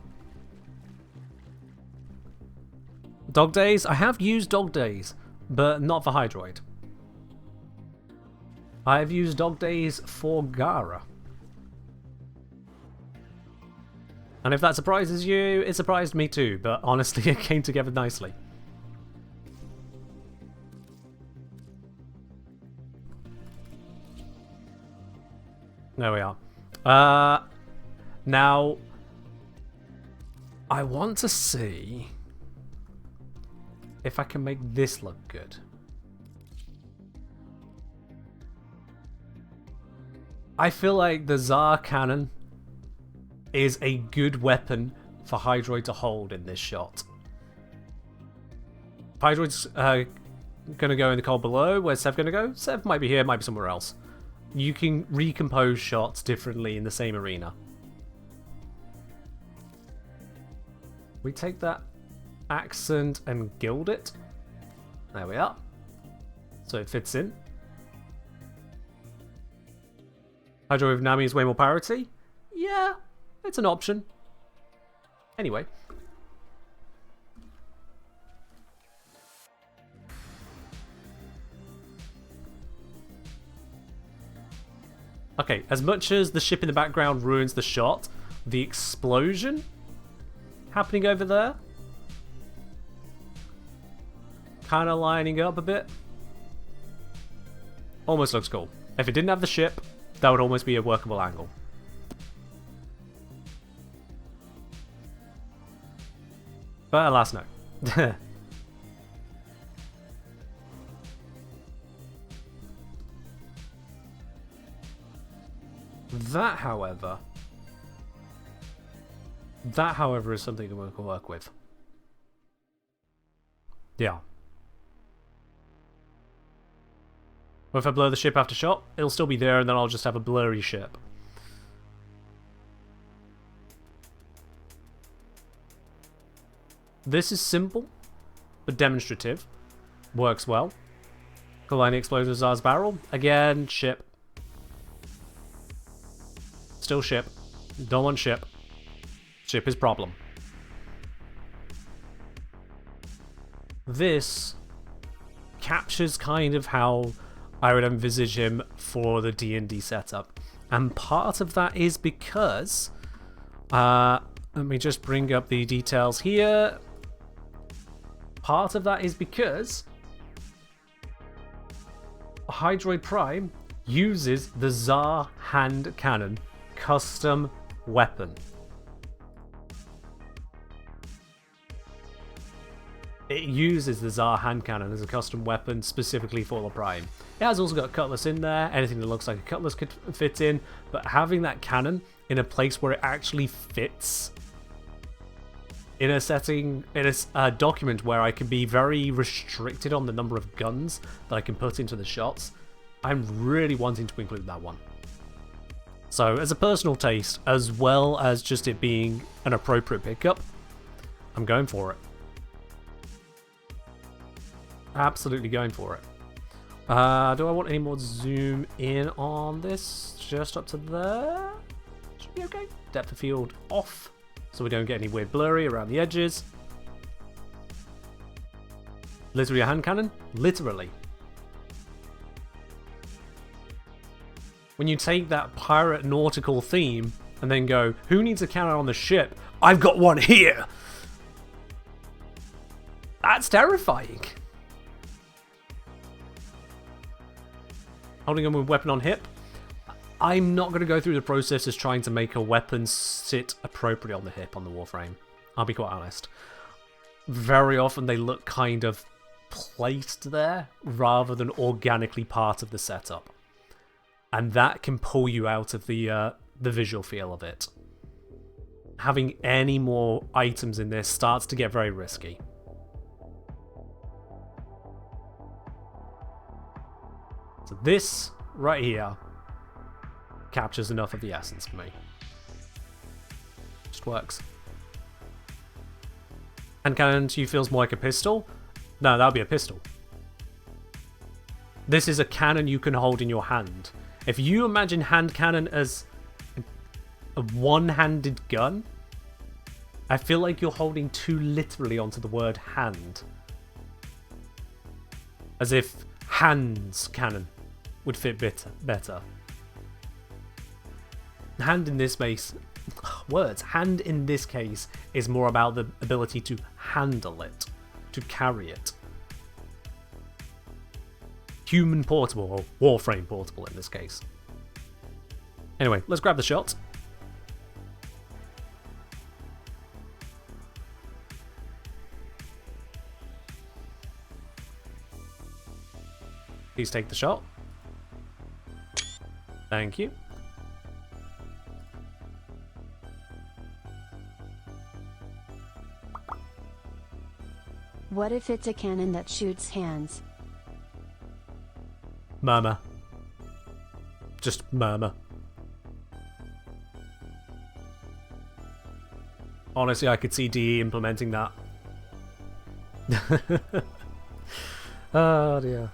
Dog Days? I have used Dog Days, but not for Hydroid. I've used Dog Days for Gara. And if that surprises you, it surprised me too, but honestly it came together nicely. There we are. Now, I want to see if I can make this look good. I feel like the Tsar cannon is a good weapon for Hydroid to hold in this shot. Hydroid's going to go in the call below. Where's Sev going to go? Sev might be here, might be somewhere else. You can recompose shots differently in the same arena. We take that accent and gild it. There we are. So it fits in. Hydro with Nami is way more parity? Yeah, it's an option. Anyway. Okay, as much as the ship in the background ruins the shot, the explosion happening over there, kind of lining up a bit, almost looks cool. If it didn't have the ship, that would almost be a workable angle. But alas, no. That, however, is something we can work with. Yeah. Well, if I blur the ship after shot, it'll still be there, and then I'll just have a blurry ship. This is simple, but demonstrative. Works well. Colliding explosives as barrel. Again, ship. Still ship. Don't want ship. Ship is problem. This captures kind of how I would envisage him for the D&D setup. And part of that is because... let me just bring up the details here. Part of that is because Hydroid Prime uses the Tsar hand cannon custom weapon. It uses the Tsar hand cannon as a custom weapon specifically for the Prime. It has also got a cutlass in there, anything that looks like a cutlass could fit in, but having that cannon in a place where it actually fits in a setting, in a document where I can be very restricted on the number of guns that I can put into the shots, I'm really wanting to include that one. So as a personal taste, as well as just it being an appropriate pickup, I'm going for it. Absolutely going for it. Do I want any more zoom in on this? Just up to there? Should be okay. Depth of field off, so we don't get any weird blurry around the edges. Literally a hand cannon? Literally. When you take that pirate nautical theme and then go, who needs a cannon on the ship? I've got one here! That's terrifying. Holding a weapon on hip. I'm not going to go through the process as trying to make a weapon sit appropriately on the hip on the Warframe. I'll be quite honest. Very often they look kind of placed there rather than organically part of the setup. And that can pull you out of the visual feel of it. Having any more items in this starts to get very risky. So this right here captures enough of the essence for me. Just works. Hand cannon to you feels more like a pistol? No, that would be a pistol. This is a cannon you can hold in your hand. If you imagine hand cannon as a one-handed gun, I feel like you're holding too literally onto the word hand. As if hands cannon would fit better. Hand in this case, hand in this case is more about the ability to handle it, to carry it. Human portable, or Warframe portable in this case. Anyway, let's grab the shot. Please take the shot. Thank you. What if it's a cannon that shoots hands? Murmur. Just murmur. Honestly, I could see DE implementing that. Oh dear.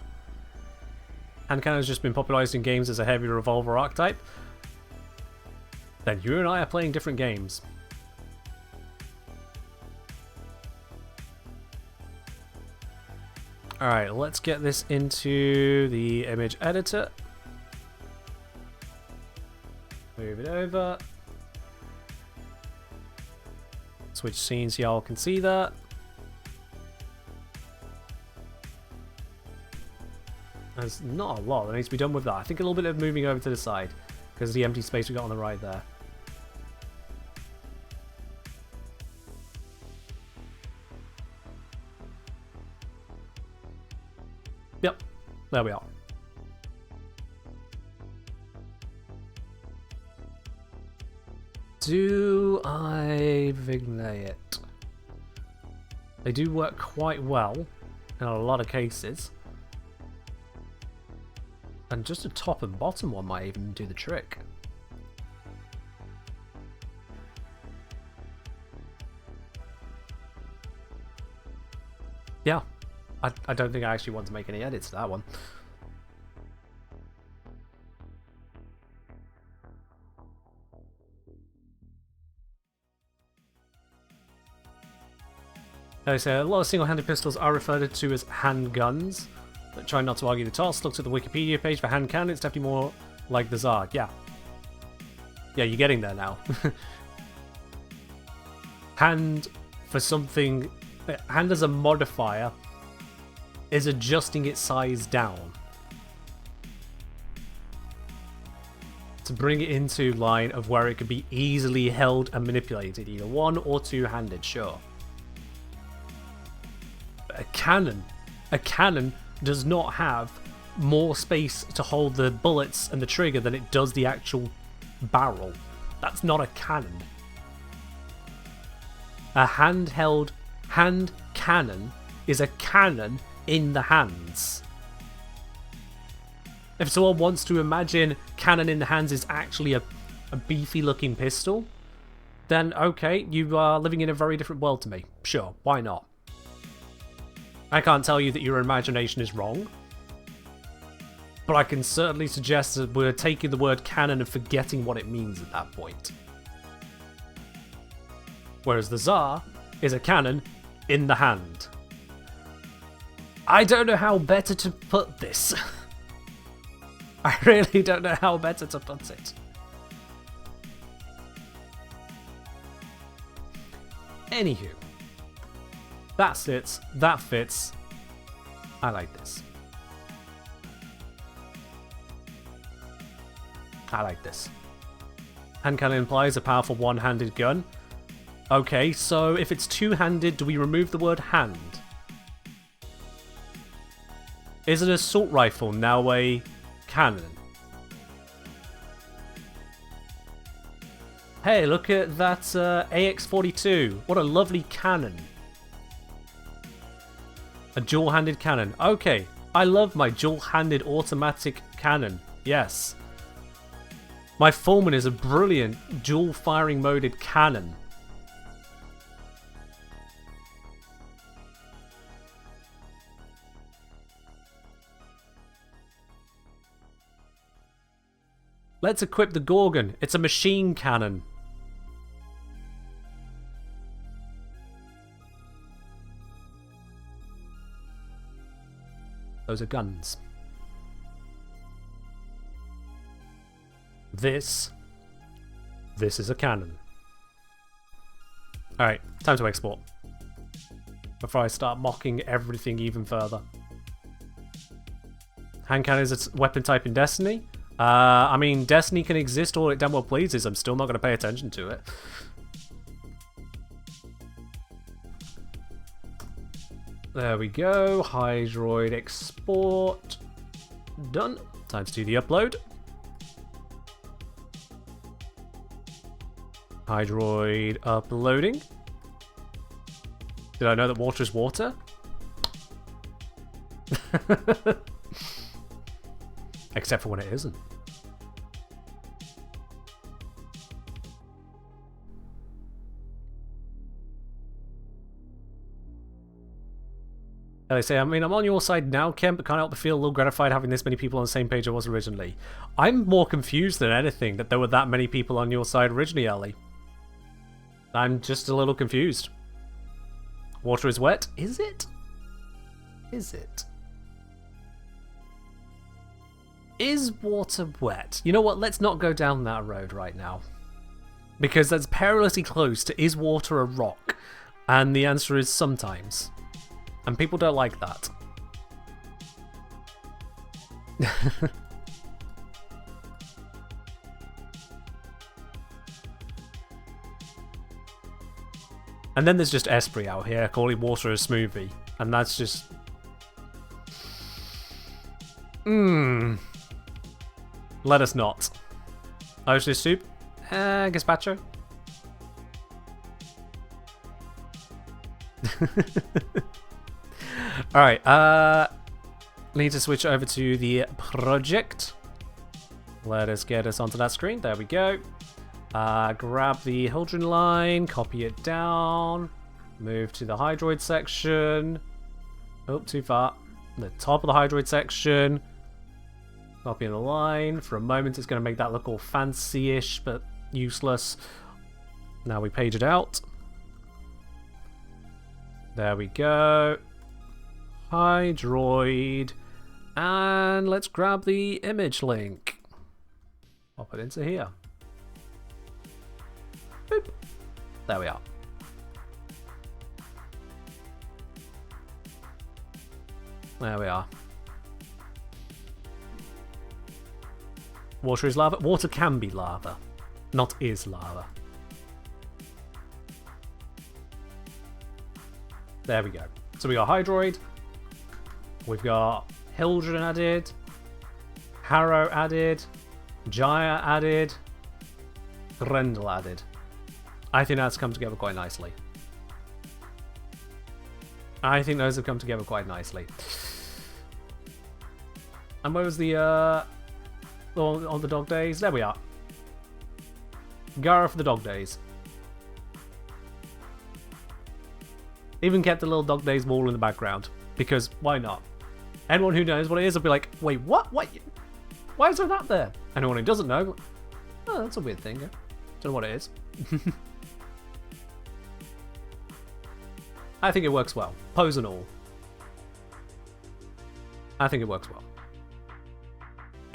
Hand cannon has just been popularized in games as a heavy revolver archetype. Then you and I are playing different games. Alright, let's get this into the image editor. Move it over. Switch scenes, y'all can see that. There's not a lot that needs to be done with that. I think a little bit of moving over to the side, because the empty space we got on the right there. Yep, there we are. Do I vignette it? They do work quite well in a lot of cases. And just a top and bottom one might even do the trick. Yeah, I don't think I actually want to make any edits to that one. They say a lot of single-handed pistols are referred to as handguns. But try not to argue the toss. Looked at the Wikipedia page for hand cannon. It's definitely more like the Zard. Yeah. Yeah, you're getting there now. Hand for something... Hand as a modifier is adjusting its size down to bring it into line of where it could be easily held and manipulated, either one or two-handed, sure. But a cannon does not have more space to hold the bullets and the trigger than it does the actual barrel. That's not a cannon. A handheld hand cannon is a cannon in the hands. If someone wants to imagine cannon in the hands is actually a beefy looking pistol, then okay, you are living in a very different world to me. Sure, why not? I can't tell you that your imagination is wrong, but I can certainly suggest that we're taking the word cannon and forgetting what it means at that point. Whereas the Tsar is a cannon in the hand. I don't know how better to put this. I really don't know how better to put it. Anywho. That sits, that fits. I like this. I like this. Hand cannon implies a powerful one-handed gun. Okay, so if it's two-handed, do we remove the word hand? Is an assault rifle now a cannon? Hey, look at that AX-42. What a lovely cannon. A dual-handed cannon. Okay, I love my dual-handed automatic cannon. Yes. My Fulman is a brilliant dual-firing moded cannon. Let's equip the Gorgon. It's a machine cannon. Those are guns. This is a cannon. Alright, time to export. Before I start mocking everything even further. Hand cannon is a weapon type in Destiny. I mean, Destiny can exist all it damn well pleases. I'm still not going to pay attention to it. There we go. Hydroid export. Done. Time to do the upload. Hydroid uploading. Did I know that water is water? Except for when it isn't. They say, I mean, I'm on your side now, Ken, but can't help but feel a little gratified having this many people on the same page I was originally. I'm more confused than anything that there were that many people on your side originally, Ali. I'm just a little confused. Water is wet? Is it? Is it? Is water wet? You know what? Let's not go down that road right now. Because that's perilously close to is water a rock? And the answer is sometimes. And people don't like that. And then there's just Esprit out here calling water a smoothie. And that's just... Let us not. Irish soup? Gazpacho? Alright, need to switch over to the project. Let us get us onto that screen. There we go. Grab the Hildren line, copy it down, move to the Hydroid section. Oh, too far. The top of the hydroid section. Copy in a line. For a moment, it's going to make that look all fancy-ish, but useless. Now we page it out. There we go. Hydroid. And let's grab the image link. Pop it into here. Boop. There we are. There we are. Water is lava. Water can be lava, not is lava. There we go. So we got Hydroid. We've got Hildren added. Harrow added. Jaya added. Grendel added. I think that's come together quite nicely. I think those have come together quite nicely. And where was the on the dog days? There we are. Gara for the dog days. Even kept the little dog days wall in the background, because why not? Anyone who knows what it is will be like, wait, what? What? Why is there that there? Anyone who doesn't know, oh, that's a weird thing. Yeah? Don't know what it is. I think it works well. Pose and all. I think it works well.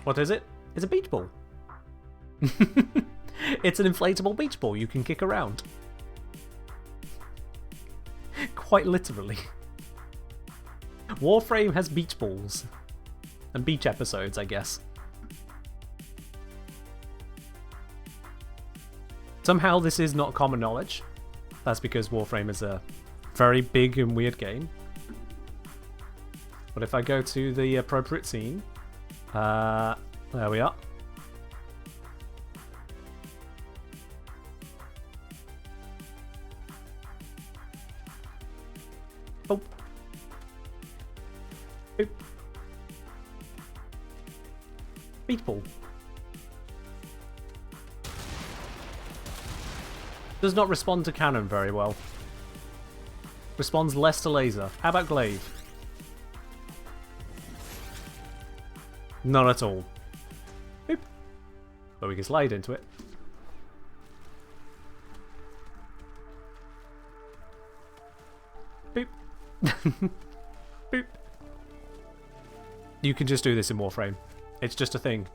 What is it? It's a beach ball. It's an inflatable beach ball you can kick around. Quite literally. Warframe has beach balls. And beach episodes, I guess. Somehow this is not common knowledge. That's because Warframe is a very big and weird game. But if I go to the appropriate scene... there we are. Oh. Boop. Beach ball. Does not respond to cannon very well. Responds less to laser. How about glaive? Not at all. Boop. But we can slide into it. Boop. Boop. You can just do this in Warframe. It's just a thing.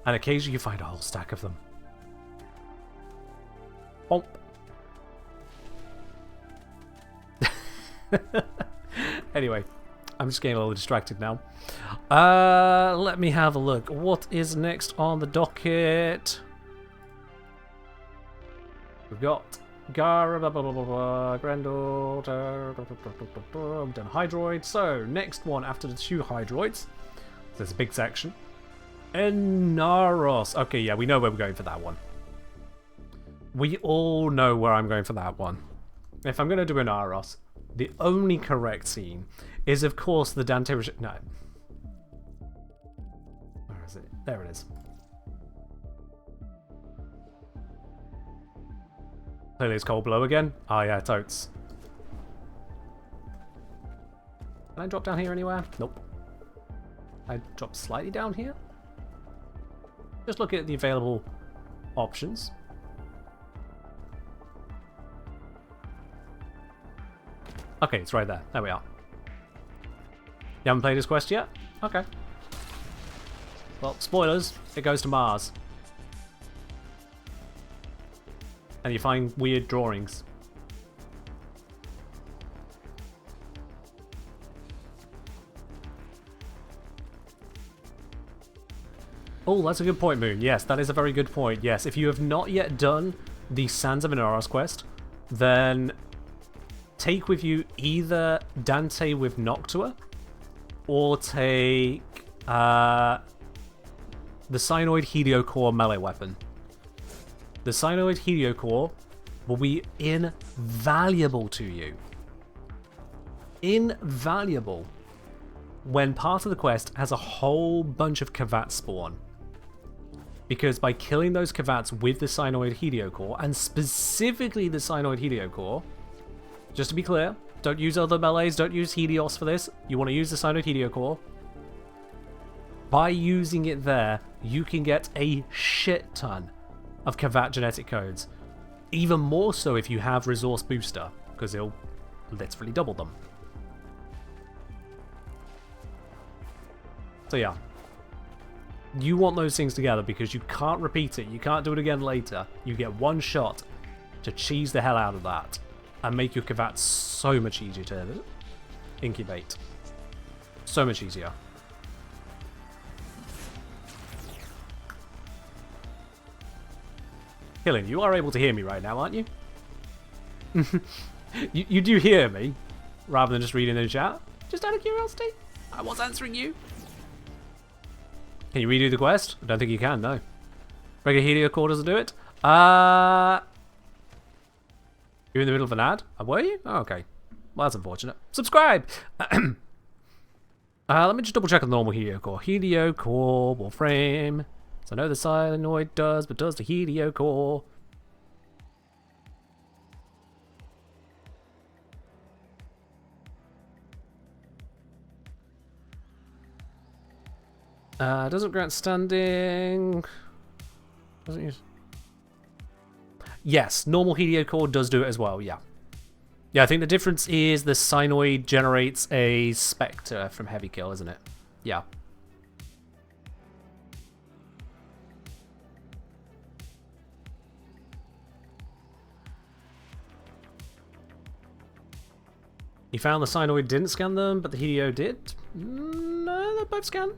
And occasionally you find a whole stack of them. Bonk. Anyway, I'm just getting a little distracted now. Let me have a look. What is next on the docket? We've got Gara, blah, blah, blah, blah, blah, Grendel, we've done Hydroid. So, next one after the two Hydroids. There's a big section. Enaros. Okay, yeah, we know where we're going for that one. We all know where I'm going for that one. If I'm going to do Enaros, the only correct scene is, of course, the Dante... No. Where is it? There it is. Clearly it's cold below again. Oh yeah, totes. Can I drop down here anywhere? Nope. I drop slightly down here? Just looking at the available options. Okay, it's right there. There we are. You haven't played this quest yet? Okay. Well, spoilers. It goes to Mars. And you find weird drawings. Oh, that's a good point, Moon. Yes, that is a very good point. Yes, if you have not yet done the Sands of Enaros quest, then take with you either Dante with Noctua, or take the Cyanoid Heliocore melee weapon. The Cyanoid Heliocore will be invaluable to you. Invaluable. When part of the quest has a whole bunch of Kavats spawn. Because by killing those Kavats with the Cyanoid Heliocore, and specifically the Cyanoid Heliocore, just to be clear, Don't use other melees. Don't use Helios for this. You want to use the Cyanoid Helio Core. By using it there, you can get a shit ton of Kavat genetic codes. Even more so if you have Resource Booster, because it'll literally double them. So yeah. You want those things together because you can't repeat it. You can't do it again later. You get one shot to cheese the hell out of that and make your Kavat so much easier to incubate. So much easier. Killing, you are able to hear me right now, aren't you? You do hear me, rather than just reading in the chat? Just out of curiosity? I was answering you. Can you redo the quest? I don't think you can, no. Regular Helio Core doesn't do it. You're in the middle of an ad? Were you? Oh, okay. Well, that's unfortunate. Subscribe! Let me just double check on the normal Helio Core. Helio Core, Warframe. So I know the Cyanoid does, but does the Helio Core? Doesn't grant standing. Doesn't use. Yes, normal Helio Core does do it as well, yeah. Yeah, I think the difference is the Cyanoid generates a Spectre from Heavy Kill, isn't it? Yeah. You found the Cyanoid didn't scan them, but the Helio did? No, they both scan.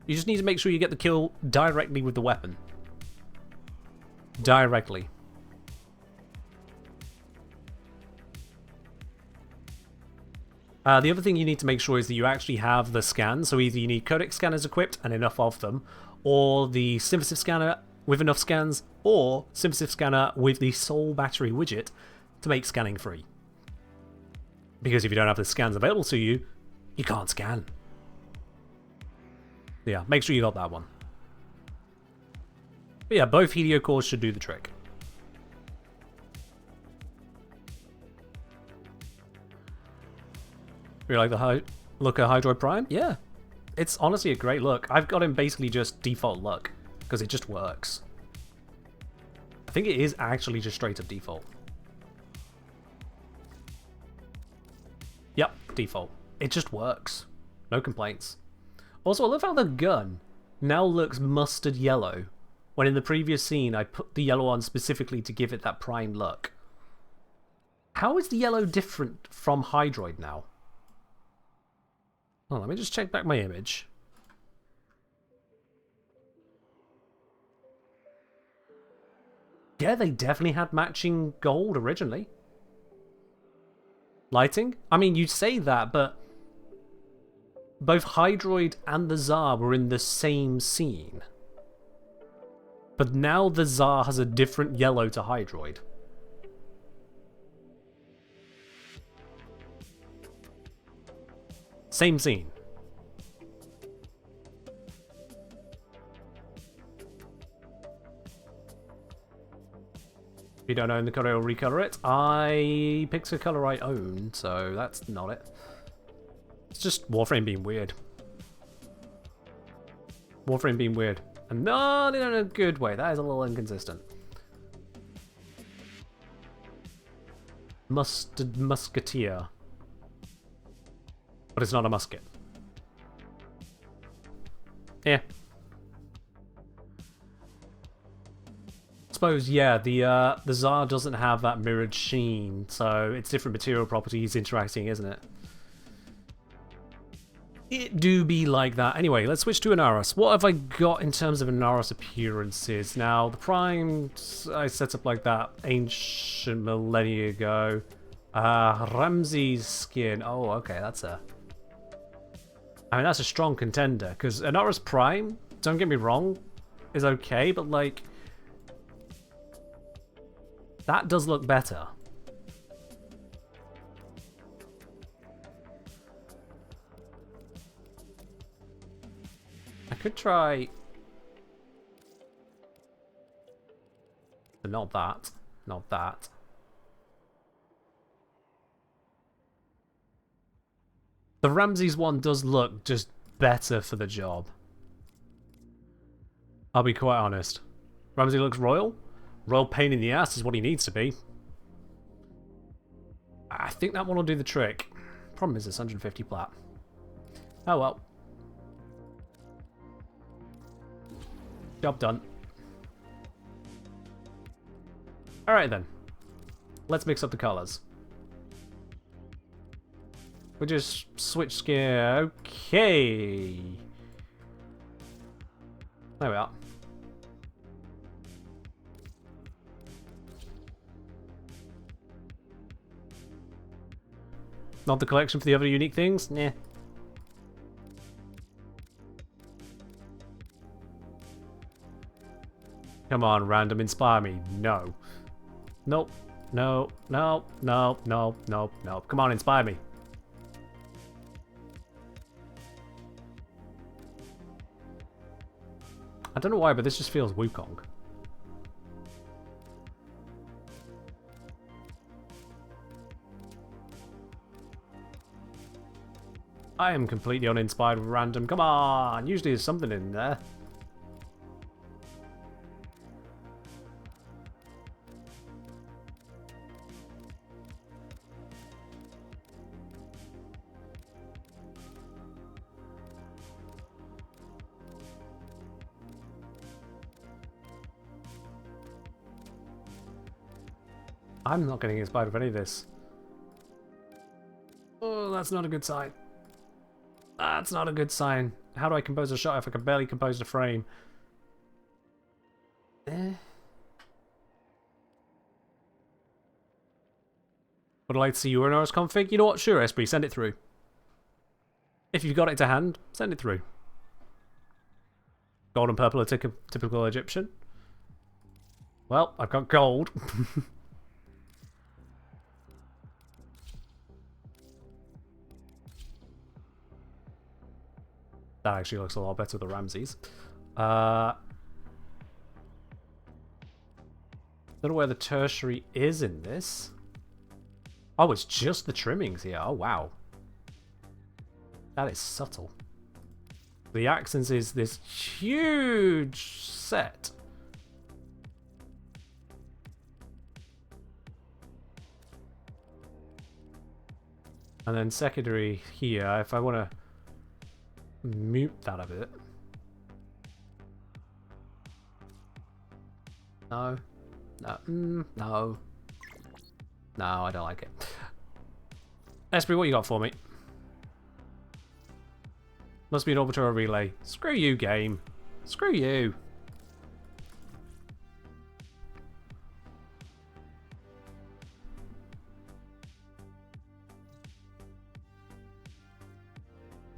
You just need to make sure you get the kill directly with the weapon. Directly. The other thing you need to make sure is that you actually have the scan. So either you need codec scanners equipped and enough of them, or the synthesis scanner with enough scans, or synthesis scanner with the sole battery widget to make scanning free. Because if you don't have the scans available to you, you can't scan. Yeah, make sure you got that one. But yeah, both Helio Cores should do the trick. You like the look at Hydroid Prime? Yeah. It's honestly a great look. I've got him basically just default look, because it just works. I think it is actually just straight up default. Yep, default. It just works. No complaints. Also, I love how the gun now looks mustard yellow, when in the previous scene I put the yellow on specifically to give it that prime look. How is the yellow different from Hydroid now? Oh, let me just check back my image. Yeah, they definitely had matching gold originally. Lighting? I mean, you say that, but both Hydroid and the Tsar were in the same scene. But now the Tsar has a different yellow to Hydroid. Same scene. If you don't own the color, I'll recolor it. I picked a color I own, so that's not it. It's just Warframe being weird. Warframe being weird. And not in a good way. That is a little inconsistent. Musketeer. But it's not a musket. Yeah. Suppose, yeah, the Tsar doesn't have that mirrored sheen, so it's different material properties interacting, isn't it? It do be like that. Anyway, let's switch to Inaros. What have I got in terms of Inaros appearances? Now, the Primes I set up like that ancient millennia ago. Ramses skin. Oh, okay, that's a... I mean, that's a strong contender, because Inaros Prime, don't get me wrong, is okay, but like... that does look better. I could try... but not that. Not that. The Ramses one does look just better for the job. I'll be quite honest. Ramsey looks royal. Royal pain in the ass is what he needs to be. I think that one will do the trick. Problem is it's 150 plat. Oh well. Job done. Alright then. Let's mix up the colours. We'll just switch gear. Okay. There we are. Not the collection for the other unique things? Nah. Come on, random, inspire me. No. Nope. No. No. No. No. No. No. Come on, inspire me. I don't know why, but this just feels Wukong. I am completely uninspired with random. Come on! Usually there's something in there. I'm not getting inspired with any of this. Oh, that's not a good sign. That's not a good sign. How do I compose a shot if I can barely compose a frame? Would I like to see your NRS config? You know what? Sure, Esprit, send it through. If you've got it to hand, send it through. Gold and purple are typical Egyptian. Well, I've got gold. That actually looks a lot better with the Ramses. Don't know where the tertiary is in this. Oh, it's just the trimmings here. Oh, wow. That is subtle. The accents is this huge set. And then secondary here, if I want to mute that a bit. No. No. No. No, I don't like it. Esprit, what you got for me? Must be an orbital or relay. Screw you, game. Screw you.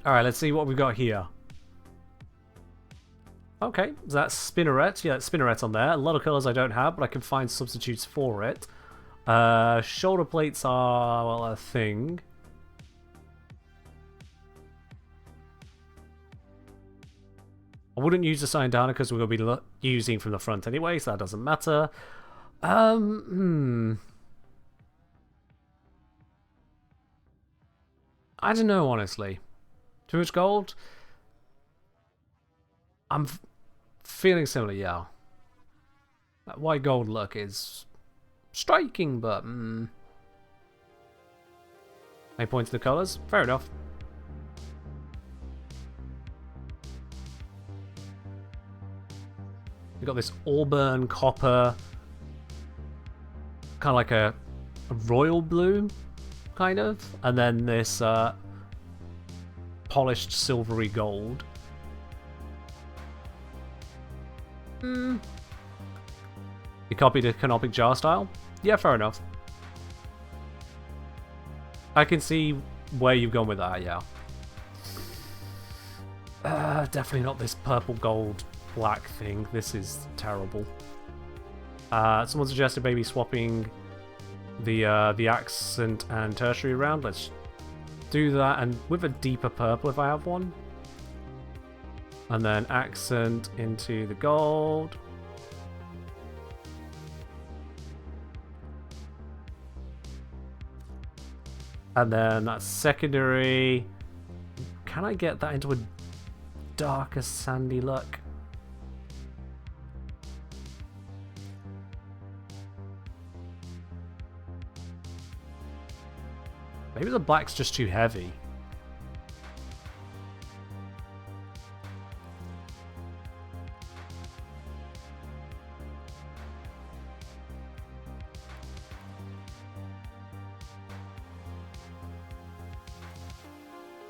Alright, let's see what we've got here. Okay, so that's Spinneret. Yeah, that's Spinneret on there. A lot of colours I don't have, but I can find substitutes for it. Shoulder plates are, well, a thing. I wouldn't use the Syndana because we're going to be using from the front anyway, so that doesn't matter. I don't know, honestly. Too much gold? I'm feeling similar, yeah. That white gold look is striking, but... Any points to the colours? Fair enough. We've got this auburn copper, kind of like a royal blue, kind of, and then this polished silvery gold. You copied a canopic jar style? Yeah, fair enough. I can see where you've gone with that, yeah. Definitely not this purple gold black thing. This is terrible. Someone suggested maybe swapping the accent and tertiary around. Let's do that, and with a deeper purple if I have one. And then accent into the gold. And then that's secondary. can I get that into a darker sandy look? Maybe the black's just too heavy.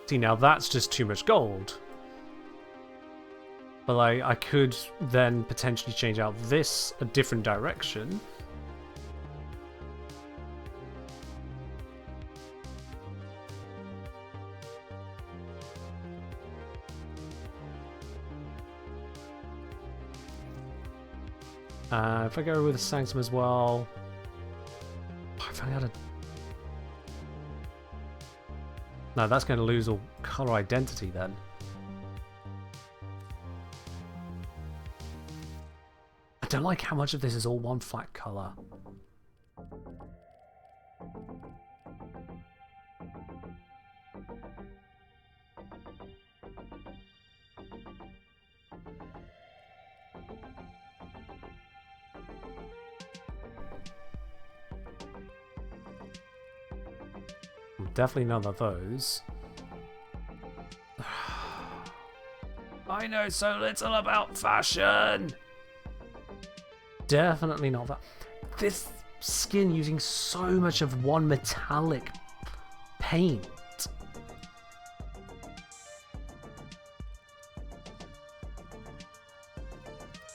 See, now that's just too much gold. But I could then potentially change out this a different direction. If I go with the Sanctum as well, if I had a... No, that's going to lose all color identity then. I don't like how much of this is all one flat color. Definitely none of those. I know so little about fashion! Definitely not that. This skin using so much of one metallic paint.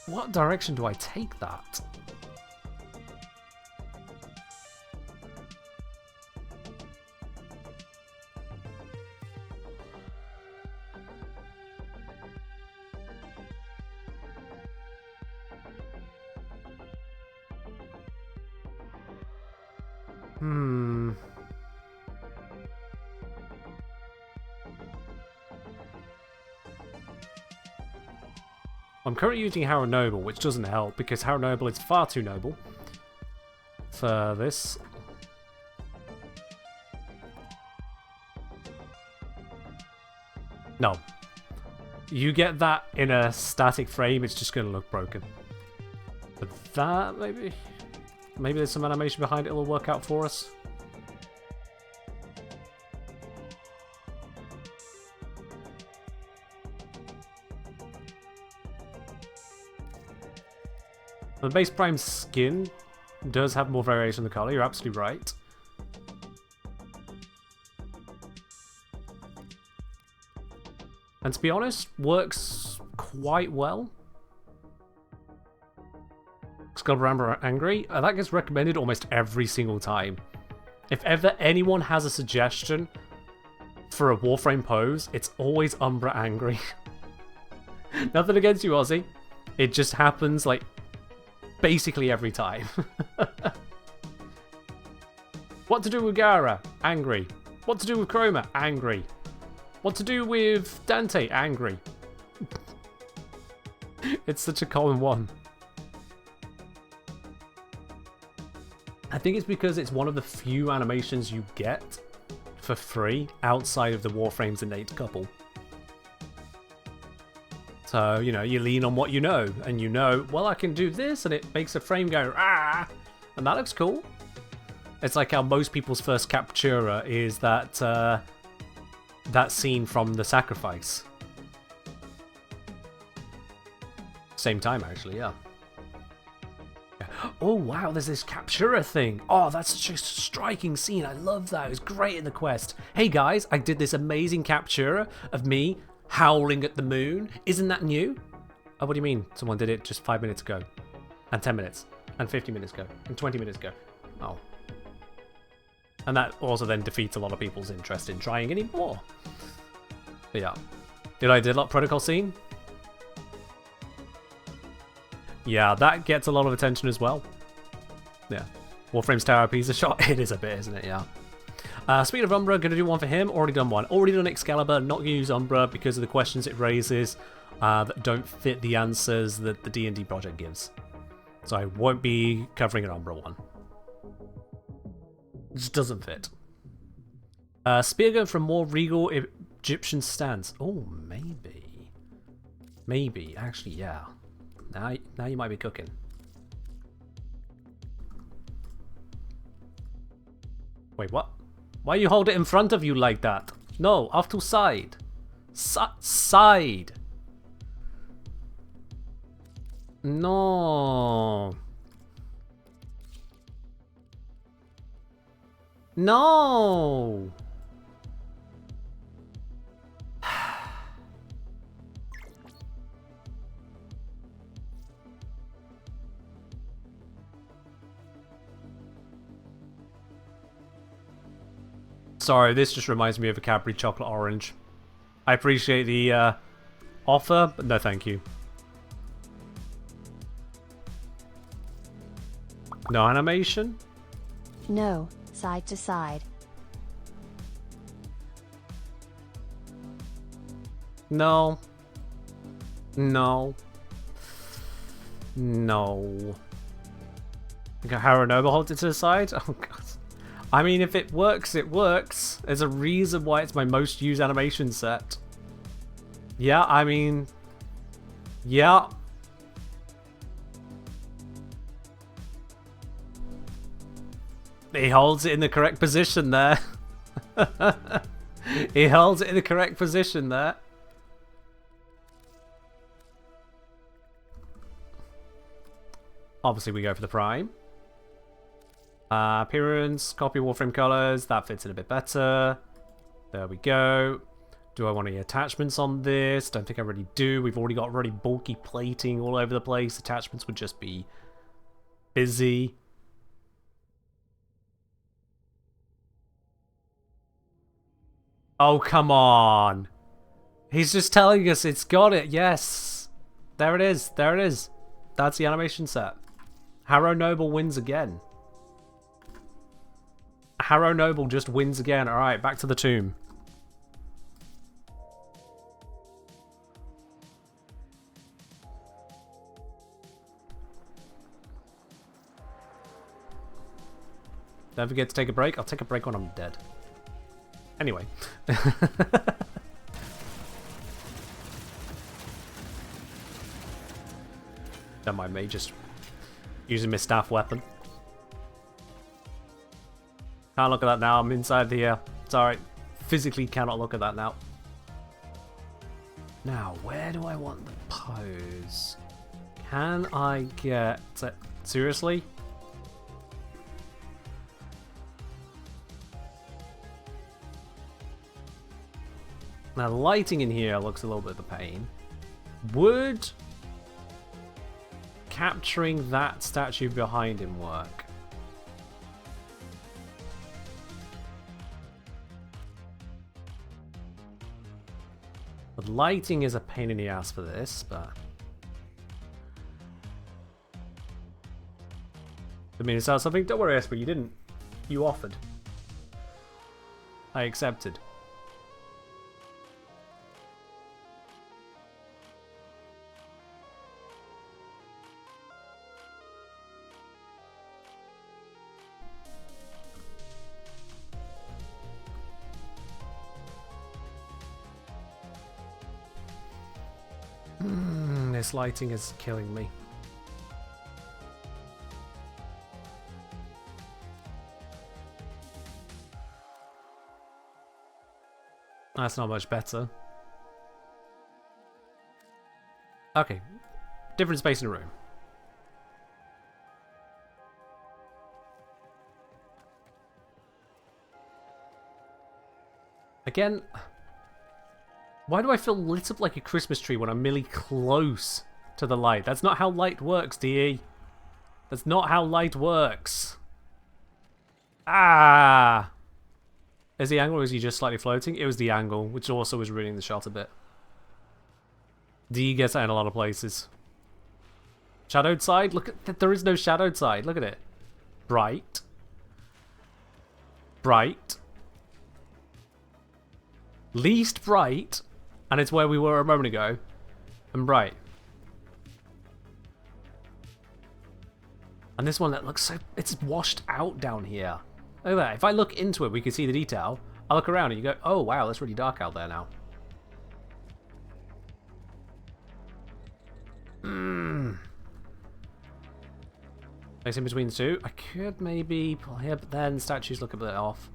What direction do I take that? I'm currently using Harrow Noble, which doesn't help because Harrow Noble is far too noble for this. No. You get that in a static frame, it's just going to look broken. But that, maybe? Maybe there's some animation behind it that will work out for us. The base prime skin does have more variation in the color, you're absolutely right. And to be honest, works quite well. Excalibur Amber Angry, that gets recommended almost every single time. If ever anyone has a suggestion for a Warframe pose, it's always Umbra Angry. Nothing against you, Ozzy. It just happens like basically every time. What to do with Gara? Angry. What to do with Chroma? Angry. What to do with Dante? Angry. It's such a common one. I think it's because it's one of the few animations you get for free outside of the Warframe's innate couple. So, you know, you lean on what you know, and you know, well, I can do this, and it makes a frame go, ah, and that looks cool. It's like how most people's first captura is that, that scene from The Sacrifice. Same time, actually, yeah. Oh, wow, there's this captura thing. Oh, that's such a striking scene. I love that. It was great in the quest. Hey, guys, I did this amazing captura of me howling at the moon. Isn't that new? Oh, what do you mean? Someone did it just 5 minutes ago. And 10 minutes. And 50 minutes ago. And 20 minutes ago. Oh. And that also then defeats a lot of people's interest in trying any more. But yeah. Did I deadlock protocol scene? Yeah, that gets a lot of attention as well. Yeah. Warframe's Tower Pizza shot. It is a bit, isn't it? Yeah. Speaking of Umbra, going to do one for him. Already done one. Already done Excalibur. Not going to use Umbra because of the questions it raises that don't fit the answers that the D&D project gives. So I won't be covering an Umbra one. It just doesn't fit. Speargun from more Regal Egyptian stance. Oh, maybe. Maybe. Actually, yeah. Now you might be cooking. Wait, what? Why you hold it in front of you like that? No, off to side. Side. No. No. Sorry, this just reminds me of a Cadbury chocolate orange. I appreciate the offer, but no thank you. No animation? No, side to side. No. No. No. Okay, Haranoba holds it to the side? Oh god. I mean, if it works, it works. There's a reason why it's my most used animation set. Yeah, I mean... Yeah. He holds it in the correct position there. He holds it in the correct position there. Obviously, we go for the prime. Appearance, copy Warframe colors. That fits in a bit better. There we go. Do I want any attachments on this? Don't think I really do. We've already got really bulky plating all over the place. Attachments would just be busy. Oh, come on. He's just telling us it's got it. Yes. There it is. There it is. That's the animation set. Harrow Noble wins again. Harrow Noble just wins again. Alright, back to the tomb. Don't forget to take a break. I'll take a break when I'm dead. Anyway. Don't mind me, just using my staff weapon. Can't look at that now, I'm inside the... it's alright. Physically cannot look at that now. Now, where do I want the pose? Can I get... seriously? Now, the lighting in here looks a little bit of a pain. Would capturing that statue behind him work? The lighting is a pain in the ass for this, but... I mean, is that something? Don't worry, Esper, you didn't. You offered. I accepted. This lighting is killing me. That's not much better. Okay. Different space in the room. Again... Why do I feel lit up like a Christmas tree when I'm merely close to the light? That's not how light works, DE. That's not how light works. Ah! Is the angle or is he just slightly floating? It was the angle, which also was ruining the shot a bit. DE gets that in a lot of places. Shadowed side? Look at that. There is no shadowed side. Look at it. Bright. Bright. Least bright. And it's where we were a moment ago. And bright. And this one that looks so... It's washed out down here. Look at that. If I look into it, we can see the detail. I look around and you go, oh wow, it's really dark out there now. Place in between the two. I could maybe pull here, but then statues look a bit off.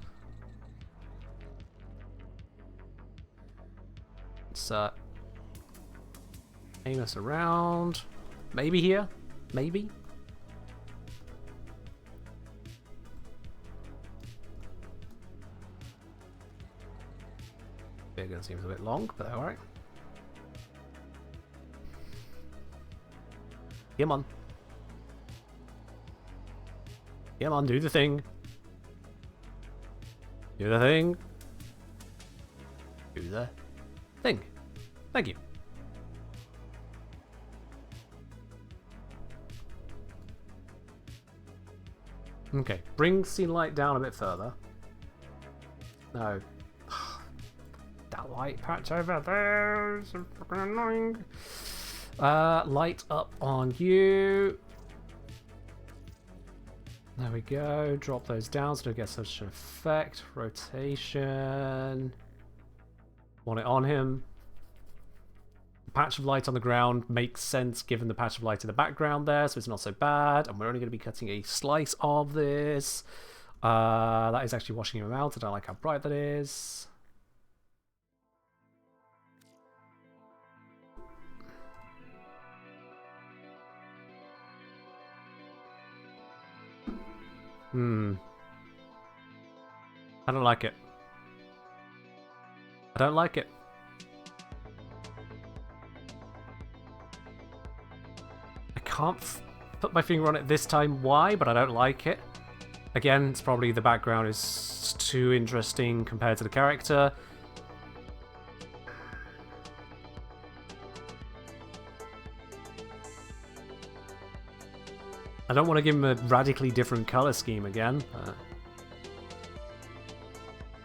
Let's aim us around. Maybe here. Maybe. Big gun seems a bit long, but alright. Come on. Come on, do the thing. Do the thing. Do the thing. Thank you. Okay, bring scene light down a bit further. No. That light patch over there is so fucking annoying. Light up on you. There we go. Drop those down so it gets such an effect. Rotation. Want it on him. Patch of light on the ground makes sense given the patch of light in the background there, so it's not so bad. And we're only going to be cutting a slice of this. That is actually washing him out. I don't like how bright that is. I don't like it. I don't like it. I can't put my finger on it this time why, but I don't like it. Again, it's probably the background is too interesting compared to the character. I don't want to give him a radically different color scheme again.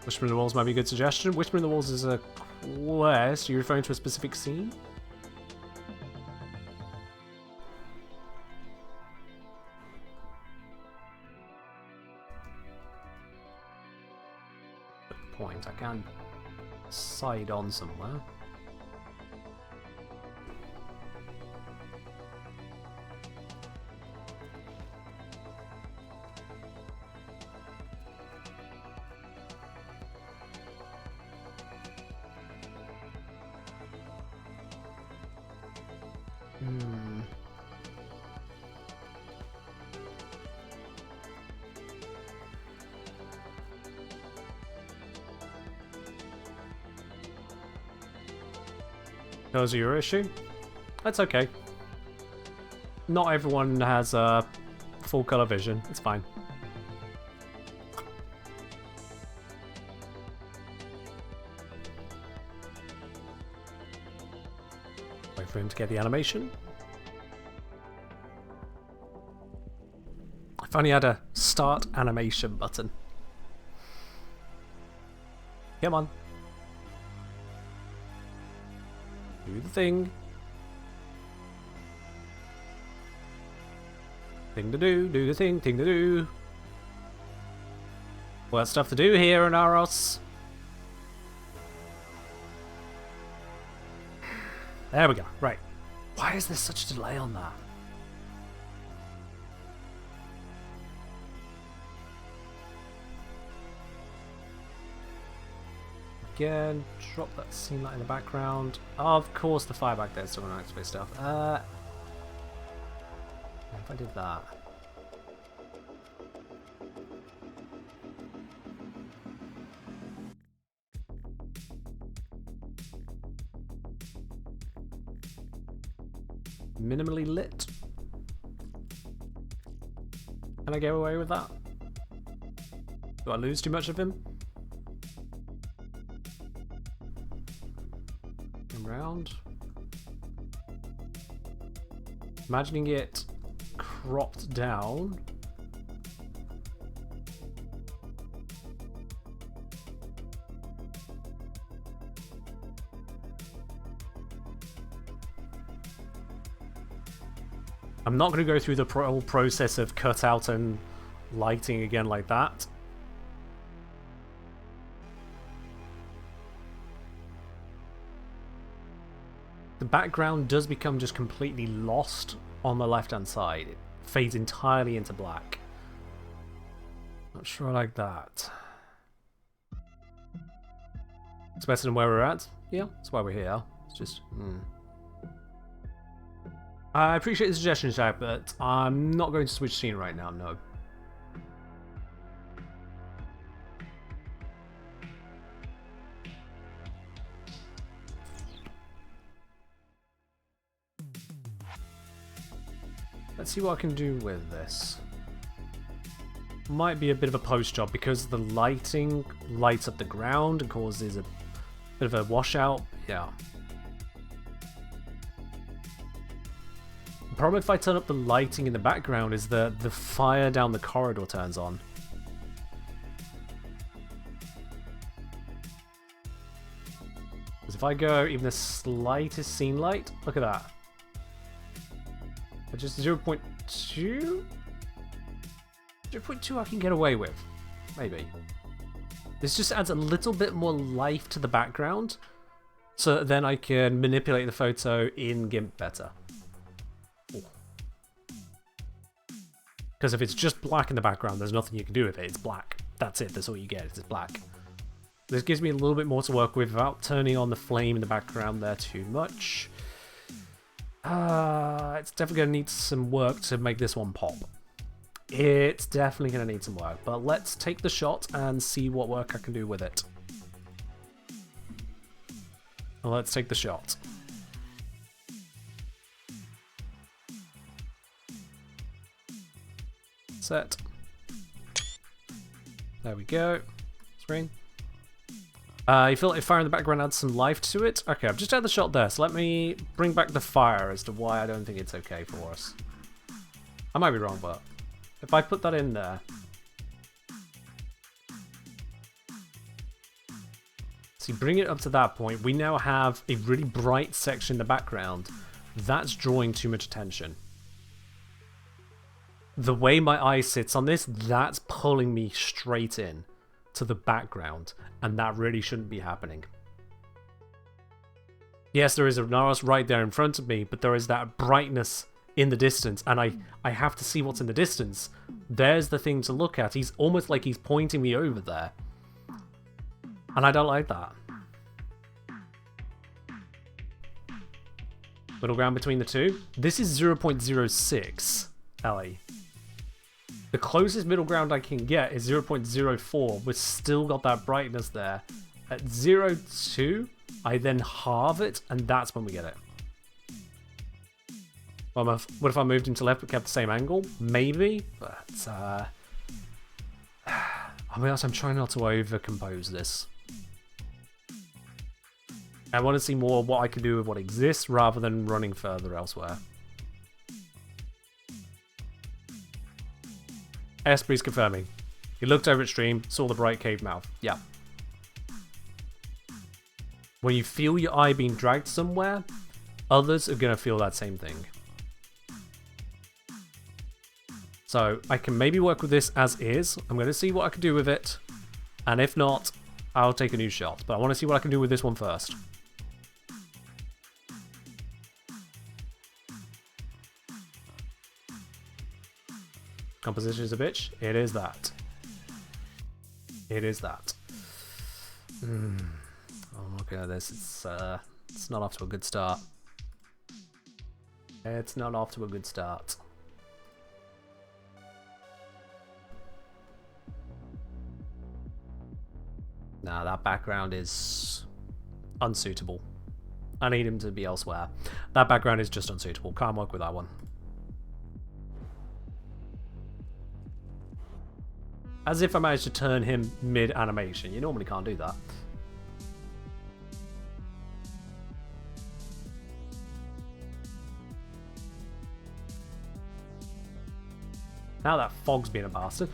Whisper in the Walls might be a good suggestion. Whisper in the Walls is a quest. Are you referring to a specific scene? Good point. I can side on somewhere. Those are your issue? That's okay. Not everyone has full color vision. It's fine. Wait for him to get the animation. I finally had a start animation button. Come on. Do the thing. Thing to do the thing to do. Well, that's stuff to do here in Aros. There we go, right. Why is there such a delay on that? Again, drop that scene light in the background. Of course, the fire back there is still going to activate stuff. If I did that. Minimally lit. Can I get away with that? Do I lose too much of him? Around. Imagining it cropped down. I'm not going to go through the whole process of cutout and lighting again like that. the background does become just completely lost on the left-hand side. It fades entirely into black. Not sure I like that. It's better than where we're at. Yeah, that's why we're here. It's just... I appreciate the suggestion, Jack, but I'm not going to switch scene right now, no. Let's see what I can do with this. Might be a bit of a post job because the lighting lights up the ground and causes a bit of a washout. Yeah. The problem if I turn up the lighting in the background is that the fire down the corridor turns on. Because if I go even the slightest scene light, look at that. At just 0.2? 0.2 I can get away with. Maybe. This just adds a little bit more life to the background, so that then I can manipulate the photo in GIMP better. Because if it's just black in the background, there's nothing you can do with it. It's black. That's it. That's all you get. It's black. This gives me a little bit more to work with without turning on the flame in the background there too much. It's definitely going to need some work to make this one pop. It's definitely going to need some work, but let's take the shot and see what work I can do with it. Let's take the shot. Set. There we go. Screen. You feel like fire in the background adds some life to it? Okay, I've just had the shot there, so let me bring back the fire as to why I don't think it's okay for us. I might be wrong, but if I put that in there... See, bring it up to that point, we now have a really bright section in the background. That's drawing too much attention. The way my eye sits on this, that's pulling me straight in to the background, and that really shouldn't be happening. Yes, there is a Naros right there in front of me, but there is that brightness in the distance, and I have to see what's in the distance. There's the thing to look at. He's almost like he's pointing me over there, and I don't like that. Middle ground between the two. This is 0.06 Ellie. The closest middle ground I can get is 0.04. We've still got that brightness there. At 0.2, I then halve it, and that's when we get it. What if I moved him to left but kept the same angle? Maybe, but I'll be honest, I'm trying not to overcompose this. I want to see more what I can do with what exists rather than running further elsewhere. Esprit's confirming. He looked over at stream, saw the bright cave mouth. Yeah. When you feel your eye being dragged somewhere, others are going to feel that same thing. So I can maybe work with this as is. I'm going to see what I can do with it. And if not, I'll take a new shot. But I want to see what I can do with this one first. Composition is a bitch. It is that. It is that. I'm looking at this. It's not off to a good start. It's not off to a good start. Nah, that background is unsuitable. I need him to be elsewhere. That background is just unsuitable. Can't work with that one. As if I managed to turn him mid-animation. You normally can't do that. Now that fog's being a bastard.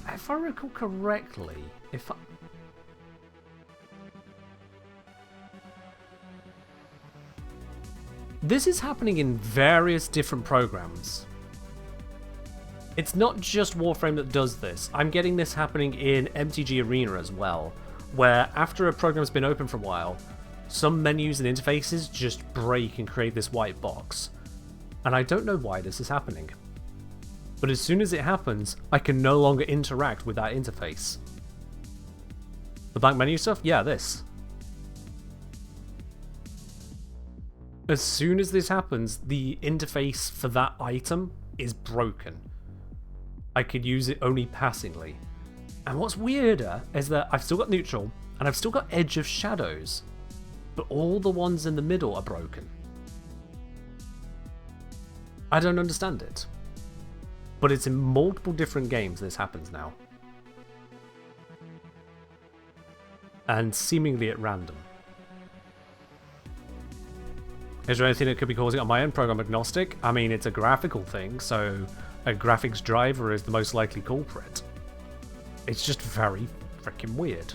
If I recall correctly, this is happening in various different programs. It's not just Warframe that does this. I'm getting this happening in MTG Arena as well, where after a program's been open for a while, some menus and interfaces just break and create this white box. And I don't know why this is happening. But as soon as it happens, I can no longer interact with that interface. The blank menu stuff? Yeah, this. As soon as this happens, the interface for that item is broken. I could use it only passingly. And what's weirder is that I've still got neutral, and I've still got edge of shadows, but all the ones in the middle are broken. I don't understand it. But it's in multiple different games this happens now. And seemingly at random. Is there anything that could be causing it on my end? Program agnostic? I mean, it's a graphical thing, so a graphics driver is the most likely culprit. It's just very freaking weird.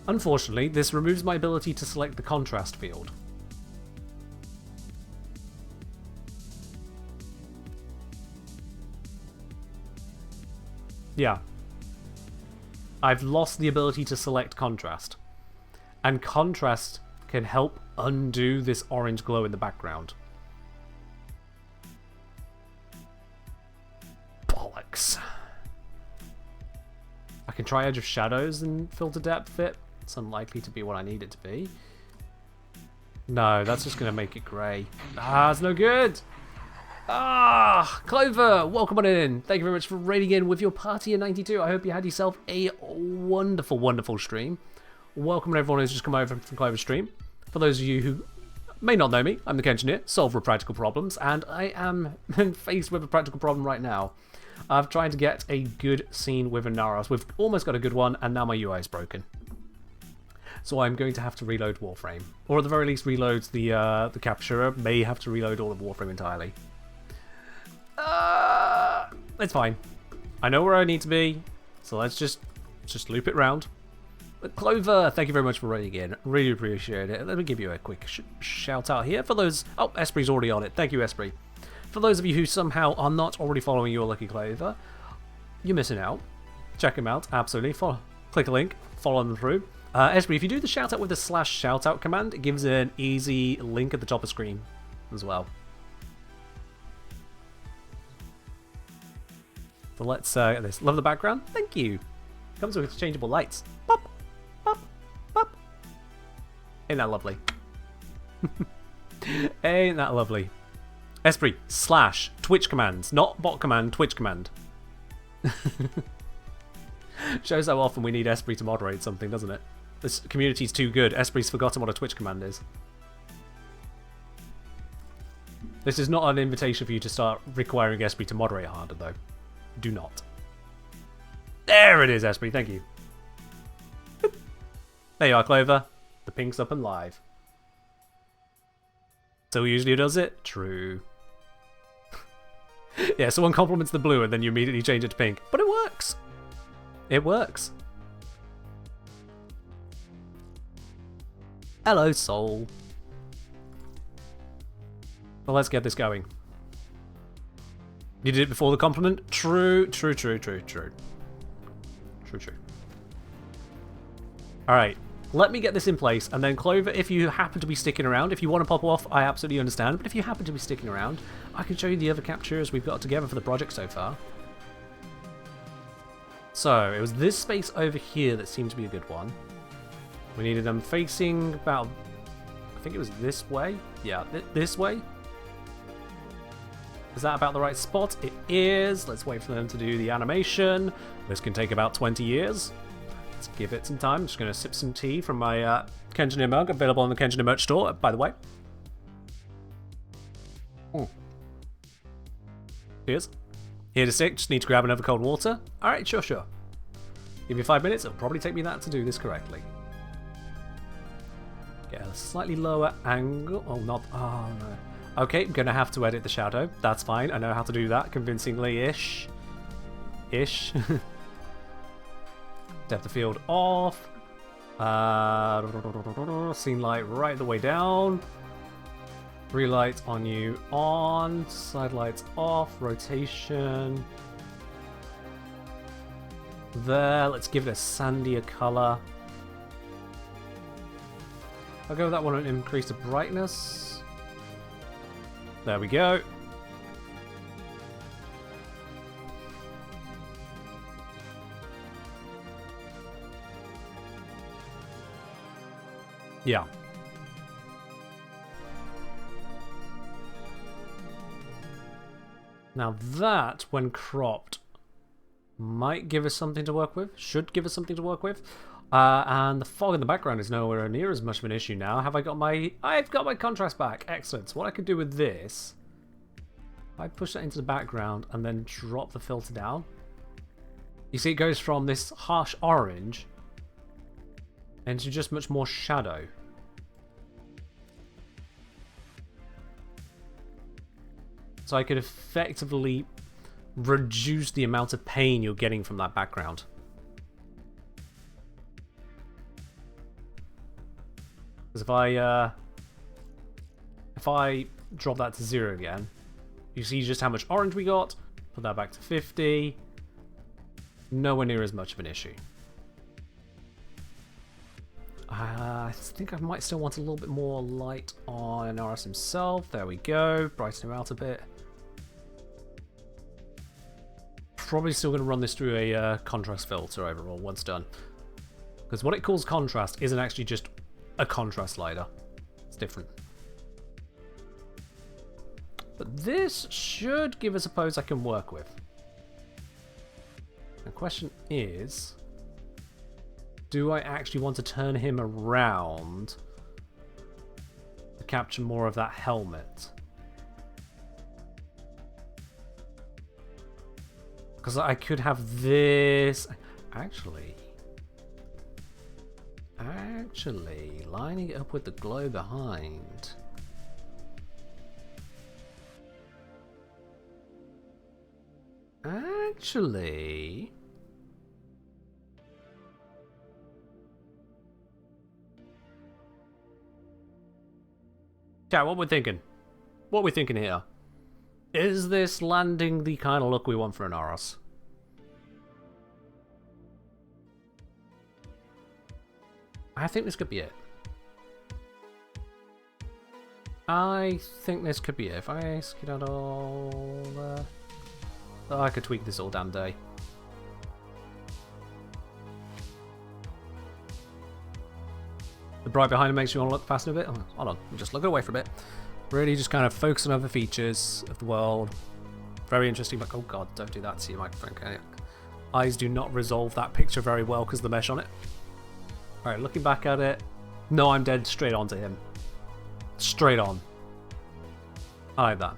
Unfortunately, this removes my ability to select the contrast field. Yeah. I've lost the ability to select contrast. And contrast can help undo this orange glow in the background. Bollocks. I can try Edge of Shadows and filter depth fit. It's unlikely to be what I need it to be. No, that's just going to make it grey. Ah, it's no good! Ah, Clover, welcome on in. Thank you very much for raiding in with your party in 92. I hope you had yourself a wonderful, wonderful stream. Welcome to everyone who's just come over from Clover's stream. For those of you who may not know me, I'm the Engineer, solver of practical problems, and I am faced with a practical problem right now. I've tried to get a good scene with a Naros. We've almost got a good one, and now my UI is broken. So I'm going to have to reload Warframe. Or at the very least reload the captura. May have to reload all of Warframe entirely. It's fine. I know where I need to be, so let's just loop it round. But Clover, thank you very much for raiding in. Really appreciate it. Let me give you a quick shout out here for those. Oh, Espri's already on it. Thank you, Esprit. For those of you who somehow are not already following your lucky Clover, you're missing out. Check him out. Absolutely. Click a link. Follow them through. Esprit, if you do the shout out with the /shoutout command, it gives an easy link at the top of screen as well. So let's get this. Love the background. Thank you. Comes with exchangeable lights. Pop, pop, pop. Ain't that lovely? Ain't that lovely? Esprit / Twitch commands, not bot command, Twitch command. Shows how often we need Esprit to moderate something, doesn't it? This community's too good. Esprit's forgotten what a Twitch command is. This is not an invitation for you to start requiring Esprit to moderate harder, though. Do not. There it is, Esprit. Thank you. Boop. There you are, Clover. The pink's up and live. So usually does it? True. Yeah, someone compliments the blue and then you immediately change it to pink. But it works. It works. Hello, Soul. Well, let's get this going. You did it before the compliment? True, true, true, true, true. True, true. Alright, let me get this in place, and then Clover, if you happen to be sticking around, if you want to pop off, I absolutely understand, but if you happen to be sticking around, I can show you the other captures we've got together for the project so far. So, it was this space over here that seemed to be a good one. We needed them facing about, I think it was this way? Yeah, this way? Is that about the right spot? It is. Let's wait for them to do the animation. This can take about 20 years. Let's give it some time. I'm just going to sip some tea from my Kenjineer mug, available on the Kenjineer merch store, by the way. Cheers. Here to stick. Just need to grab another cold water. Alright, sure, sure. Give me 5 minutes. It'll probably take me that to do this correctly. Get a slightly lower angle. Oh, not... Oh, no. Okay, I'm going to have to edit the shadow. That's fine. I know how to do that convincingly-ish. Ish. Depth of field off. Scene light right the way down. Relight on you on. Side lights off. Rotation. there. Let's give it a sandier color. I'll go with that one and increase the brightness. There we go. Yeah. Now that, when cropped, might give us something to work with. Should give us something to work with. And the fog in the background is nowhere near as much of an issue now. Have I got my... I've got my contrast back. Excellent. So what I could do with this... I push that into the background and then drop the filter down. You see, it goes from this harsh orange into just much more shadow. So I could effectively reduce the amount of pain you're getting from that background. Because if I drop that to 0 again, you see just how much orange we got. Put that back to 50. Nowhere near as much of an issue. I think I might still want a little bit more light on NRS himself. There we go. Brighten him out a bit. Probably still going to run this through a contrast filter overall once done. Because what it calls contrast isn't actually just a contrast slider. It's different. But this should give us a pose I can work with. The question is, do I actually want to turn him around to capture more of that helmet? Because I could have this... Actually, lining it up with the glow behind. Actually... Yeah, what we're thinking? What we're thinking here? Is this landing the kind of look we want for an Aros? I think this could be it. I think this could be it. If I skedaddle there... Oh, I could tweak this all damn day. The bright behind him makes you want to look faster a bit. Oh, hold on, just look away for a bit. Really just kind of focus on other features of the world. Very interesting, but oh god, don't do that to your microphone, can you? Eyes do not resolve that picture very well because of the mesh on it. Alright, looking back at it. No, I'm dead straight on to him. Straight on. I like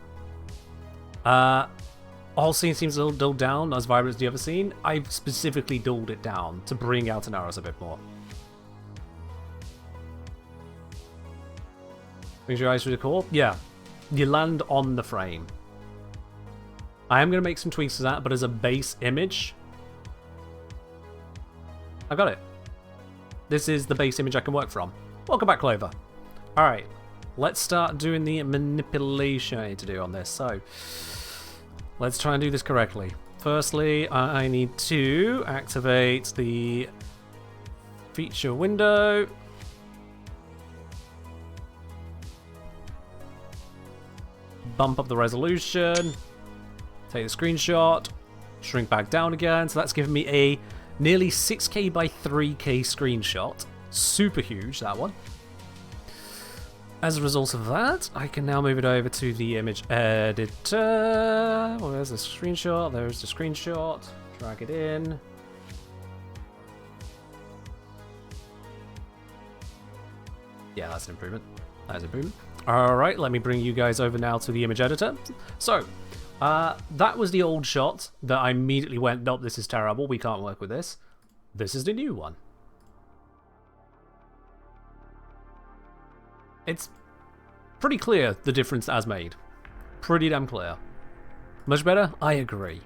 that. Whole scene seems a little dulled down, not as vibrant as the other scene. I've specifically dulled it down to bring out an Aros a bit more. Brings your eyes through the core? Yeah. You land on the frame. I am going to make some tweaks to that, but as a base image, I got it. This is the base image I can work from. Welcome back, Clover. Alright, let's start doing the manipulation I need to do on this. So, let's try and do this correctly. Firstly, I need to activate the feature window. Bump up the resolution, take the screenshot, shrink back down again. So that's giving me a nearly 6K by 3K screenshot. Super huge, that one. As a result of that, I can now move it over to the image editor. Well, there's the screenshot, there's the screenshot. Drag it in. Yeah, that's an improvement. That is an improvement. Alright, let me bring you guys over now to the image editor. So, that was the old shot that I immediately went, nope, this is terrible, we can't work with this. This is the new one. It's pretty clear the difference that has made. Pretty damn clear. Much better? I agree.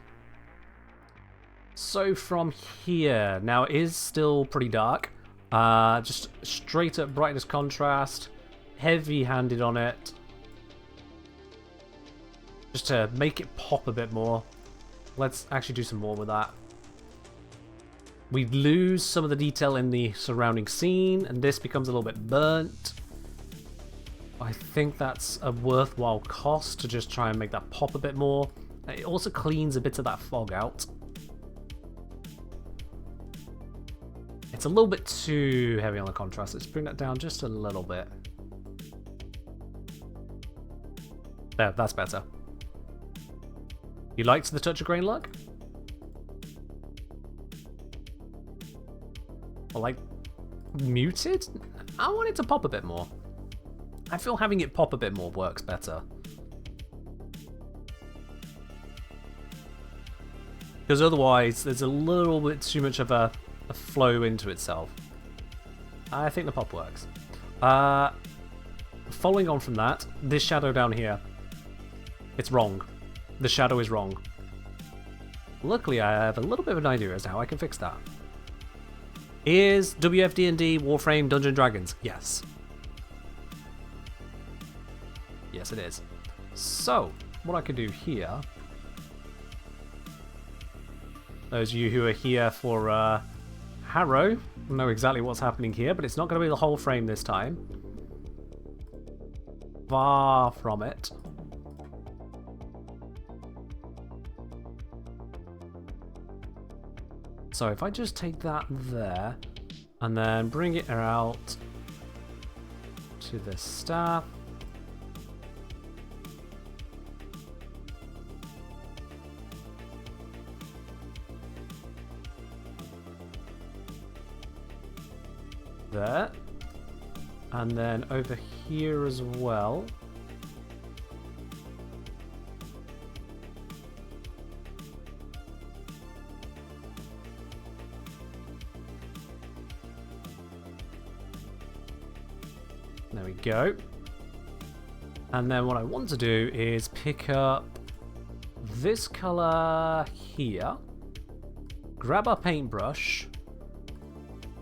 So from here, now it is still pretty dark. Just straight up brightness contrast. Heavy-handed on it, just to make it pop a bit more. Let's actually do some more with that. We lose some of the detail in the surrounding scene, and this becomes a little bit burnt. I think that's a worthwhile cost to just try and make that pop a bit more. It also cleans a bit of that fog out. It's a little bit too heavy on the contrast. Let's bring that down just a little bit. There, that's better. You liked the touch of grain look? Or like muted? I want it to pop a bit more. I feel having it pop a bit more works better. Because otherwise there's a little bit too much of a flow into itself. I think the pop works. Following on from that, this shadow down here, it's wrong. The shadow is wrong. Luckily, I have a little bit of an idea as to how I can fix that. Is WFDND Warframe Dungeons & Dragons? Yes. Yes, it is. So, what I could do here... Those of you who are here for Harrow know exactly what's happening here, but it's not going to be the whole frame this time. Far from it. So if I just take that there, and then bring it out to the staff. There. And then over here as well. There we go. And then what I want to do is pick up this color here, grab our paintbrush,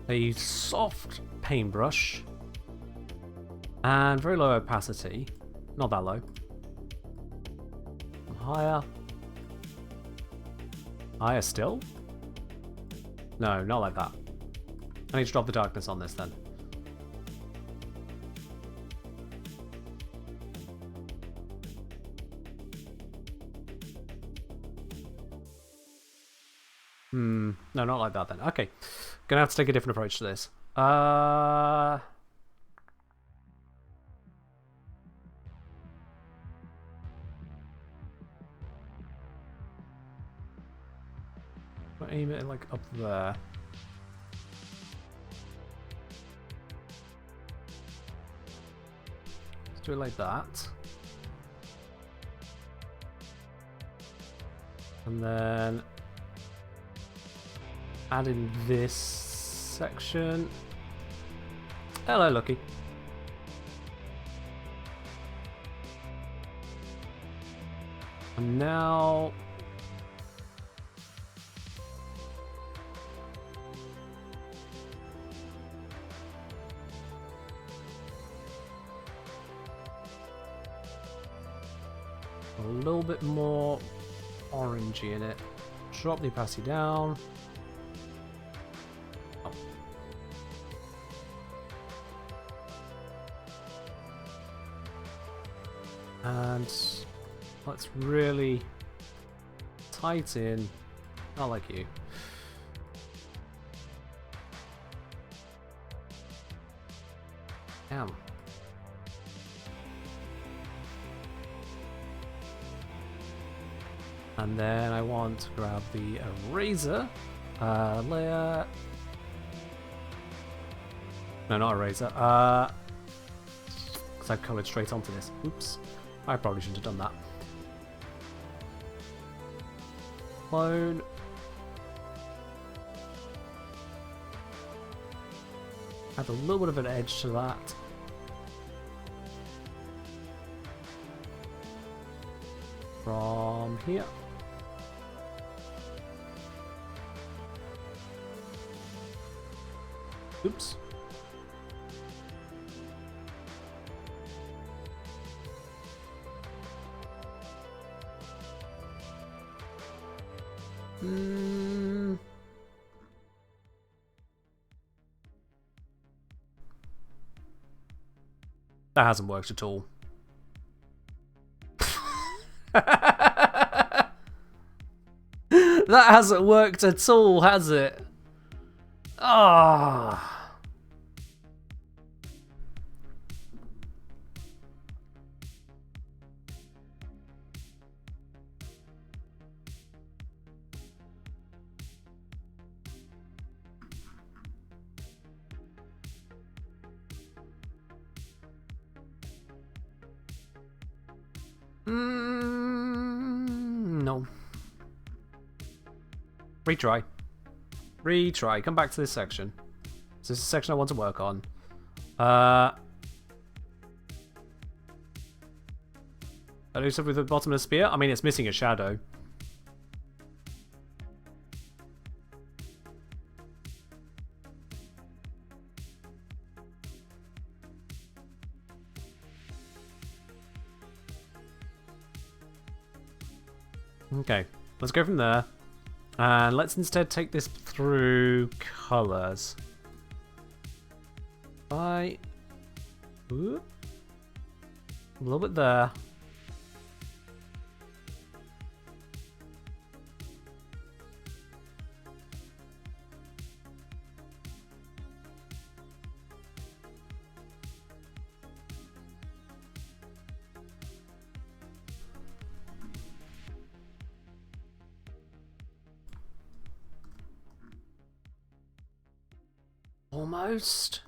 a soft paintbrush, and very low opacity, not that low, higher, higher still? No, not like that. I need to drop the darkness on this then. No, not like that then. Okay. Gonna have to take a different approach to this. Aim it like up there. Let's do it like that. And then add in this section. Hello, Lucky. And now a little bit more orangey in it. Drop the opacity down. And let's really tighten. I like you. Damn. And then I want to grab the eraser layer. No, not eraser. Because I've colored straight onto this. Oops. I probably shouldn't have done that. Clone. Add a little bit of an edge to that. From here. Oops. That hasn't worked at all. That hasn't worked at all, has it? Ah. No. Retry. Retry. Come back to this section. This is the section I want to work on. I do stuff with the bottomless spear? I mean, it's missing a shadow. Okay, let's go from there. And let's instead take this through colours. A little bit there. Almost.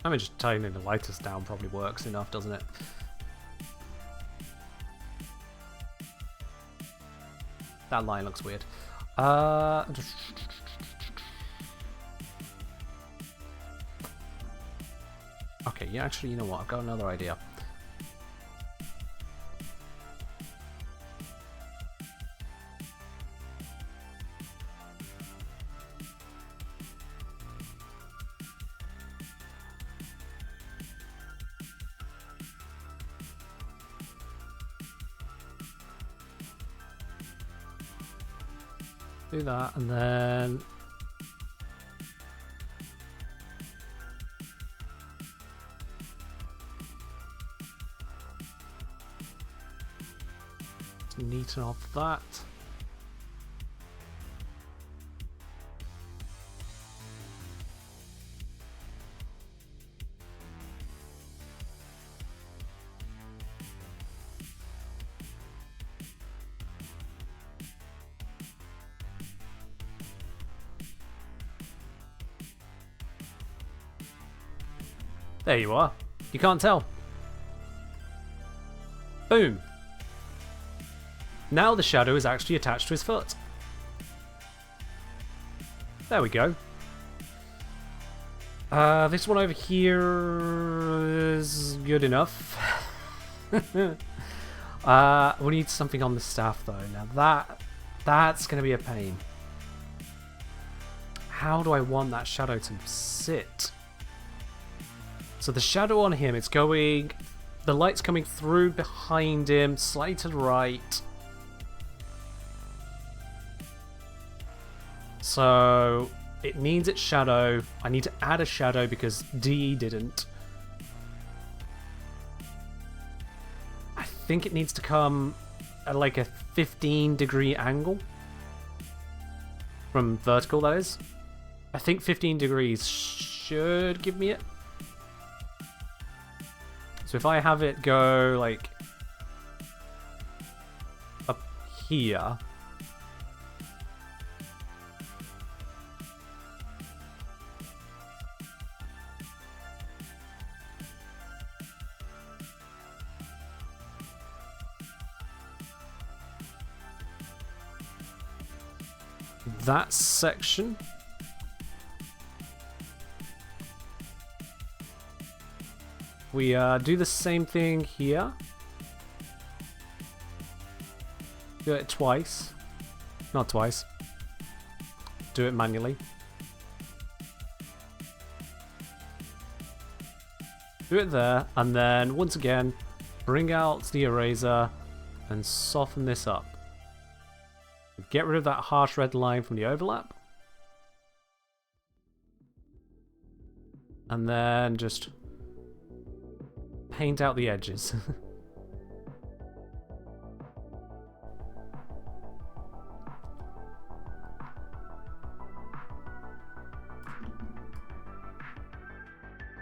I mean, just tightening the lighters down probably works enough, doesn't it? That line looks weird. Okay, yeah, actually, you know what? I've got another idea. Do that, and then neaten off that. There you are. You can't tell. Boom. Now the shadow is actually attached to his foot. There we go. This one over here is good enough. We need something on the staff though. Now that's going to be a pain. How do I want that shadow to sit? So the shadow on him, it's going... The light's coming through behind him, slightly to the right. So it needs its shadow. I need to add a shadow because DE didn't. I think it needs to come at like a 15-degree angle. From vertical, that is. I think 15 degrees should give me it. So if I have it go like up here, that section. We do the same thing here. Do it twice. Not twice. Do it manually. Do it there, and then once again, bring out the eraser and soften this up. Get rid of that harsh red line from the overlap. And then just paint out the edges.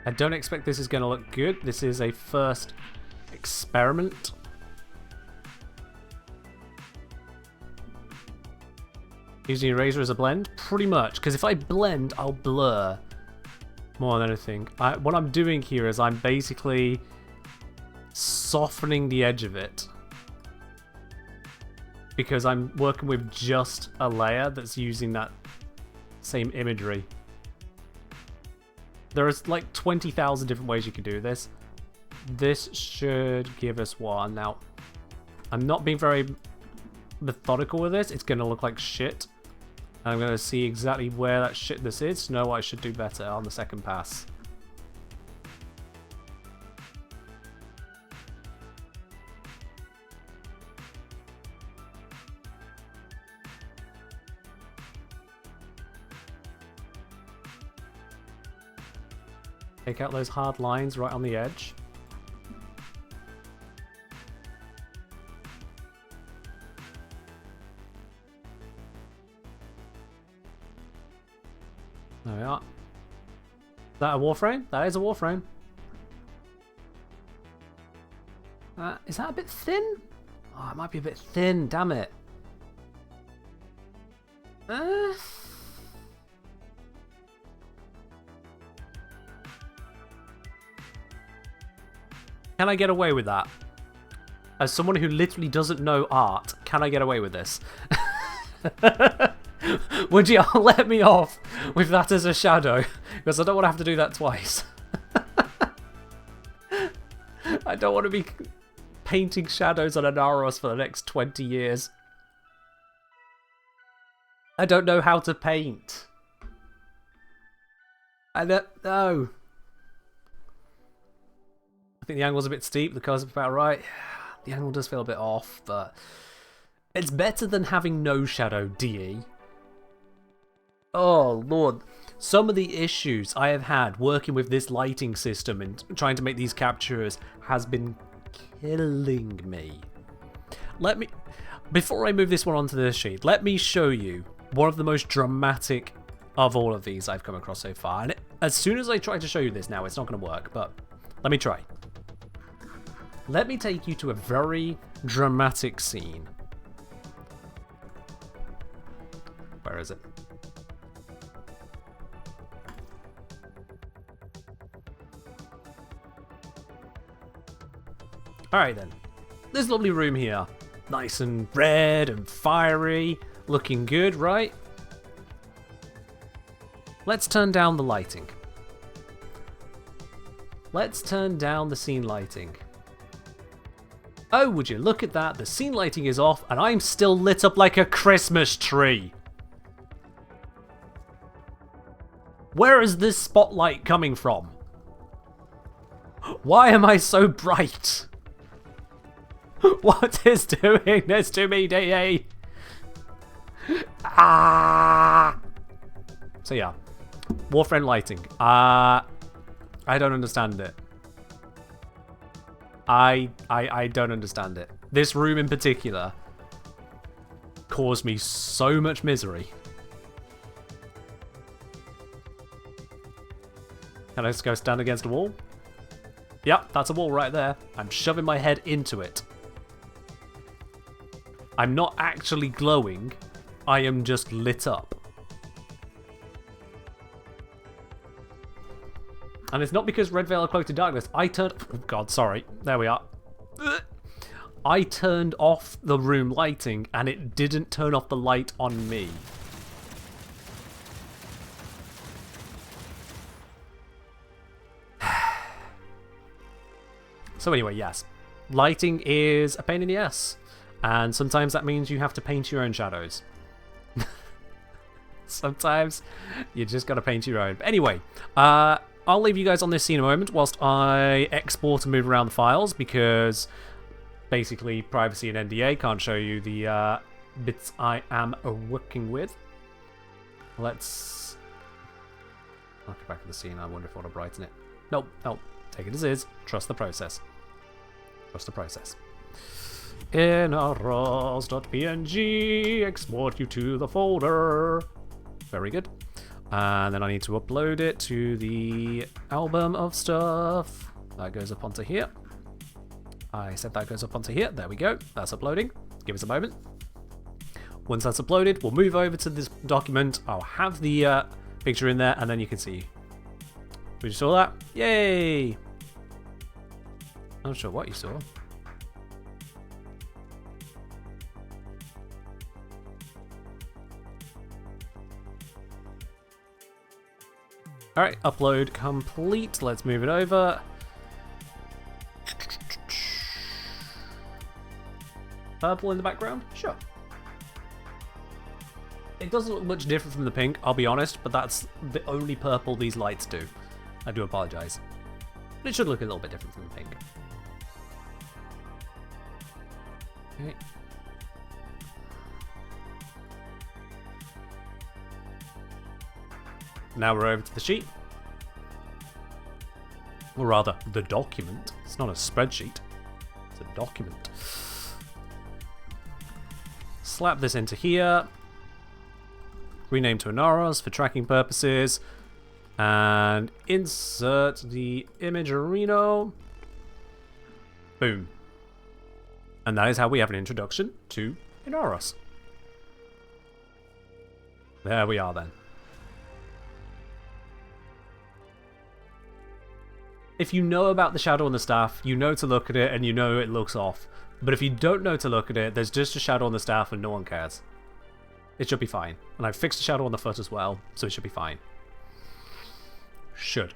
I don't expect this is going to look good. This is a first experiment. Using eraser as a blend? Pretty much, because if I blend, I'll blur more than anything. What I'm doing here is I'm basically softening the edge of it. Because I'm working with just a layer that's using that same imagery. There's like 20,000 different ways you can do this. This should give us one. Now, I'm not being very methodical with this. It's going to look like shit. I'm going to see exactly where that shitness is to know what I should do better on the second pass. Take out those hard lines right on the edge. There we are. Is that a Warframe? That is a Warframe. Is that a bit thin? Oh, it might be a bit thin, damn it. Can I get away with that? As someone who literally doesn't know art, can I get away with this? Would you let me off with that as a shadow? Because I don't want to have to do that twice. I don't want to be painting shadows on an Aros for the next 20 years. I don't know how to paint. I don't know. I think the angle's a bit steep, the colour's about right. The angle does feel a bit off, but it's better than having no shadow, DE. Oh, Lord. Some of the issues I have had working with this lighting system and trying to make these captures has been killing me. Before I move this one onto this sheet, let me show you one of the most dramatic of all of these I've come across so far. And as soon as I try to show you this now, it's not going to work, but let me try. Let me take you to a very dramatic scene. Where is it? Alright then. This lovely room here. Nice and red and fiery. Looking good, right? Let's turn down the lighting. Let's turn down the scene lighting. Oh, would you look at that? The scene lighting is off and I'm still lit up like a Christmas tree. Where is this spotlight coming from? Why am I so bright? What is doing this to me, DA? Ah! So yeah, Warframe lighting. I don't understand it. I don't understand it. This room in particular caused me so much misery. Can I just go stand against a wall? Yep, that's a wall right there. I'm shoving my head into it. I'm not actually glowing. I am just lit up. And it's not because Red Veil are cloaked in darkness. Oh God, sorry. There we are. I turned off the room lighting and it didn't turn off the light on me. So anyway, yes. Lighting is a pain in the ass. And sometimes that means you have to paint your own shadows. Sometimes you just gotta paint your own. But anyway, I'll leave you guys on this scene a moment whilst I export and move around the files because basically privacy and NDA can't show you the bits I am working with. Let's I'll go back to the scene. I wonder if I want to brighten it. Nope, nope. Take it as is. Trust the process. Trust the process. inROS.png, export you to the folder. Very good. And then I need to upload it to the album of stuff. That goes up onto here. I said that goes up onto here. There we go. That's uploading. Give us a moment. Once that's uploaded, we'll move over to this document. I'll have the picture in there, and then you can see. Did you saw that? Yay! I'm not sure what you saw. Alright, upload complete. Let's move it over. Purple in the background? Sure. It doesn't look much different from the pink, I'll be honest, but that's the only purple these lights do. I do apologize. But it should look a little bit different from the pink. Okay. Now we're over to the sheet. Or rather, the document. It's not a spreadsheet. It's a document. Slap this into here. Rename to inROS for tracking purposes. And insert the imagerino. Boom. And that is how we have an introduction to inROS. There we are then. If you know about the shadow on the staff, you know to look at it and you know it looks off. But if you don't know to look at it, there's just a shadow on the staff and no one cares. It should be fine. And I've fixed the shadow on the foot as well, so it should be fine. Should.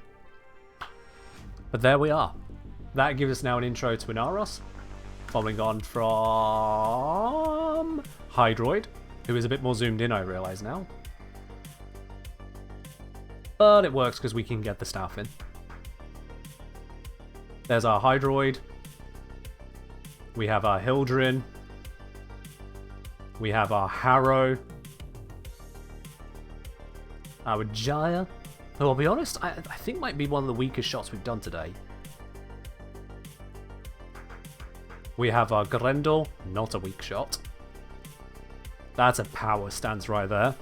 But there we are. That gives us now an intro to inROS. Following on from Hydroid, who is a bit more zoomed in, I realise now. But it works because we can get the staff in. There's our Hydroid. We have our Hildrin. We have our Harrow. Our Jaya. Who, I'll be honest, I think might be one of the weakest shots we've done today. We have our Grendel. Not a weak shot. That's a power stance right there.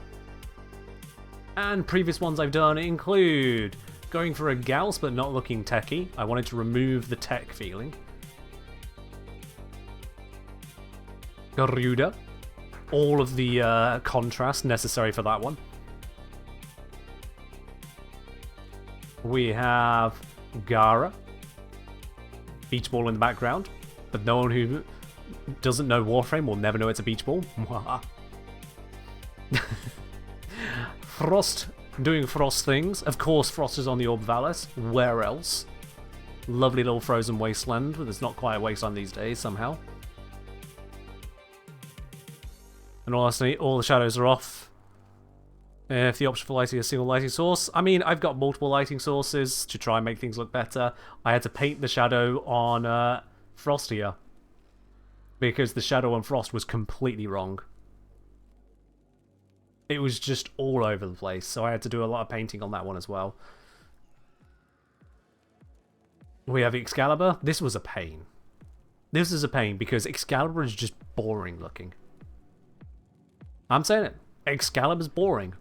And previous ones I've done include going for a Gauss but not looking techy. I wanted to remove the tech feeling. Garuda. All of the contrast necessary for that one. We have Gara. Beach ball in the background. But no one who doesn't know Warframe will never know it's a beach ball. Frost doing Frost things. Of course, Frost is on the Orb Valis. Where else? Lovely little frozen wasteland, but it's not quite a wasteland these days, somehow. And honestly, all the shadows are off. If the option for lighting a single lighting source, I mean, I've got multiple lighting sources to try and make things look better. I had to paint the shadow on Frost here, because the shadow on Frost was completely wrong. It was just all over the place, so I had to do a lot of painting on that one as well. We have Excalibur. This was a pain. This is a pain because Excalibur is just boring looking. I'm saying it. Excalibur's boring.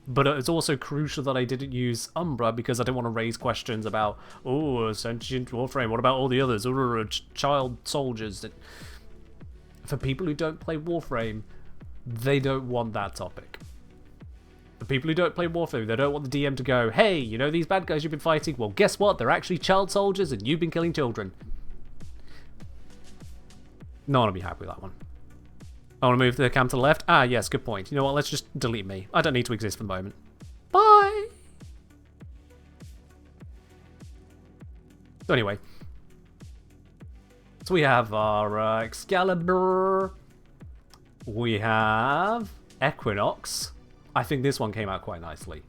But it's also crucial that I didn't use Umbra because I didn't want to raise questions about, oh, sentient Warframe, what about all the others? Child soldiers. For people who don't play Warframe, they don't want that topic. The people who don't play Warframe, they don't want the DM to go, hey, you know these bad guys you've been fighting? Well, guess what? They're actually child soldiers and you've been killing children. No one will be happy with that one. I want to move the cam to the left. Ah, yes, good point. You know what? Let's just delete me. I don't need to exist for the moment. Bye! So anyway. So we have our Excalibur. We have Equinox. I think this one came out quite nicely.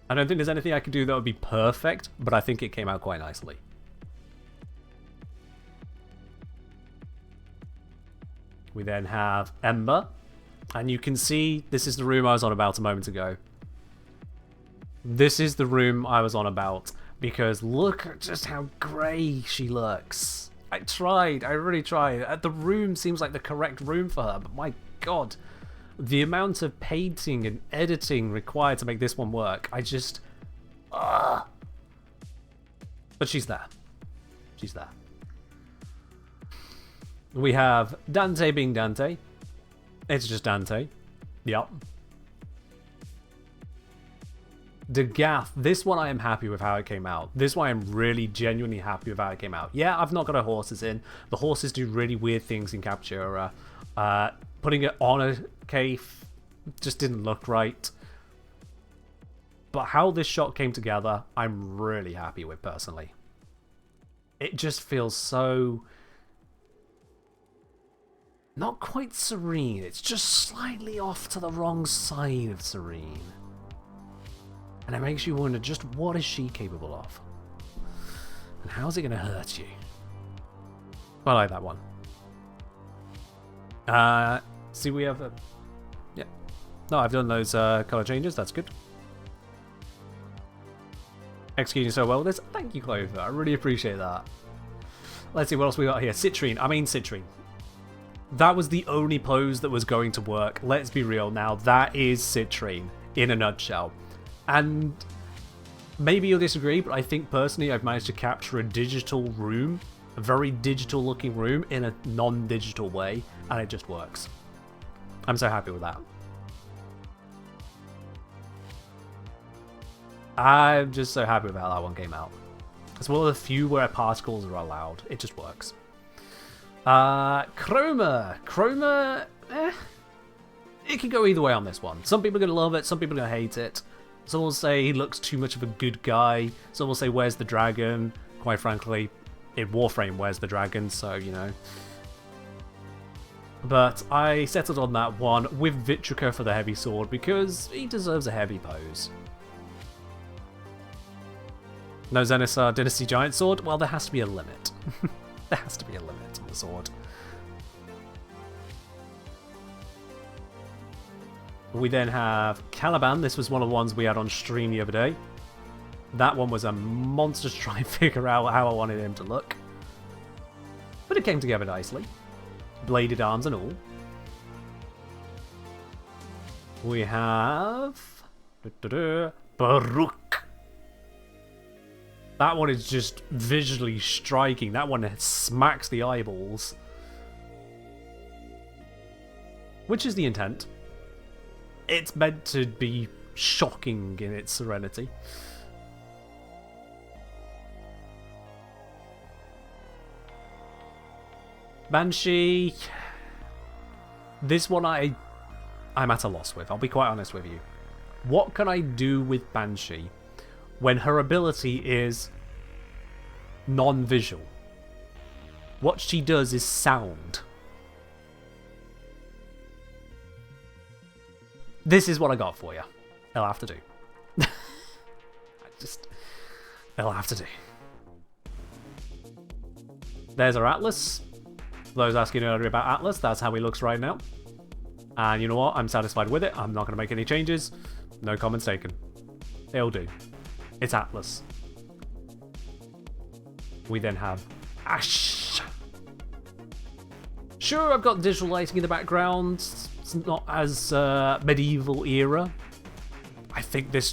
I don't think there's anything I could do that would be perfect, but I think it came out quite nicely. We then have Ember. And you can see, this is the room I was on about a moment ago. This is the room I was on about, because look at just how grey she looks. I really tried. The room seems like the correct room for her, but my god, the amount of painting and editing required to make this one work, I just... But she's there. She's there. We have Dante being Dante. It's just Dante. Yep. Degath, this one I am happy with how it came out. This one I am really genuinely happy with how it came out. Yeah, I've not got her horses in. The horses do really weird things in Captura. Putting it on a cave just didn't look right. But how this shot came together, I'm really happy with personally. It just feels so... not quite serene. It's just slightly off to the wrong side of serene. And it makes you wonder just what is she capable of? And how's it going to hurt you? I like that one. See, we have... yeah. No, I've done those colour changes. That's good. Executing so well with this. Thank you, Clover. I really appreciate that. Let's see what else we got here. Citrine. Citrine. That was the only pose that was going to work. Let's be real now. That is Citrine in a nutshell. And maybe you'll disagree, but I think personally I've managed to capture a digital room, a very digital looking room in a non-digital way, and it just works. I'm so happy with that. I'm just so happy with how that one came out. It's one of the few where particles are allowed. It just works. Chroma. Chroma, it can go either way on this one. Some people are going to love it, some people are going to hate it. Some will say he looks too much of a good guy. Some will say, where's the dragon? Quite frankly, in Warframe, where's the dragon? So, you know. But I settled on that one with Vitrica for the heavy sword because he deserves a heavy pose. No Zenithar Dynasty Giant Sword? Well, there has to be a limit. There has to be a limit on the sword. We then have Caliban. This was one of the ones we had on stream the other day. That one was a monster to try and figure out how I wanted him to look. But it came together nicely. Bladed arms and all. We have... Baruch. That one is just visually striking. That one smacks the eyeballs. Which is the intent. It's meant to be shocking in its serenity. Banshee. This one I'm at a loss with. I'll be quite honest with you. What can I do with Banshee when her ability is non-visual? What she does is sound. This is what I got for you. It'll have to do. It'll have to do. There's our Atlas. For those asking earlier about Atlas, that's how he looks right now. And you know what? I'm satisfied with it. I'm not going to make any changes. No comments taken. It'll do. It's Atlas. We then have Ash. Sure, I've got digital lighting in the background. It's not as medieval era. I think this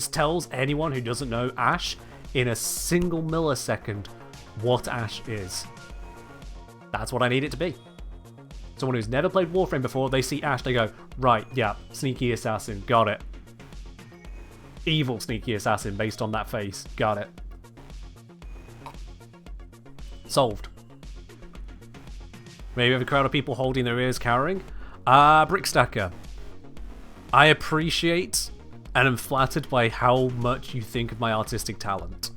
tells anyone who doesn't know Ash in a single millisecond what Ash is. That's what I need it to be. Someone who's never played Warframe before, they see Ash, they go, right, yeah, sneaky assassin, got it. Evil sneaky assassin based on that face, got it. Solved. Maybe have a crowd of people holding their ears cowering. Brickstacker. I appreciate and am flattered by how much you think of my artistic talent.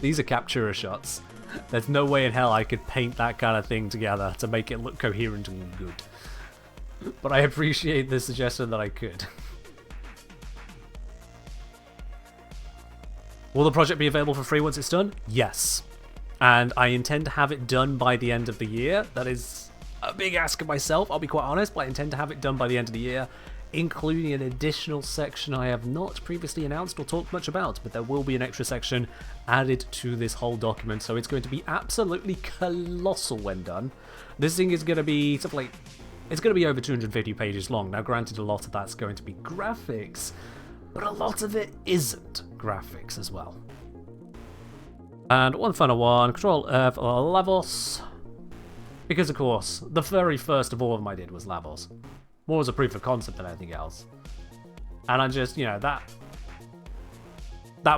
These are Captura shots. There's no way in hell I could paint that kind of thing together to make it look coherent and good. But I appreciate the suggestion that I could. Will the project be available for free once it's done? Yes. And I intend to have it done by the end of the year. That is a big ask of myself, I'll be quite honest, but I intend to have it done by the end of the year, including an additional section I have not previously announced or talked much about, but there will be an extra section added to this whole document, so it's going to be absolutely colossal when done. This thing is going to be stuff like, it's going to be over 250 pages long. Now granted, a lot of that's going to be graphics, but a lot of it isn't graphics as well. And one final one, Control F Lavos, because of course, the very first of all of them I did was Lavos. More as a proof of concept than anything else. And I just, you know, that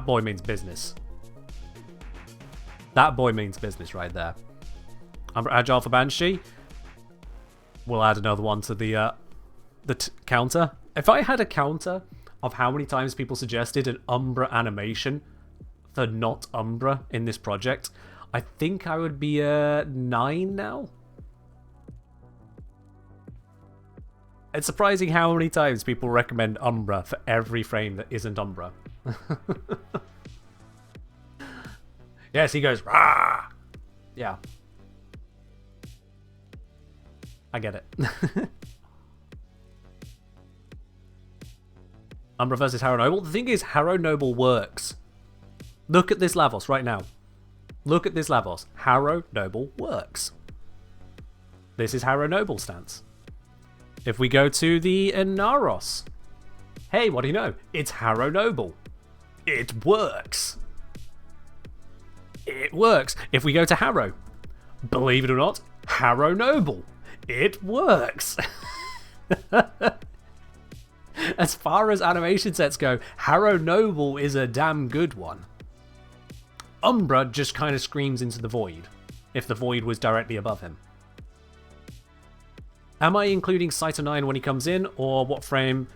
boy means business. That boy means business right there. Agile for Banshee. We'll add another one to the counter. If I had a counter of how many times people suggested an Umbra animation for not Umbra in this project, I think I would be 9 now. It's surprising how many times people recommend Umbra for every frame that isn't Umbra. Yes, he goes, rah! Yeah. I get it. Umbra versus Harrow Noble. The thing is, Harrow Noble works. Look at this Lavos right now. Look at this Lavos. Harrow Noble works. This is Harrow Noble stance. If we go to the Inaros, hey, what do you know? It's Harrow Noble. It works. It works. If we go to Harrow, believe it or not, Harrow Noble. It works. As far as animation sets go, Harrow Noble is a damn good one. Umbra just kind of screams into the void, if the void was directly above him. Am I including Saito 9 when he comes in, or what frame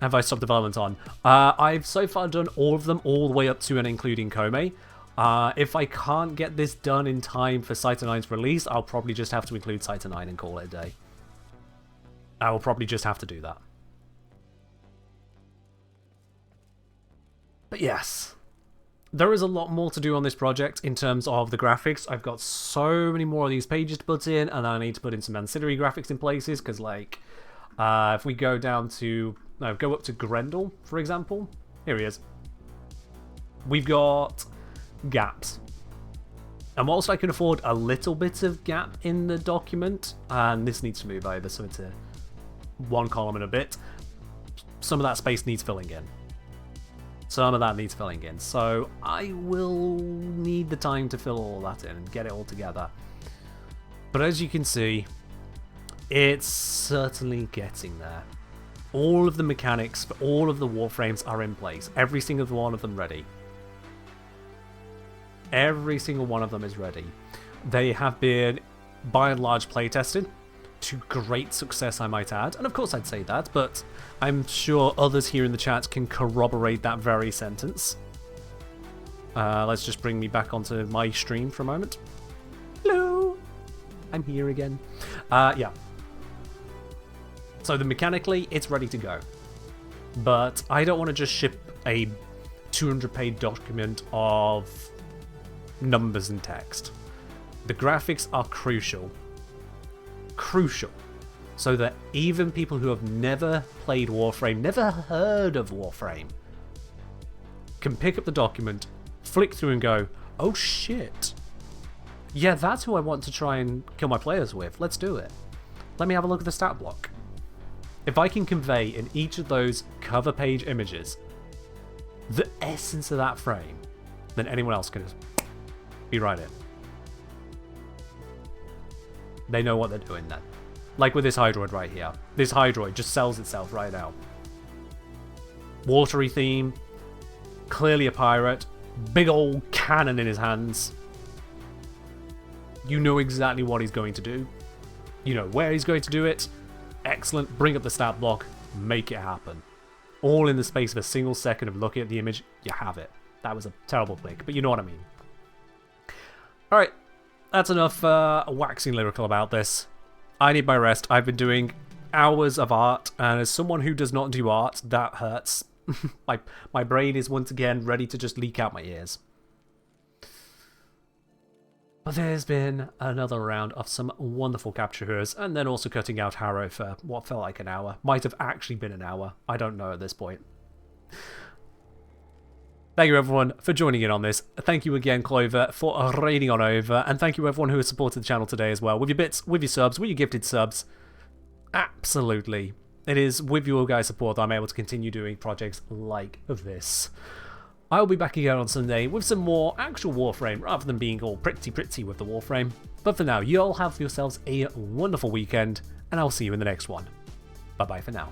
have I stopped development on? I've so far done all of them, all the way up to and including Kome. If I can't get this done in time for Saito 9's release, I'll probably just have to include Saito 9 and call it a day. I will probably just have to do that. But yes, there is a lot more to do on this project in terms of the graphics. I've got so many more of these pages to put in, and I need to put in some ancillary graphics in places, because like, if we go down to, no, go up to Grendel, for example, here he is. We've got gaps. And whilst I can afford a little bit of gap in the document, and this needs to move over so it's a one column and a bit, some of that space needs filling in. Some of that needs filling in. So I will need the time to fill all that in and get it all together. But as you can see, it's certainly getting there. All of the mechanics for all of the Warframes are in place. Every single one of them ready. Every single one of them is ready. They have been, by and large, playtested to great success, I might add. And of course I'd say that, but I'm sure others here in the chat can corroborate that very sentence. Let's just bring me back onto my stream for a moment. Hello! I'm here again. Yeah. So mechanically, it's ready to go. But I don't want to just ship a 200-page document of numbers and text. The graphics are crucial. Crucial. So that even people who have never played Warframe, never heard of Warframe, can pick up the document, flick through and go, oh shit. Yeah, that's who I want to try and kill my players with. Let's do it. Let me have a look at the stat block. If I can convey in each of those cover page images the essence of that frame, then anyone else can just be right in. They know what they're doing then. Like with this Hydroid right here. This Hydroid just sells itself right now. Watery theme, clearly a pirate, big old cannon in his hands. You know exactly what he's going to do. You know where he's going to do it. Excellent, bring up the stat block, make it happen. All in the space of a single second of looking at the image, you have it. That was a terrible click, but you know what I mean. Alright, that's enough waxing lyrical about this. I need my rest. I've been doing hours of art, and as someone who does not do art, that hurts. my brain is once again ready to just leak out my ears. But there's been another round of some wonderful captures, and then also cutting out Harrow for what felt like an hour. Might have actually been an hour. I don't know at this point. Thank you everyone for joining in on this. Thank you again, Clover, for raiding on over, and thank you everyone who has supported the channel today as well. With your bits, with your subs, with your gifted subs. Absolutely. It is with your guys' support that I'm able to continue doing projects like this. I'll be back again on Sunday with some more actual Warframe, rather than being all pretty with the Warframe. But for now, you all have yourselves a wonderful weekend, and I'll see you in the next one. Bye bye for now.